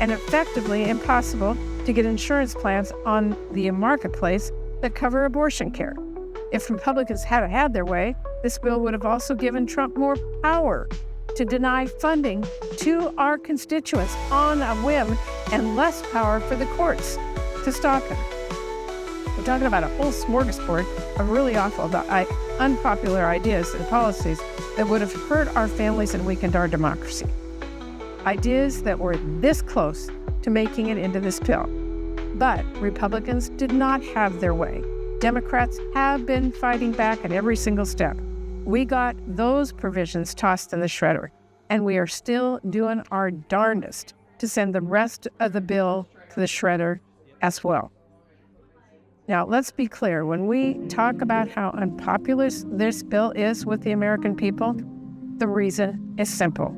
and effectively impossible to get insurance plans on the marketplace that cover abortion care. If Republicans had their way, this bill would have also given Trump more power to deny funding to our constituents on a whim and less power for the courts to stop him. We're talking about a whole smorgasbord of really awful, unpopular ideas and policies that would have hurt our families and weakened our democracy. Ideas that were this close to making it into this bill. But Republicans did not have their way. Democrats have been fighting back at every single step. We got those provisions tossed in the shredder, and we are still doing our darndest to send the rest of the bill to the shredder as well. Now, let's be clear. When we talk about how unpopular this bill is with the American people, the reason is simple.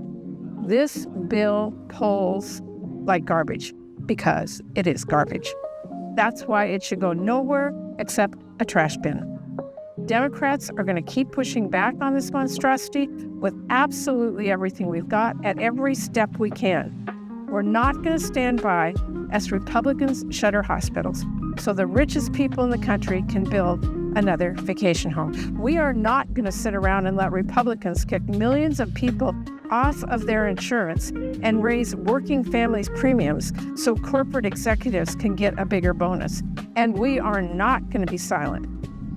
This bill polls like garbage because it is garbage. That's why it should go nowhere except a trash bin. Democrats are going to keep pushing back on this monstrosity with absolutely everything we've got at every step we can. We're not going to stand by as Republicans shutter hospitals so the richest people in the country can build another vacation home. We are not going to sit around and let Republicans kick millions of people off of their insurance and raise working families' premiums so corporate executives can get a bigger bonus. And we are not going to be silent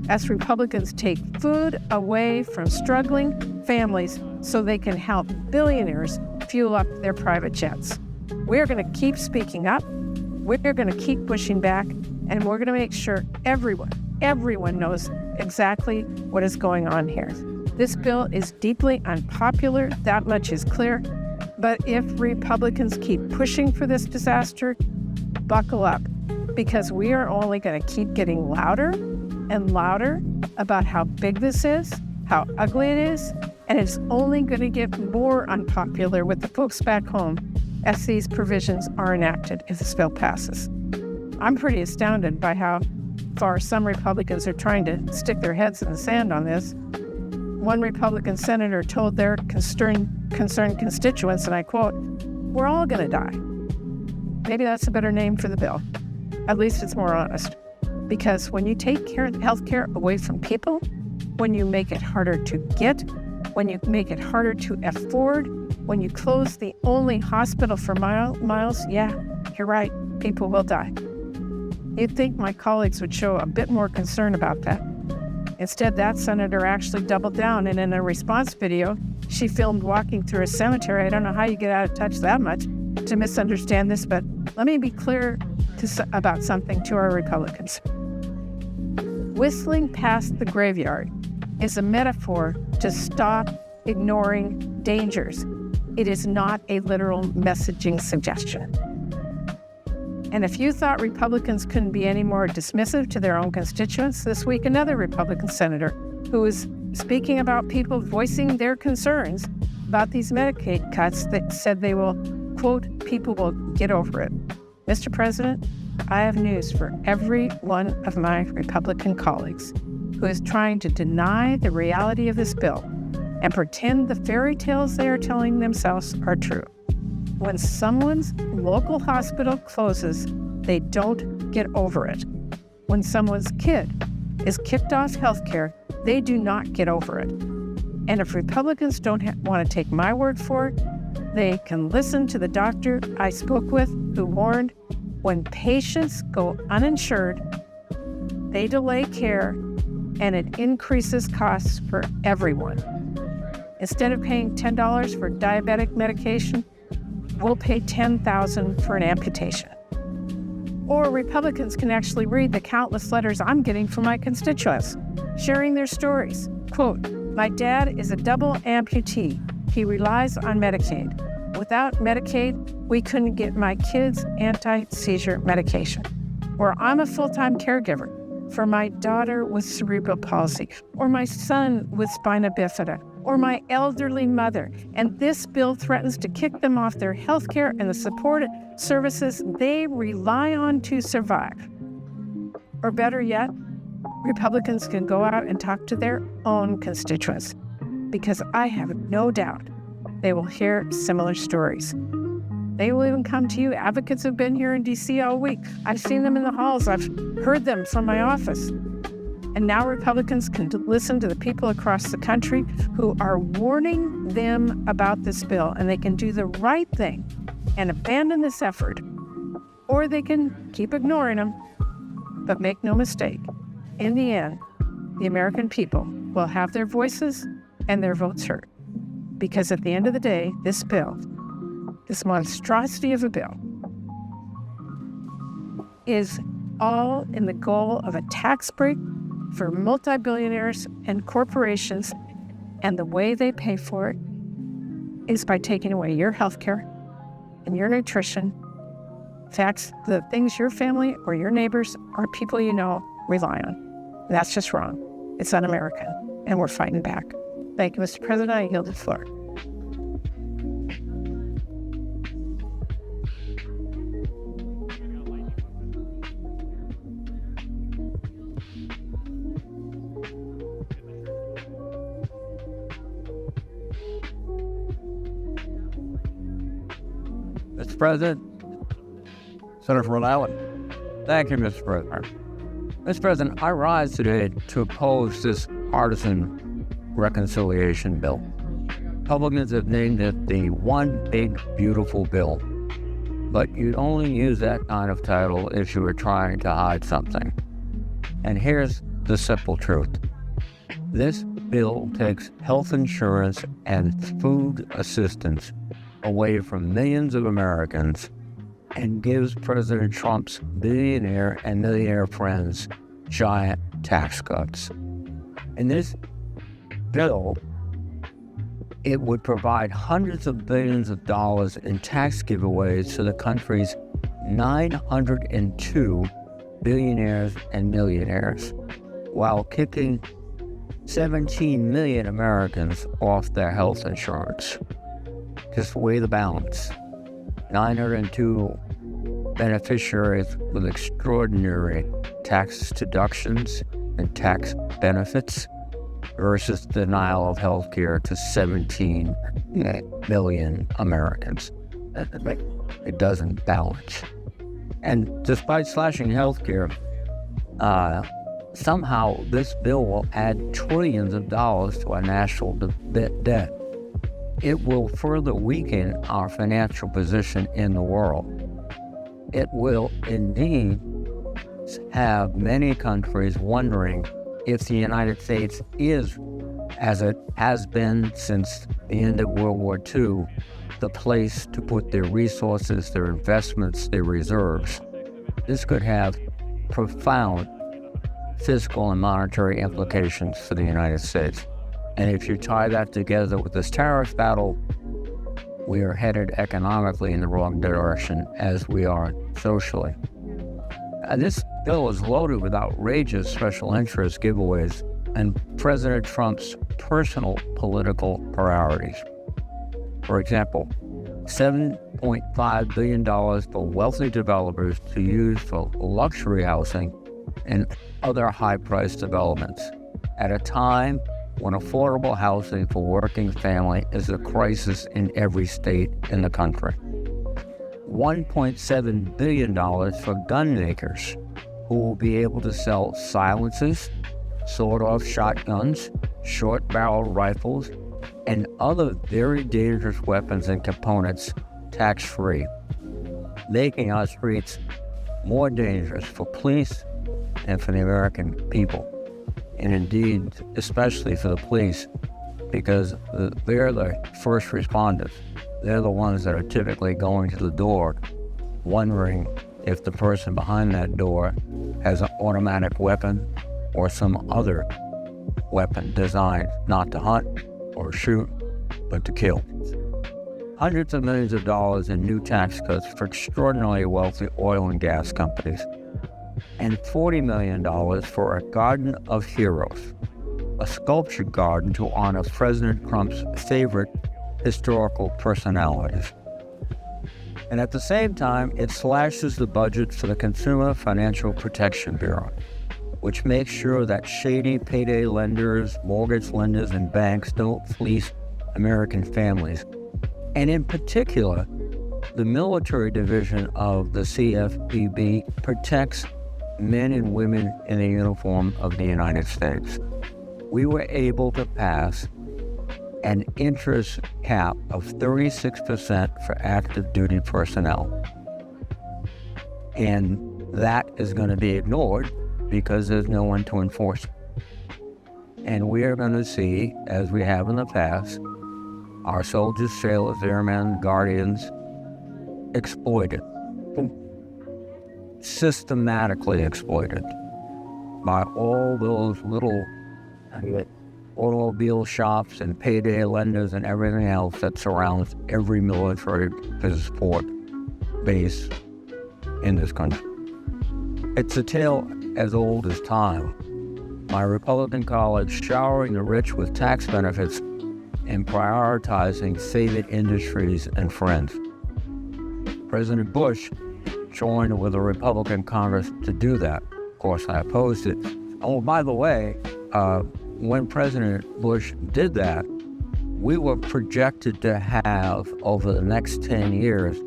as Republicans take food away from struggling families so they can help billionaires fuel up their private jets. We're going to keep speaking up, we're going to keep pushing back, and we're going to make sure everyone knows exactly what is going on here. This bill is deeply unpopular, that much is clear, but if Republicans keep pushing for this disaster, buckle up, because we are only going to keep getting louder and louder about how big this is, how ugly it is, and it's only going to get more unpopular with the folks back home as these provisions are enacted if this bill passes. I'm pretty astounded by how far some Republicans are trying to stick their heads in the sand on this. One Republican senator told their concerned constituents, and I quote, "We're all going to die." Maybe that's a better name for the bill. At least it's more honest. Because when you take health care away from people, when you make it harder to get, when you make it harder to afford, when you close the only hospital for miles, yeah, you're right, people will die. You'd think my colleagues would show a bit more concern about that. Instead, that senator actually doubled down, and in a response video, she filmed walking through a cemetery. I don't know how you get out of touch that much to misunderstand this, but let me be clear about something to our Republicans. Whistling past the graveyard is a metaphor to stop ignoring dangers. It is not a literal messaging suggestion. And if you thought Republicans couldn't be any more dismissive to their own constituents, this week another Republican senator who was speaking about people voicing their concerns about these Medicaid cuts that said they will, quote, people will get over it. Mr. President, I have news for every one of my Republican colleagues who is trying to deny the reality of this bill and pretend the fairy tales they are telling themselves are true. When someone's local hospital closes, they don't get over it. When someone's kid is kicked off health care, they do not get over it. And if Republicans don't want to take my word for it, they can listen to the doctor I spoke with who warned when patients go uninsured, they delay care and it increases costs for everyone. Instead of paying $10 for diabetic medication, we'll pay $10,000 for an amputation. Or Republicans can actually read the countless letters I'm getting from my constituents, sharing their stories. Quote, my dad is a double amputee. He relies on Medicaid. Without Medicaid, we couldn't get my kids anti-seizure medication. Or I'm a full-time caregiver for my daughter with cerebral palsy, or my son with spina bifida, or my elderly mother, and this bill threatens to kick them off their health care and the support services they rely on to survive. Or better yet, Republicans can go out and talk to their own constituents, because I have no doubt they will hear similar stories. They will even come to you. Advocates have been here in D.C. all week. I've seen them in the halls. I've heard them from my office. And now Republicans can listen to the people across the country who are warning them about this bill, and they can do the right thing and abandon this effort, or they can keep ignoring them. But make no mistake, in the end, the American people will have their voices and their votes heard. Because at the end of the day, this bill, this monstrosity of a bill, is all in the goal of a tax break for multi-billionaires and corporations, and the way they pay for it is by taking away your health care and your nutrition. In fact, the things your family or your neighbors or people you know rely on. That's just wrong. It's un-American, and we're fighting back. Thank you, Mr. President. I yield the floor. Mr. President, Senator from Rhode Island. thank you, Mr. President. Mr. President, I rise today to oppose this partisan reconciliation bill. Republicans have named it the One Big Beautiful Bill, but you'd only use that kind of title if you were trying to hide something. And here's the simple truth. This bill takes health insurance and food assistance away from millions of Americans and gives President Trump's billionaire and millionaire friends giant tax cuts. In this bill, it would provide hundreds of billions of dollars in tax giveaways to the country's 902 billionaires and millionaires, while kicking 17 million Americans off their health insurance. Just weigh the balance. 902 beneficiaries with extraordinary tax deductions and tax benefits versus denial of health care to 17 million Americans. It doesn't balance. And despite slashing health care, somehow this bill will add trillions of dollars to our national debt. It will further weaken our financial position in the world. It will indeed have many countries wondering if the United States is, as it has been since the end of World War II, the place to put their resources, their investments, their reserves. This could have profound fiscal and monetary implications for the United States. And if you tie that together with this tariff battle, we are headed economically in the wrong direction as we are socially. This bill is loaded with outrageous special interest giveaways and President Trump's personal political priorities. For example, $7.5 billion for wealthy developers to use for luxury housing and other high-priced developments at a time when affordable housing for working family is a crisis in every state in the country. $1.7 billion for gun makers who will be able to sell silencers, sawed-off shotguns, short-barreled rifles, and other very dangerous weapons and components tax-free, making our streets more dangerous for police and for the American people. And indeed, especially for the police, because they're the first responders. They're the ones that are typically going to the door, wondering if the person behind that door has an automatic weapon or some other weapon designed not to hunt or shoot, but to kill. Hundreds of millions of dollars in new tax cuts for extraordinarily wealthy oil and gas companies, and $40 million for a Garden of Heroes, a sculpture garden to honor President Trump's favorite historical personalities. And at the same time, it slashes the budget for the Consumer Financial Protection Bureau, which makes sure that shady payday lenders, mortgage lenders, and banks don't fleece American families. And in particular, the military division of the CFPB protects men and women in the uniform of the United States. We were able to pass an interest cap of 36% for active duty personnel. And that is going to be ignored because there's no one to enforce it. And we are going to see, as we have in the past, our soldiers, sailors, airmen, guardians exploited, systematically exploited by all those little automobile shops and payday lenders and everything else that surrounds every military support base in this country. It's a tale as old as time. My Republican colleagues showering the rich with tax benefits and prioritizing favored industries and friends. President Bush joined with a Republican Congress to do that. Of course, I opposed it. Oh, by the way, when President Bush did that, we were projected to have, over the next 10 years,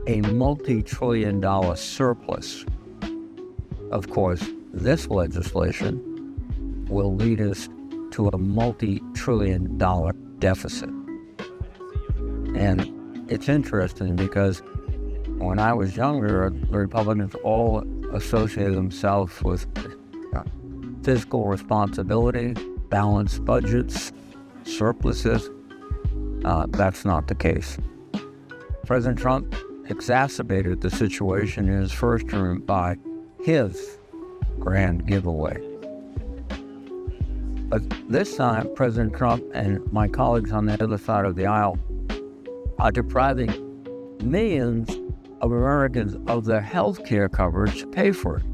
a multi-trillion-dollar surplus. Of course, this legislation will lead us to a multi-trillion-dollar deficit. And it's interesting because when I was younger, the Republicans all associated themselves with fiscal responsibility, balanced budgets, surpluses. That's not the case. President Trump exacerbated the situation in his first term by his grand giveaway. But this time, President Trump and my colleagues on the other side of the aisle are depriving millions of Americans of their health care coverage to pay for it.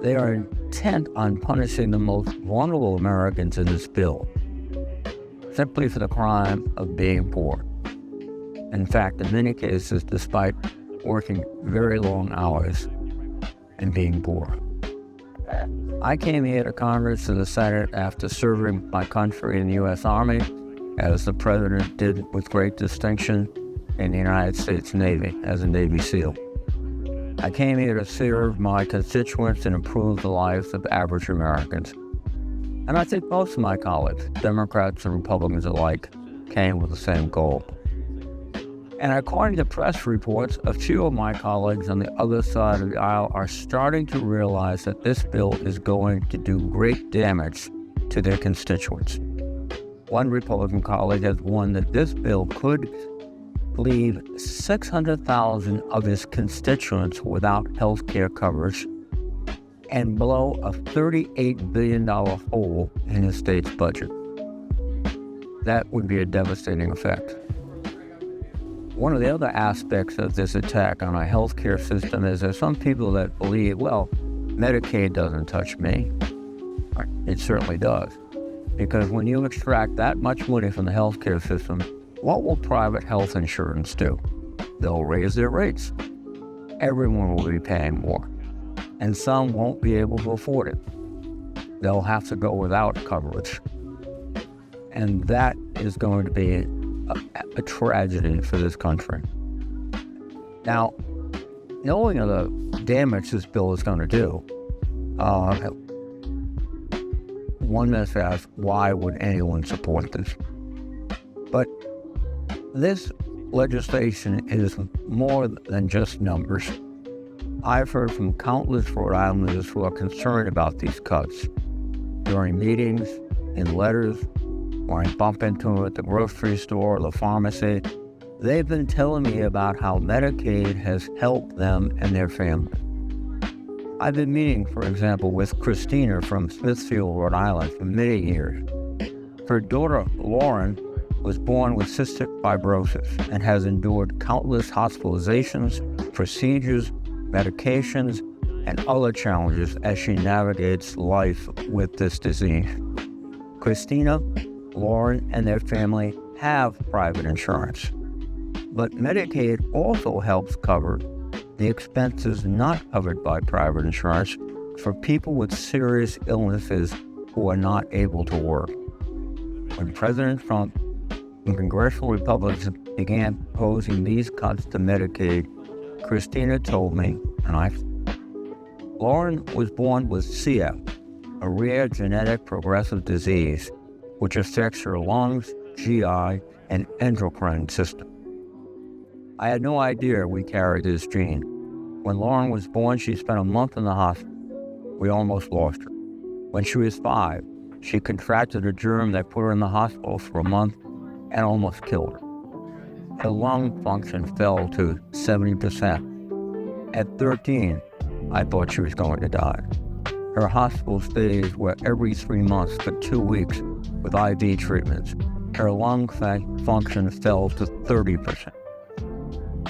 They are intent on punishing the most vulnerable Americans in this bill, simply for the crime of being poor. In fact, in many cases, despite working very long hours and being poor. I came here to Congress and the Senate after serving my country in the U.S. Army, as the President did with great distinction in the United States Navy as a Navy SEAL. I came here to serve my constituents and improve the lives of average Americans. And I think most of my colleagues, Democrats and Republicans alike, came with the same goal. And according to press reports, a few of my colleagues on the other side of the aisle are starting to realize that this bill is going to do great damage to their constituents. One Republican colleague has warned that this bill could leave 600,000 of his constituents without health care coverage and blow a $38 billion hole in his state's budget. That would be a devastating effect. One of the other aspects of this attack on our healthcare system is there's some people that believe, well, Medicaid doesn't touch me. It certainly does. Because when you extract that much money from the healthcare system, what will private health insurance do? They'll raise their rates. Everyone will be paying more. And some won't be able to afford it. They'll have to go without coverage. And that is going to be a tragedy for this country. Now, knowing the damage this bill is going to do, one must ask, why would anyone support this? But this legislation is more than just numbers. I've heard from countless Rhode Islanders who are concerned about these cuts during meetings, in letters, or I bump into them at the grocery store or the pharmacy. They've been telling me about how Medicaid has helped them and their family. I've been meeting, for example, with Christina from Smithfield, Rhode Island for many years. Her daughter, Lauren, was born with cystic fibrosis and has endured countless hospitalizations, procedures, medications, and other challenges as she navigates life with this disease. Christina, Lauren, and their family have private insurance, but Medicaid also helps cover the expenses not covered by private insurance for people with serious illnesses who are not able to work. When President Trump and congressional Republicans began proposing these cuts to Medicaid, Christina told me, Lauren was born with CF, a rare genetic progressive disease which affects her lungs, GI, and endocrine system. I had no idea we carried this gene. When Lauren was born, she spent a month in the hospital. We almost lost her. When she was 5, she contracted a germ that put her in the hospital for a month and almost killed her. Her lung function fell to 70%. At 13, I thought she was going to die. Her hospital stays were every 3 months for 2 weeks with IV treatments. Her lung function fell to 30%.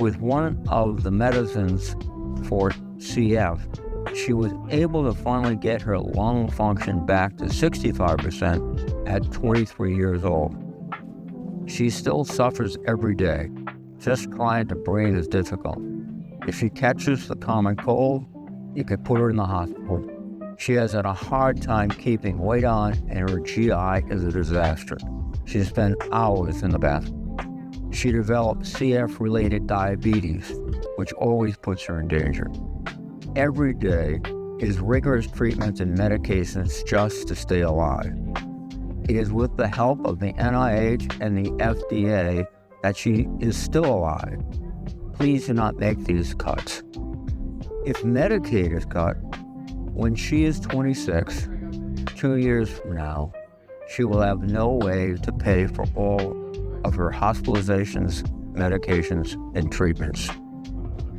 With one of the medicines for CF, she was able to finally get her lung function back to 65% at 23 years old. She still suffers every day. Just trying to breathe is difficult. If she catches the common cold, you can put her in the hospital. She has had a hard time keeping weight on, and her GI is a disaster. She spent hours in the bathroom. She developed CF-related diabetes, which always puts her in danger. Every day is rigorous treatments and medications just to stay alive. It is with the help of the NIH and the FDA that she is still alive. Please do not make these cuts. If Medicaid is cut, when she is 26, 2 years from now, she will have no way to pay for all of her hospitalizations, medications, and treatments.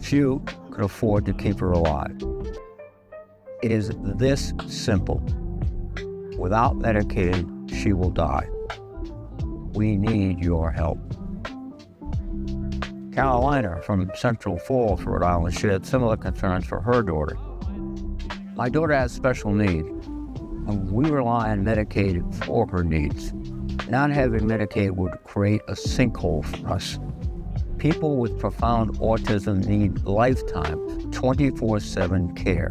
Few could afford to keep her alive. It is this simple. Without Medicaid, she will die. We need your help. Carolina from Central Falls, Rhode Island, shared similar concerns for her daughter. My daughter has special needs, and we rely on Medicaid for her needs. Not having Medicaid would create a sinkhole for us. People with profound autism need lifetime, 24/7 care.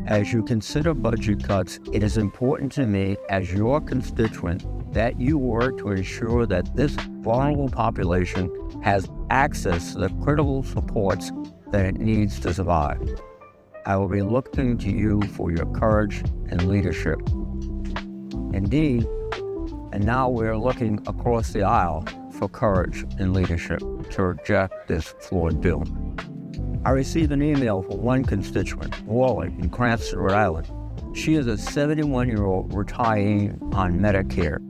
As you consider budget cuts, it is important to me as your constituent that you work to ensure that this vulnerable population has access to the critical supports that it needs to survive. I will be looking to you for your courage and leadership. Indeed, and now we're looking across the aisle for courage and leadership to reject this flawed bill. I received an email from one constituent, Wally, in Cranston, Rhode Island. She is a 71-year-old retiree on Medicare.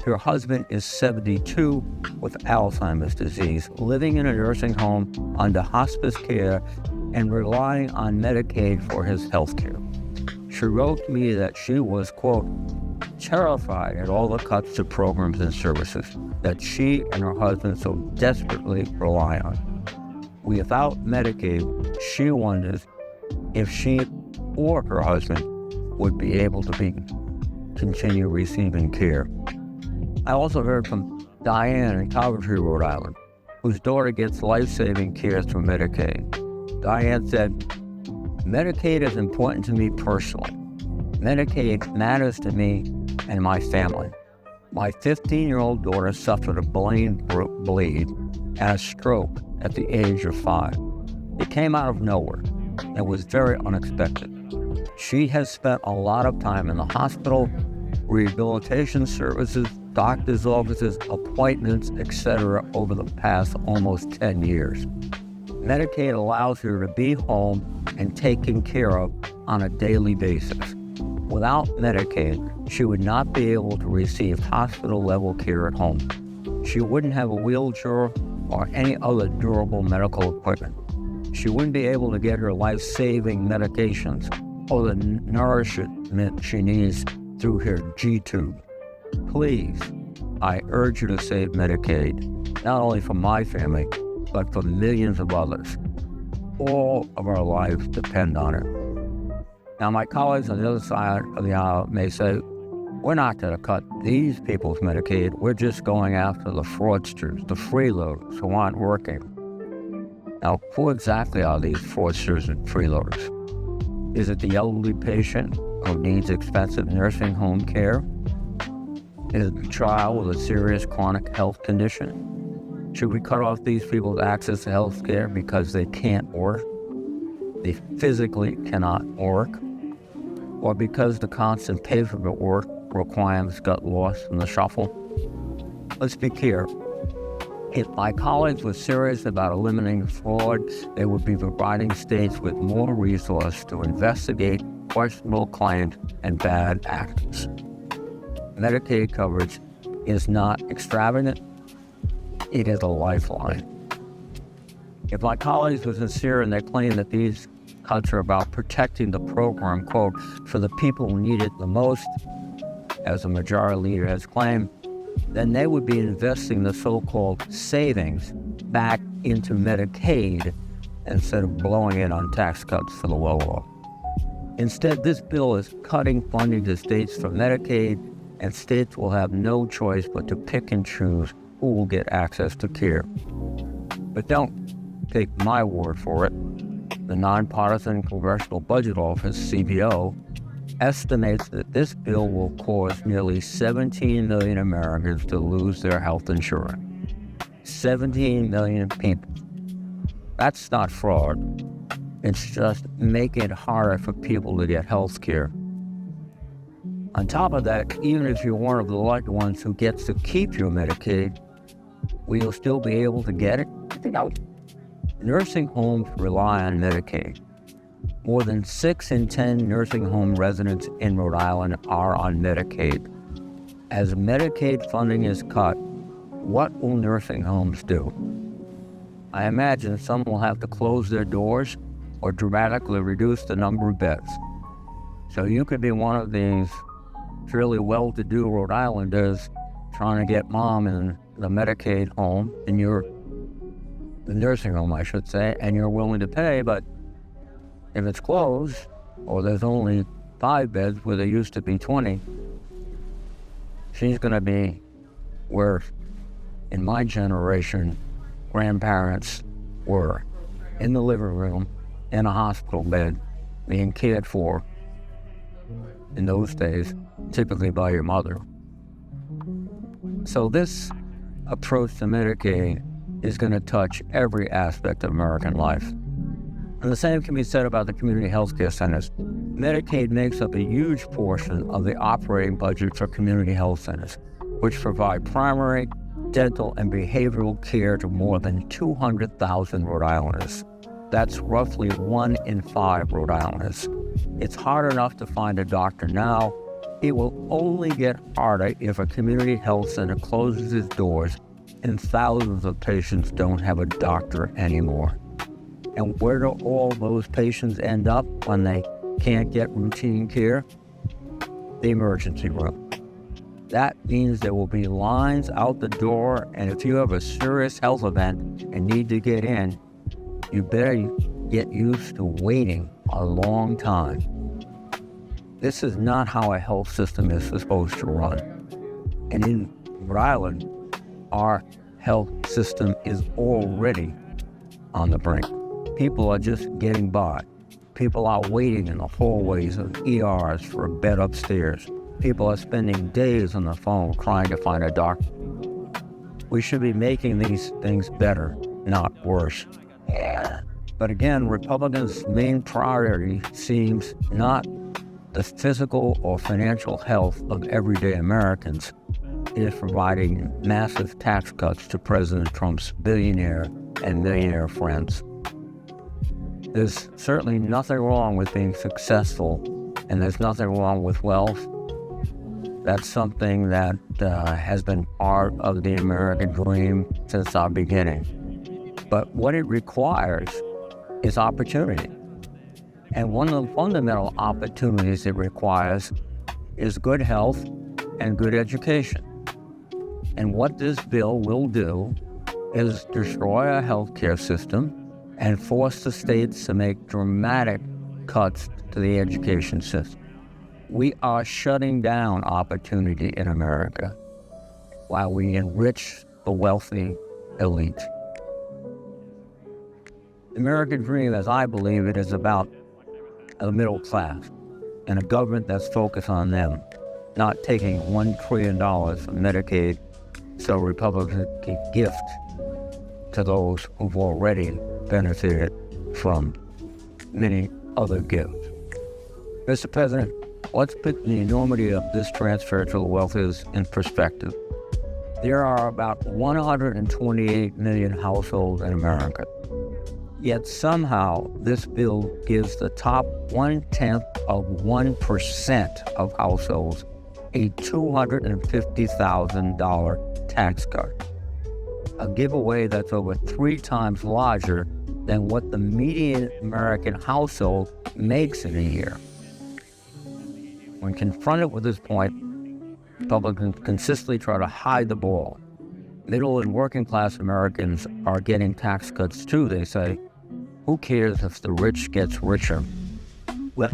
Her husband is 72 with Alzheimer's disease, living in a nursing home under hospice care and relying on Medicaid for his health care. She wrote to me that she was, quote, terrified at all the cuts to programs and services that she and her husband so desperately rely on. Without Medicaid, she wonders if she or her husband would be able to continue receiving care. I also heard from Diane in Coventry, Rhode Island, whose daughter gets life-saving care through Medicaid. Diane said, Medicaid is important to me personally. Medicaid matters to me and my family. My 15-year-old daughter suffered a brain bleed and a stroke at the age of 5. It came out of nowhere and was very unexpected. She has spent a lot of time in the hospital, rehabilitation services, doctor's offices, appointments, etc. over the past almost 10 years. Medicaid allows her to be home and taken care of on a daily basis. Without Medicaid, she would not be able to receive hospital-level care at home. She wouldn't have a wheelchair or any other durable medical equipment. She wouldn't be able to get her life-saving medications or the nourishment she needs through her G-tube. Please, I urge you to save Medicaid, not only for my family, but for millions of others. All of our lives depend on it. Now, my colleagues on the other side of the aisle may say, we're not going to cut these people's Medicaid, we're just going after the fraudsters, the freeloaders who aren't working. Now, who exactly are these fraudsters and freeloaders? Is it the elderly patient who needs expensive nursing home care? Is it the child with a serious chronic health condition? Should we cut off these people's access to health care because they can't work? They physically cannot work? Or because the constant paperwork work requirements got lost in the shuffle? Let's be clear. If my colleagues were serious about eliminating fraud, they would be providing states with more resources to investigate questionable claims and bad actors. Medicaid coverage is not extravagant, it is a lifeline. If my colleagues were sincere in their claim that these cuts are about protecting the program, quote, for the people who need it the most, as the majority leader has claimed, then they would be investing the so-called savings back into Medicaid instead of blowing it on tax cuts for the well-off. Instead, this bill is cutting funding to states for Medicaid, and states will have no choice but to pick and choose who will get access to care. But don't take my word for it. The Nonpartisan Congressional Budget Office, CBO, estimates that this bill will cause nearly 17 million Americans to lose their health insurance. 17 million people. That's not fraud. It's just making it harder for people to get health care. On top of that, even if you're one of the lucky ones who gets to keep your Medicaid, will you still be able to get it? No. Nursing homes rely on Medicaid. More than 6 in 10 nursing home residents in Rhode Island are on Medicaid. As Medicaid funding is cut, what will nursing homes do? I imagine some will have to close their doors or dramatically reduce the number of beds. So you could be one of these fairly well-to-do Rhode Islanders trying to get mom in the Medicaid home, and the nursing home, I should say, and you're willing to pay, but if it's closed, or there's only 5 beds where there used to be 20, she's going to be where, in my generation, grandparents were, in the living room, in a hospital bed, being cared for, in those days, typically by your mother. So this approach to Medicaid is going to touch every aspect of American life. And the same can be said about the community health care centers. Medicaid makes up a huge portion of the operating budget for community health centers, which provide primary, dental, and behavioral care to more than 200,000 Rhode Islanders. That's roughly 1 in 5 Rhode Islanders. It's hard enough to find a doctor now. It will only get harder if a community health center closes its doors and thousands of patients don't have a doctor anymore. And where do all those patients end up when they can't get routine care? The emergency room. That means there will be lines out the door, and if you have a serious health event and need to get in, you better get used to waiting a long time. This is not how a health system is supposed to run. And in Rhode Island, our health system is already on the brink. People are just getting by. People are waiting in the hallways of ERs for a bed upstairs. People are spending days on the phone trying to find a doctor. We should be making these things better, not worse. But again, Republicans' main priority seems not the physical or financial health of everyday Americans. It is providing massive tax cuts to President Trump's billionaire and millionaire friends. There's certainly nothing wrong with being successful, and there's nothing wrong with wealth. That's something that has been part of the American dream since our beginning. But what it requires is opportunity. And one of the fundamental opportunities it requires is good health and good education. And what this bill will do is destroy our healthcare system and force the states to make dramatic cuts to the education system. We are shutting down opportunity in America while we enrich the wealthy elite. The American dream, as I believe it, is about the middle class and a government that's focused on them, not taking $1 trillion from Medicaid so Republicans can gift to those who've already benefited from many other gifts. Mr. President, let's put the enormity of this transfer to the wealthy in perspective. There are about 128 million households in America. Yet somehow this bill gives the top 0.1% of households a $250,000 tax cut, a giveaway that's over 3 times larger than what the median American household makes in a year. When confronted with this point, Republicans consistently try to hide the ball. Middle and working class Americans are getting tax cuts too, they say. Who cares if the rich gets richer? Well,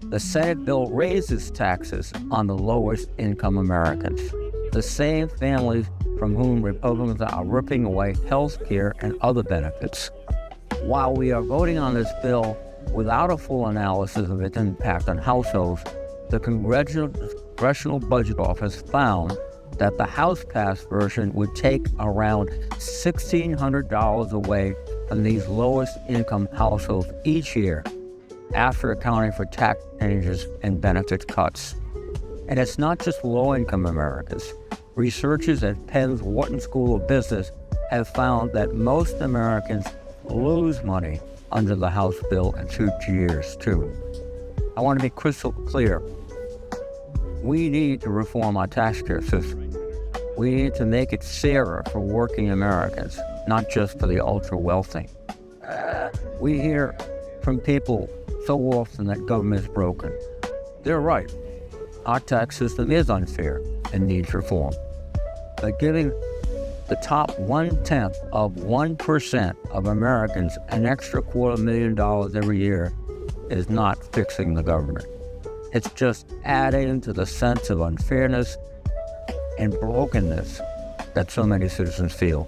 the Senate bill raises taxes on the lowest income Americans, the same families from whom Republicans are ripping away health care and other benefits. While we are voting on this bill without a full analysis of its impact on households, the Congressional Budget Office found that the House-passed version would take around $1,600 away from these lowest income households each year, after accounting for tax changes and benefit cuts. And it's not just low-income Americans. Researchers at Penn's Wharton School of Business have found that most Americans lose money under the House bill in future years, too. I want to be crystal clear. We need to reform our tax care system. We need to make it fairer for working Americans, not just for the ultra-wealthy. We hear from people so often that government is broken. They're right. Our tax system is unfair and needs reform. But giving the top 0.1% of Americans an extra $250,000 every year is not fixing the government. It's just adding to the sense of unfairness and brokenness that so many citizens feel.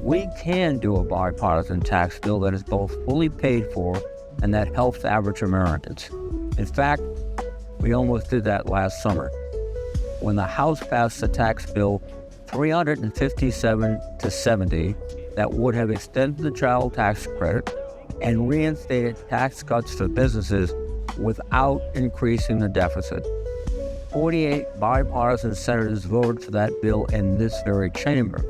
We can do a bipartisan tax bill that is both fully paid for and that helps average Americans. In fact, we almost did that last summer when the House passed the tax bill 357 to 70 that would have extended the child tax credit, and reinstated tax cuts for businesses without increasing the deficit. 48 bipartisan senators voted for that bill in this very chamber,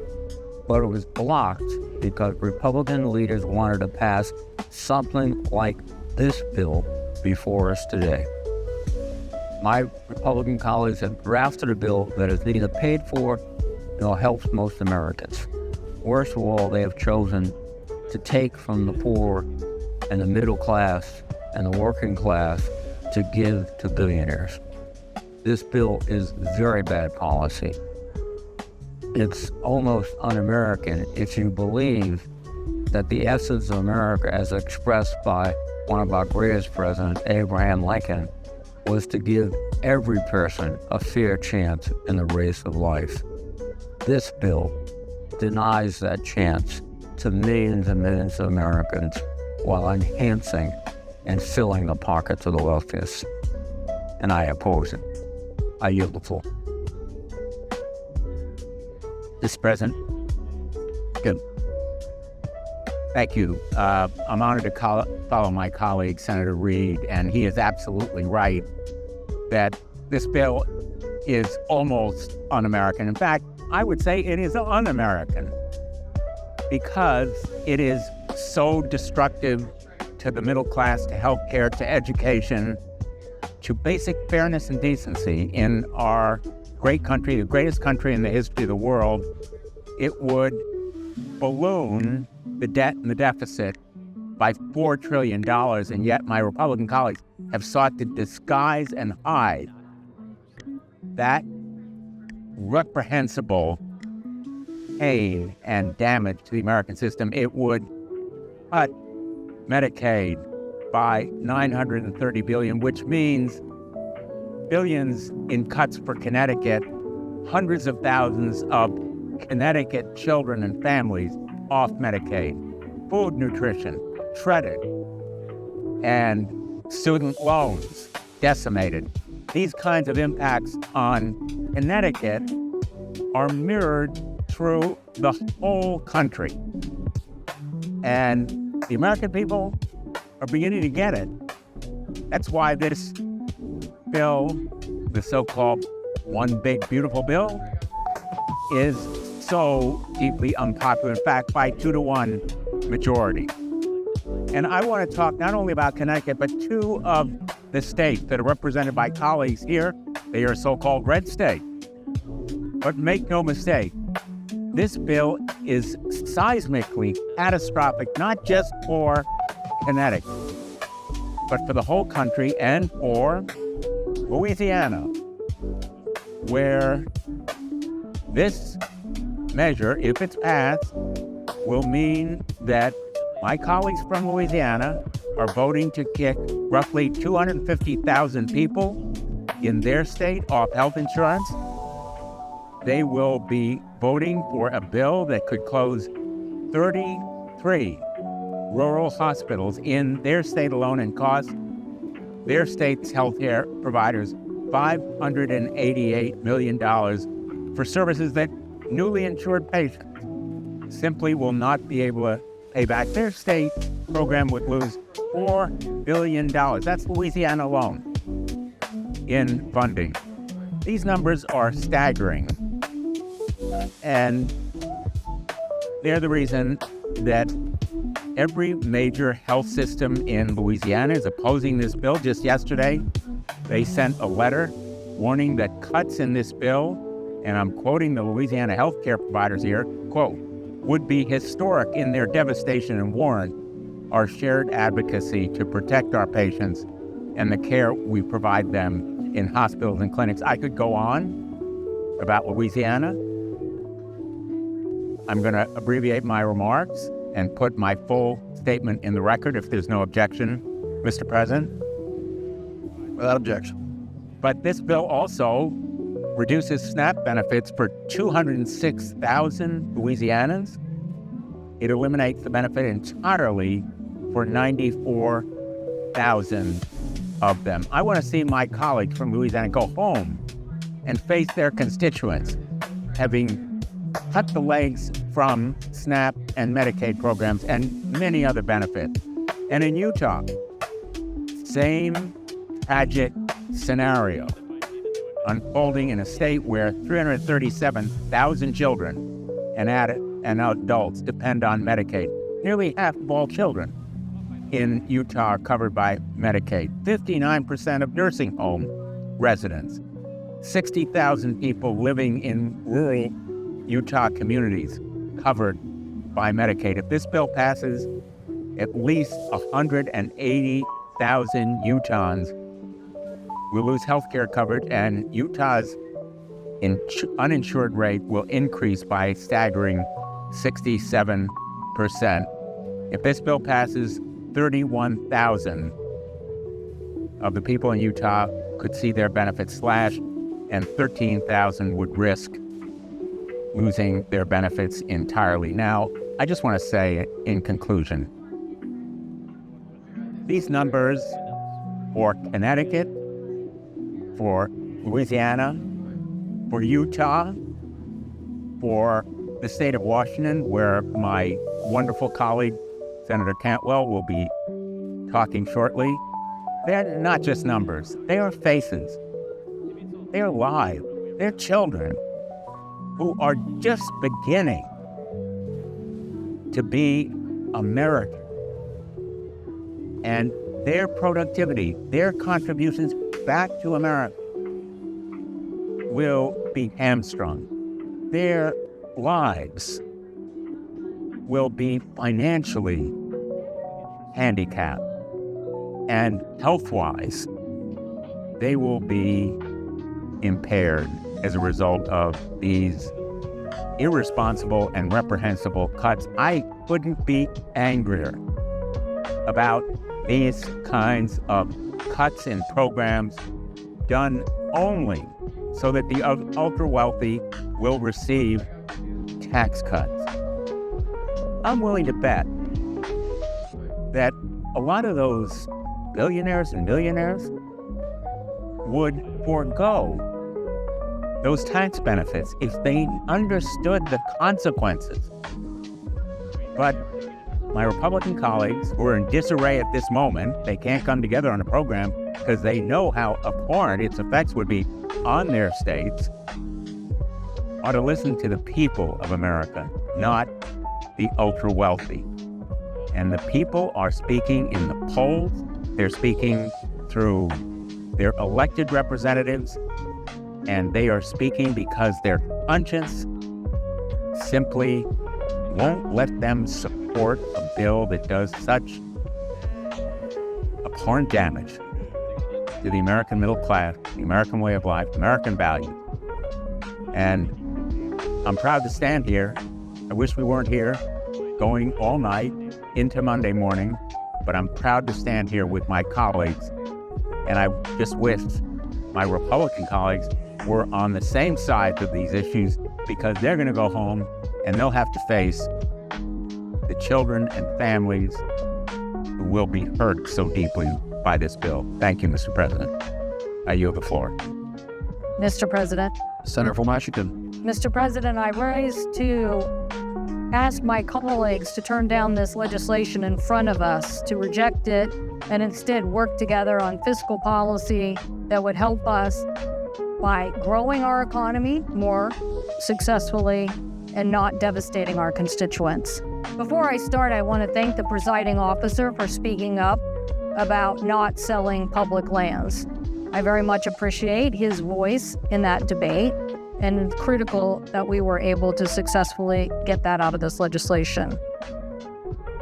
but it was blocked because Republican leaders wanted to pass something like this bill before us today. My Republican colleagues have drafted a bill that is neither paid for nor helps most Americans. Worst of all, they have chosen to take from the poor and the middle class and the working class to give to billionaires. This bill is very bad policy. It's almost un-American if you believe that the essence of America, as expressed by one of our greatest presidents, Abraham Lincoln, was to give every person a fair chance in the race of life. This bill denies that chance to millions and millions of Americans while enhancing and filling the pockets of the wealthiest. And I oppose it. I yield the floor. Mr. President. Good. Thank you. I'm honored to follow my colleague, Senator Reid, and he is absolutely right that this bill is almost un-American. In fact, I would say it is un-American because it is so destructive to the middle class, to healthcare, to education, to basic fairness and decency in our great country, the greatest country in the history of the world. It would balloon the debt and the deficit by $4 trillion, and yet my Republican colleagues have sought to disguise and hide that reprehensible pain and damage to the American system. It would cut Medicaid by $930 billion, which means billions in cuts for Connecticut, hundreds of thousands of Connecticut children and families off Medicaid, food nutrition shredded, and student loans decimated. These kinds of impacts on Connecticut are mirrored through the whole country. And the American people are beginning to get it. That's why this bill, the so-called One Big Beautiful Bill, is so deeply unpopular, in fact, by 2-to-1 majority. And I want to talk not only about Connecticut, but two of the states that are represented by colleagues here. They are so-called red states. But make no mistake, this bill is seismically catastrophic, not just for Connecticut, but for the whole country and for Louisiana, where this measure, if it's passed, will mean that my colleagues from Louisiana are voting to kick roughly 250,000 people in their state off health insurance. They will be voting for a bill that could close 33 rural hospitals in their state alone and cost their state's healthcare providers $588 million for services that newly insured patients simply will not be able to pay back. Their state program would lose $4 billion. That's Louisiana alone in funding. These numbers are staggering. And they're the reason that every major health system in Louisiana is opposing this bill. Just yesterday, they sent a letter warning that cuts in this bill, and I'm quoting the Louisiana healthcare providers here, quote, would be historic in their devastation and warrant our shared advocacy to protect our patients and the care we provide them in hospitals and clinics. I could go on about Louisiana. I'm going to abbreviate my remarks and put my full statement in the record if there's no objection, Mr. President. Without objection. But this bill also reduces SNAP benefits for 206,000 Louisianans. It eliminates the benefit entirely for 94,000 of them. I want to see my colleagues from Louisiana go home and face their constituents, having cut the legs from SNAP and Medicaid programs and many other benefits. And in Utah, same tragic scenario unfolding in a state where 337,000 children and adults depend on Medicaid. Nearly half of all children in Utah are covered by Medicaid. 59% of nursing home residents. 60,000 people living in rural Utah communities covered by Medicaid. If this bill passes, at least 180,000 Utahns will lose health care coverage, and Utah's uninsured rate will increase by a staggering 67%. If this bill passes, 31,000 of the people in Utah could see their benefits slashed, and 13,000 would risk losing their benefits entirely. Now, I just want to say in conclusion, these numbers for Connecticut, for Louisiana, for Utah, for the state of Washington, where my wonderful colleague, Senator Cantwell, will be talking shortly, they're not just numbers. They are faces. They are lives. They're children who are just beginning to be American. And their productivity, their contributions back to America will be hamstrung. Their lives will be financially handicapped. And health-wise, they will be impaired as a result of these irresponsible and reprehensible cuts. I couldn't be angrier about these kinds of cuts in programs done only so that the ultra-wealthy will receive tax cuts. I'm willing to bet that a lot of those billionaires and millionaires would forego those tax benefits if they understood the consequences. But my Republican colleagues who are in disarray at this moment, they can't come together on a program because they know how abhorrent its effects would be on their states, ought to listen to the people of America, not the ultra-wealthy. And the people are speaking in the polls, they're speaking through their elected representatives, and they are speaking because their conscience simply won't let them support a bill that does such abhorrent damage to the American middle class, the American way of life, American values. And I'm proud to stand here. I wish we weren't here going all night into Monday morning, but I'm proud to stand here with my colleagues. And I just wish my Republican colleagues were on the same side of these issues, because they're going to go home and they'll have to face the children and families who will be hurt so deeply by this bill. Thank you, Mr. President. I yield the floor. Mr. President. Senator from Washington. Mr. President, I rise to ask my colleagues to turn down this legislation in front of us, to reject it, and instead work together on fiscal policy that would help us by growing our economy more successfully and not devastating our constituents. Before I start, I want to thank the presiding officer for speaking up about not selling public lands. I very much appreciate his voice in that debate, and it's critical that we were able to successfully get that out of this legislation.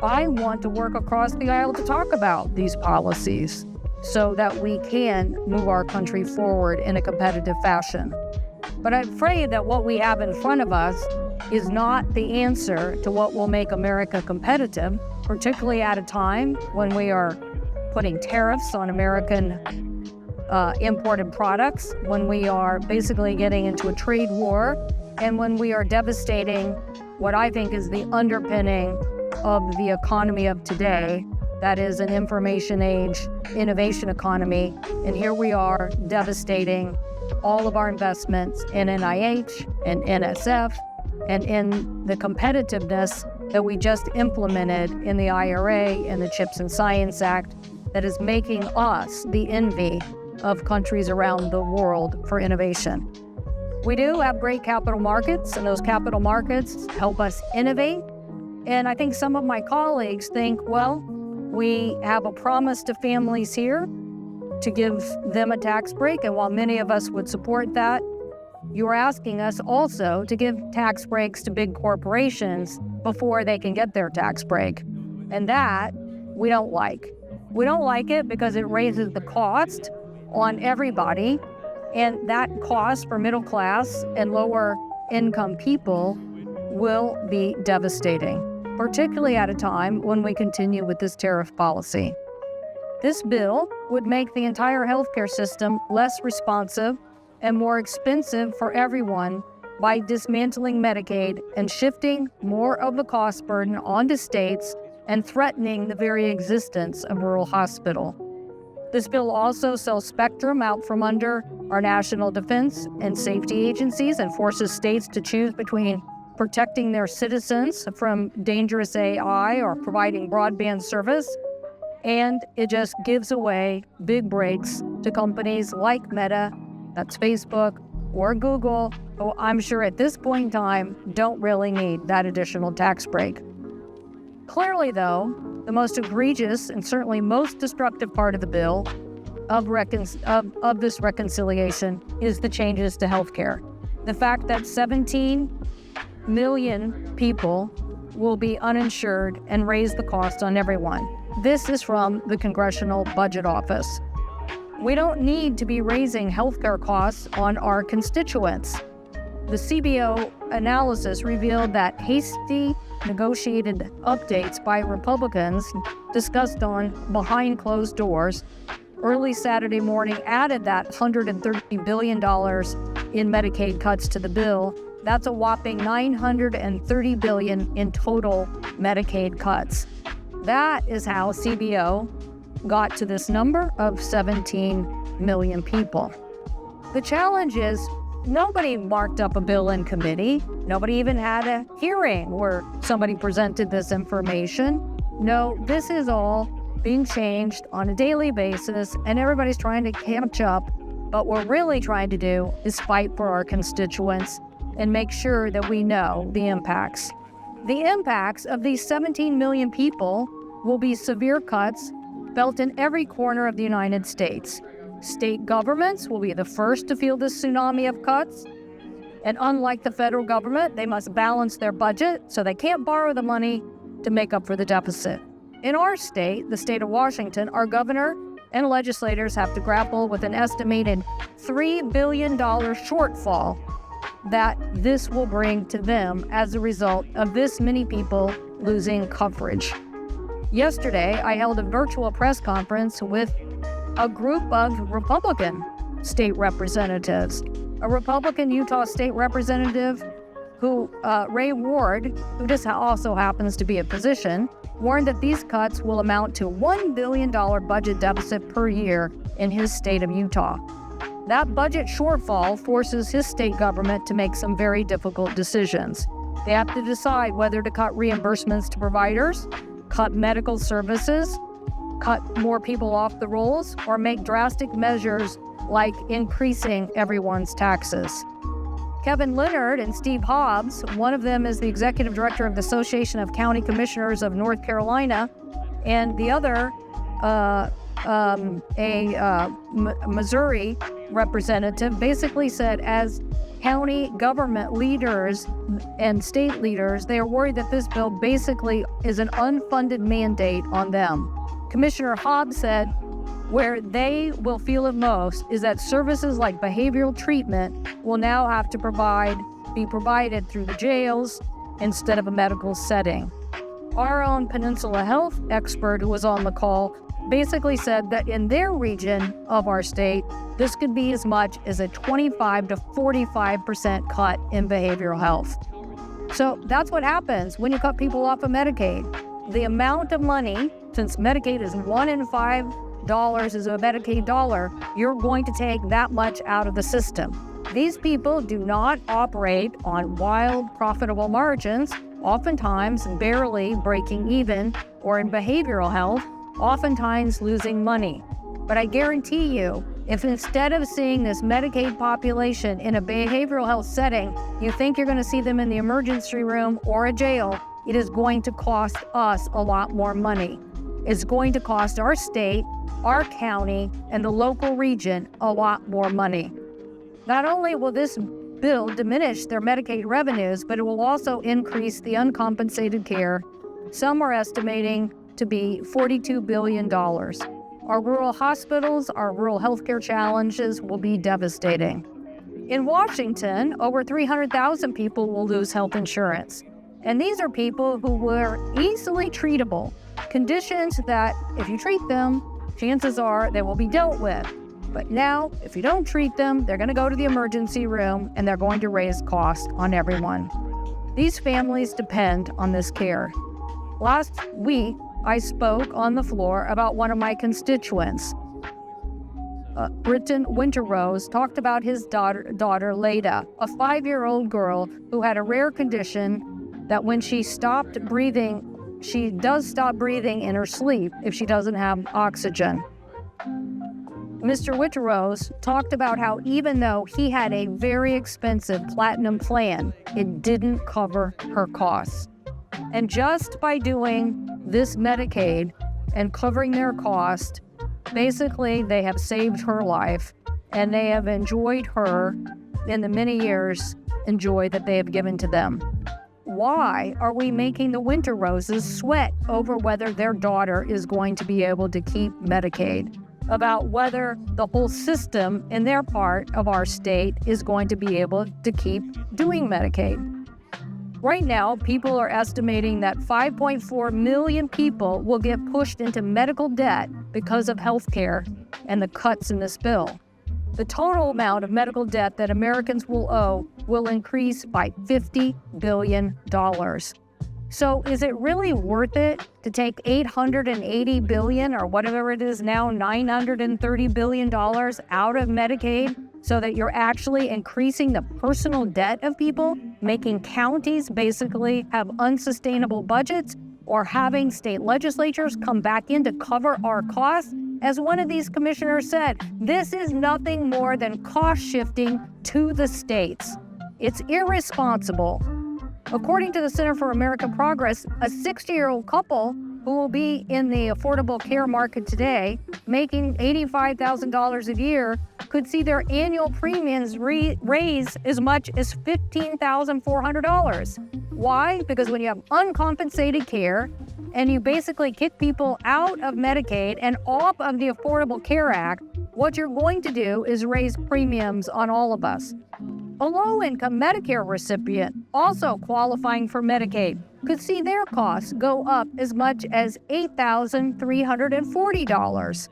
I want to work across the aisle to talk about these policies so that we can move our country forward in a competitive fashion. But I'm afraid that what we have in front of us is not the answer to what will make America competitive, particularly at a time when we are putting tariffs on American imported products, when we are basically getting into a trade war, and when we are devastating what I think is the underpinning of the economy of today, that is an information age, innovation economy. And here we are devastating all of our investments in NIH and NSF and in the competitiveness that we just implemented in the IRA and the CHIPS and Science Act that is making us the envy of countries around the world for innovation. We do have great capital markets, and those capital markets help us innovate. And I think some of my colleagues think, well, we have a promise to families here to give them a tax break, and while many of us would support that, you are asking us also to give tax breaks to big corporations before they can get their tax break. And that we don't like. We don't like it because it raises the cost on everybody, and that cost for middle class and lower income people will be devastating, particularly at a time when we continue with this tariff policy. This bill would make the entire healthcare system less responsive and more expensive for everyone by dismantling Medicaid and shifting more of the cost burden onto states and threatening the very existence of rural hospital. This bill also sells spectrum out from under our national defense and safety agencies and forces states to choose between protecting their citizens from dangerous AI or providing broadband service. And it just gives away big breaks to companies like Meta, that's Facebook, or Google, who I'm sure at this point in time don't really need that additional tax break. Clearly, though, the most egregious and certainly most destructive part of the bill of this reconciliation is the changes to healthcare. The fact that 17 million people will be uninsured and raise the cost on everyone. This is from the Congressional Budget Office. We don't need to be raising healthcare costs on our constituents. The CBO analysis revealed that hasty negotiated updates by Republicans discussed on behind closed doors early Saturday morning added that $130 billion in Medicaid cuts to the bill. That's a whopping $930 billion in total Medicaid cuts. That is how CBO got to this number of 17 million people. The challenge is nobody marked up a bill in committee. Nobody even had a hearing where somebody presented this information. No, this is all being changed on a daily basis, and everybody's trying to catch up. But what we're really trying to do is fight for our constituents and make sure that we know the impacts. The impacts of these 17 million people will be severe cuts felt in every corner of the United States. State governments will be the first to feel this tsunami of cuts. And unlike the federal government, they must balance their budget, so they can't borrow the money to make up for the deficit. In our state, the state of Washington, our governor and legislators have to grapple with an estimated $3 billion shortfall that this will bring to them as a result of this many people losing coverage. Yesterday, I held a virtual press conference with a group of Republican state representatives. A Republican Utah state representative who, Ray Ward, who just also happens to be a physician, warned that these cuts will amount to $1 billion budget deficit per year in his state of Utah. That budget shortfall forces his state government to make some very difficult decisions. They have to decide whether to cut reimbursements to providers, cut medical services, cut more people off the rolls, or make drastic measures like increasing everyone's taxes. Kevin Leonard and Steve Hobbs, one of them is the executive director of the Association of County Commissioners of North Carolina, and the other, Missouri representative, basically said as county government leaders and state leaders, they are worried that this bill basically is an unfunded mandate on them. Commissioner Hobbs said, where they will feel it most is that services like behavioral treatment will now have to be provided through the jails instead of a medical setting. Our own Peninsula Health expert who was on the call basically said that in their region of our state, this could be as much as a 25 to 45% cut in behavioral health. So that's what happens when you cut people off of Medicaid. The amount of money, since Medicaid is 1 in 5 dollars is a Medicaid dollar, you're going to take that much out of the system. These people do not operate on wild, profitable margins. oftentimes barely breaking even, or in behavioral health, oftentimes losing money. But I guarantee you, if instead of seeing this Medicaid population in a behavioral health setting, you think you're going to see them in the emergency room or a jail, it is going to cost us a lot more money. It's going to cost our state, our county, and the local region a lot more money. Not only will this bill diminish their Medicaid revenues, but it will also increase the uncompensated care. Some are estimating to be $42 billion. Our rural hospitals, our rural healthcare challenges will be devastating. In Washington, over 300,000 people will lose health insurance. And these are people who were easily treatable, conditions that if you treat them, chances are they will be dealt with. But now, if you don't treat them, they're going to go to the emergency room and they're going to raise costs on everyone. These families depend on this care. Last week, I spoke on the floor about one of my constituents. Britton Winterrose talked about his daughter Leda, a 5-year-old girl who had a rare condition that when she stopped breathing, she does stop breathing in her sleep if she doesn't have oxygen. Mr. Winterrose talked about how even though he had a very expensive platinum plan, it didn't cover her costs. And just by doing this Medicaid and covering their cost, basically they have saved her life and they have enjoyed her in the many years enjoy that they have given to them. Why are we making the Winterroses sweat over whether their daughter is going to be able to keep Medicaid? About whether the whole system in their part of our state is going to be able to keep doing Medicaid? Right now, people are estimating that 5.4 million people will get pushed into medical debt because of health care and the cuts in this bill. The total amount of medical debt that Americans will owe will increase by $50 billion. So is it really worth it to take $880 billion or whatever it is now, $930 billion out of Medicaid so that you're actually increasing the personal debt of people, making counties basically have unsustainable budgets, or having state legislatures come back in to cover our costs? As one of these commissioners said, this is nothing more than cost shifting to the states. It's irresponsible. According to the Center for American Progress, a 60-year-old couple who will be in the affordable care market today, making $85,000 a year, could see their annual premiums raise as much as $15,400. Why? Because when you have uncompensated care and you basically kick people out of Medicaid and off of the Affordable Care Act, what you're going to do is raise premiums on all of us. A low-income Medicare recipient, also qualifying for Medicaid, could see their costs go up as much as $8,340.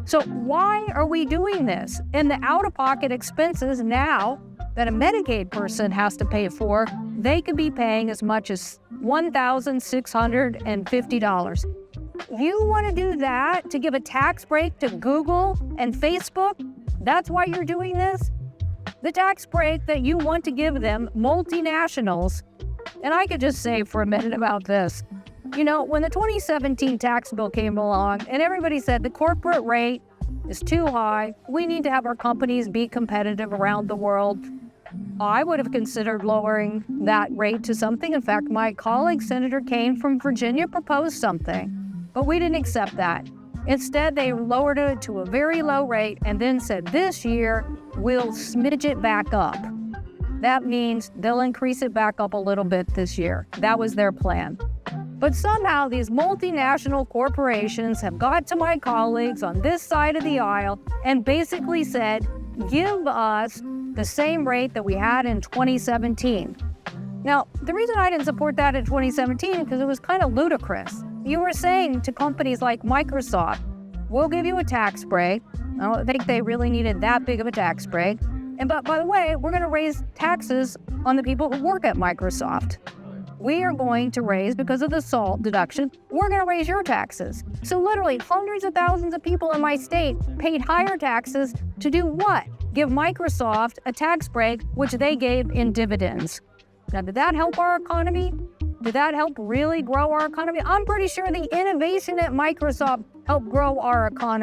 So why are we doing this? And the out-of-pocket expenses now that a Medicaid person has to pay for, they could be paying as much as $1,650. You want to do that to give a tax break to Google and Facebook? That's why you're doing this? The tax break that you want to give them, multinationals, and I could just say for a minute about this. You know, when the 2017 tax bill came along and everybody said the corporate rate is too high, we need to have our companies be competitive around the world, I would have considered lowering that rate to something. In fact, my colleague, Senator Kane from Virginia, proposed something, but we didn't accept that. Instead, they lowered it to a very low rate and then said this year we'll smidge it back up. That means they'll increase it back up a little bit this year. That was their plan. But somehow these multinational corporations have got to my colleagues on this side of the aisle and basically said, give us the same rate that we had in 2017. Now, the reason I didn't support that in 2017 because it was kind of ludicrous. You were saying to companies like Microsoft, we'll give you a tax break. I don't think they really needed that big of a tax break. But by the way, we're going to raise taxes on the people who work at Microsoft. We are going to raise, because of the SALT deduction, we're going to raise your taxes. So literally hundreds of thousands of people in my state paid higher taxes to do what? Give Microsoft a tax break, which they gave in dividends. Now, did that help our economy? Did that help really grow our economy? I'm pretty sure the innovation at Microsoft helped grow our economy.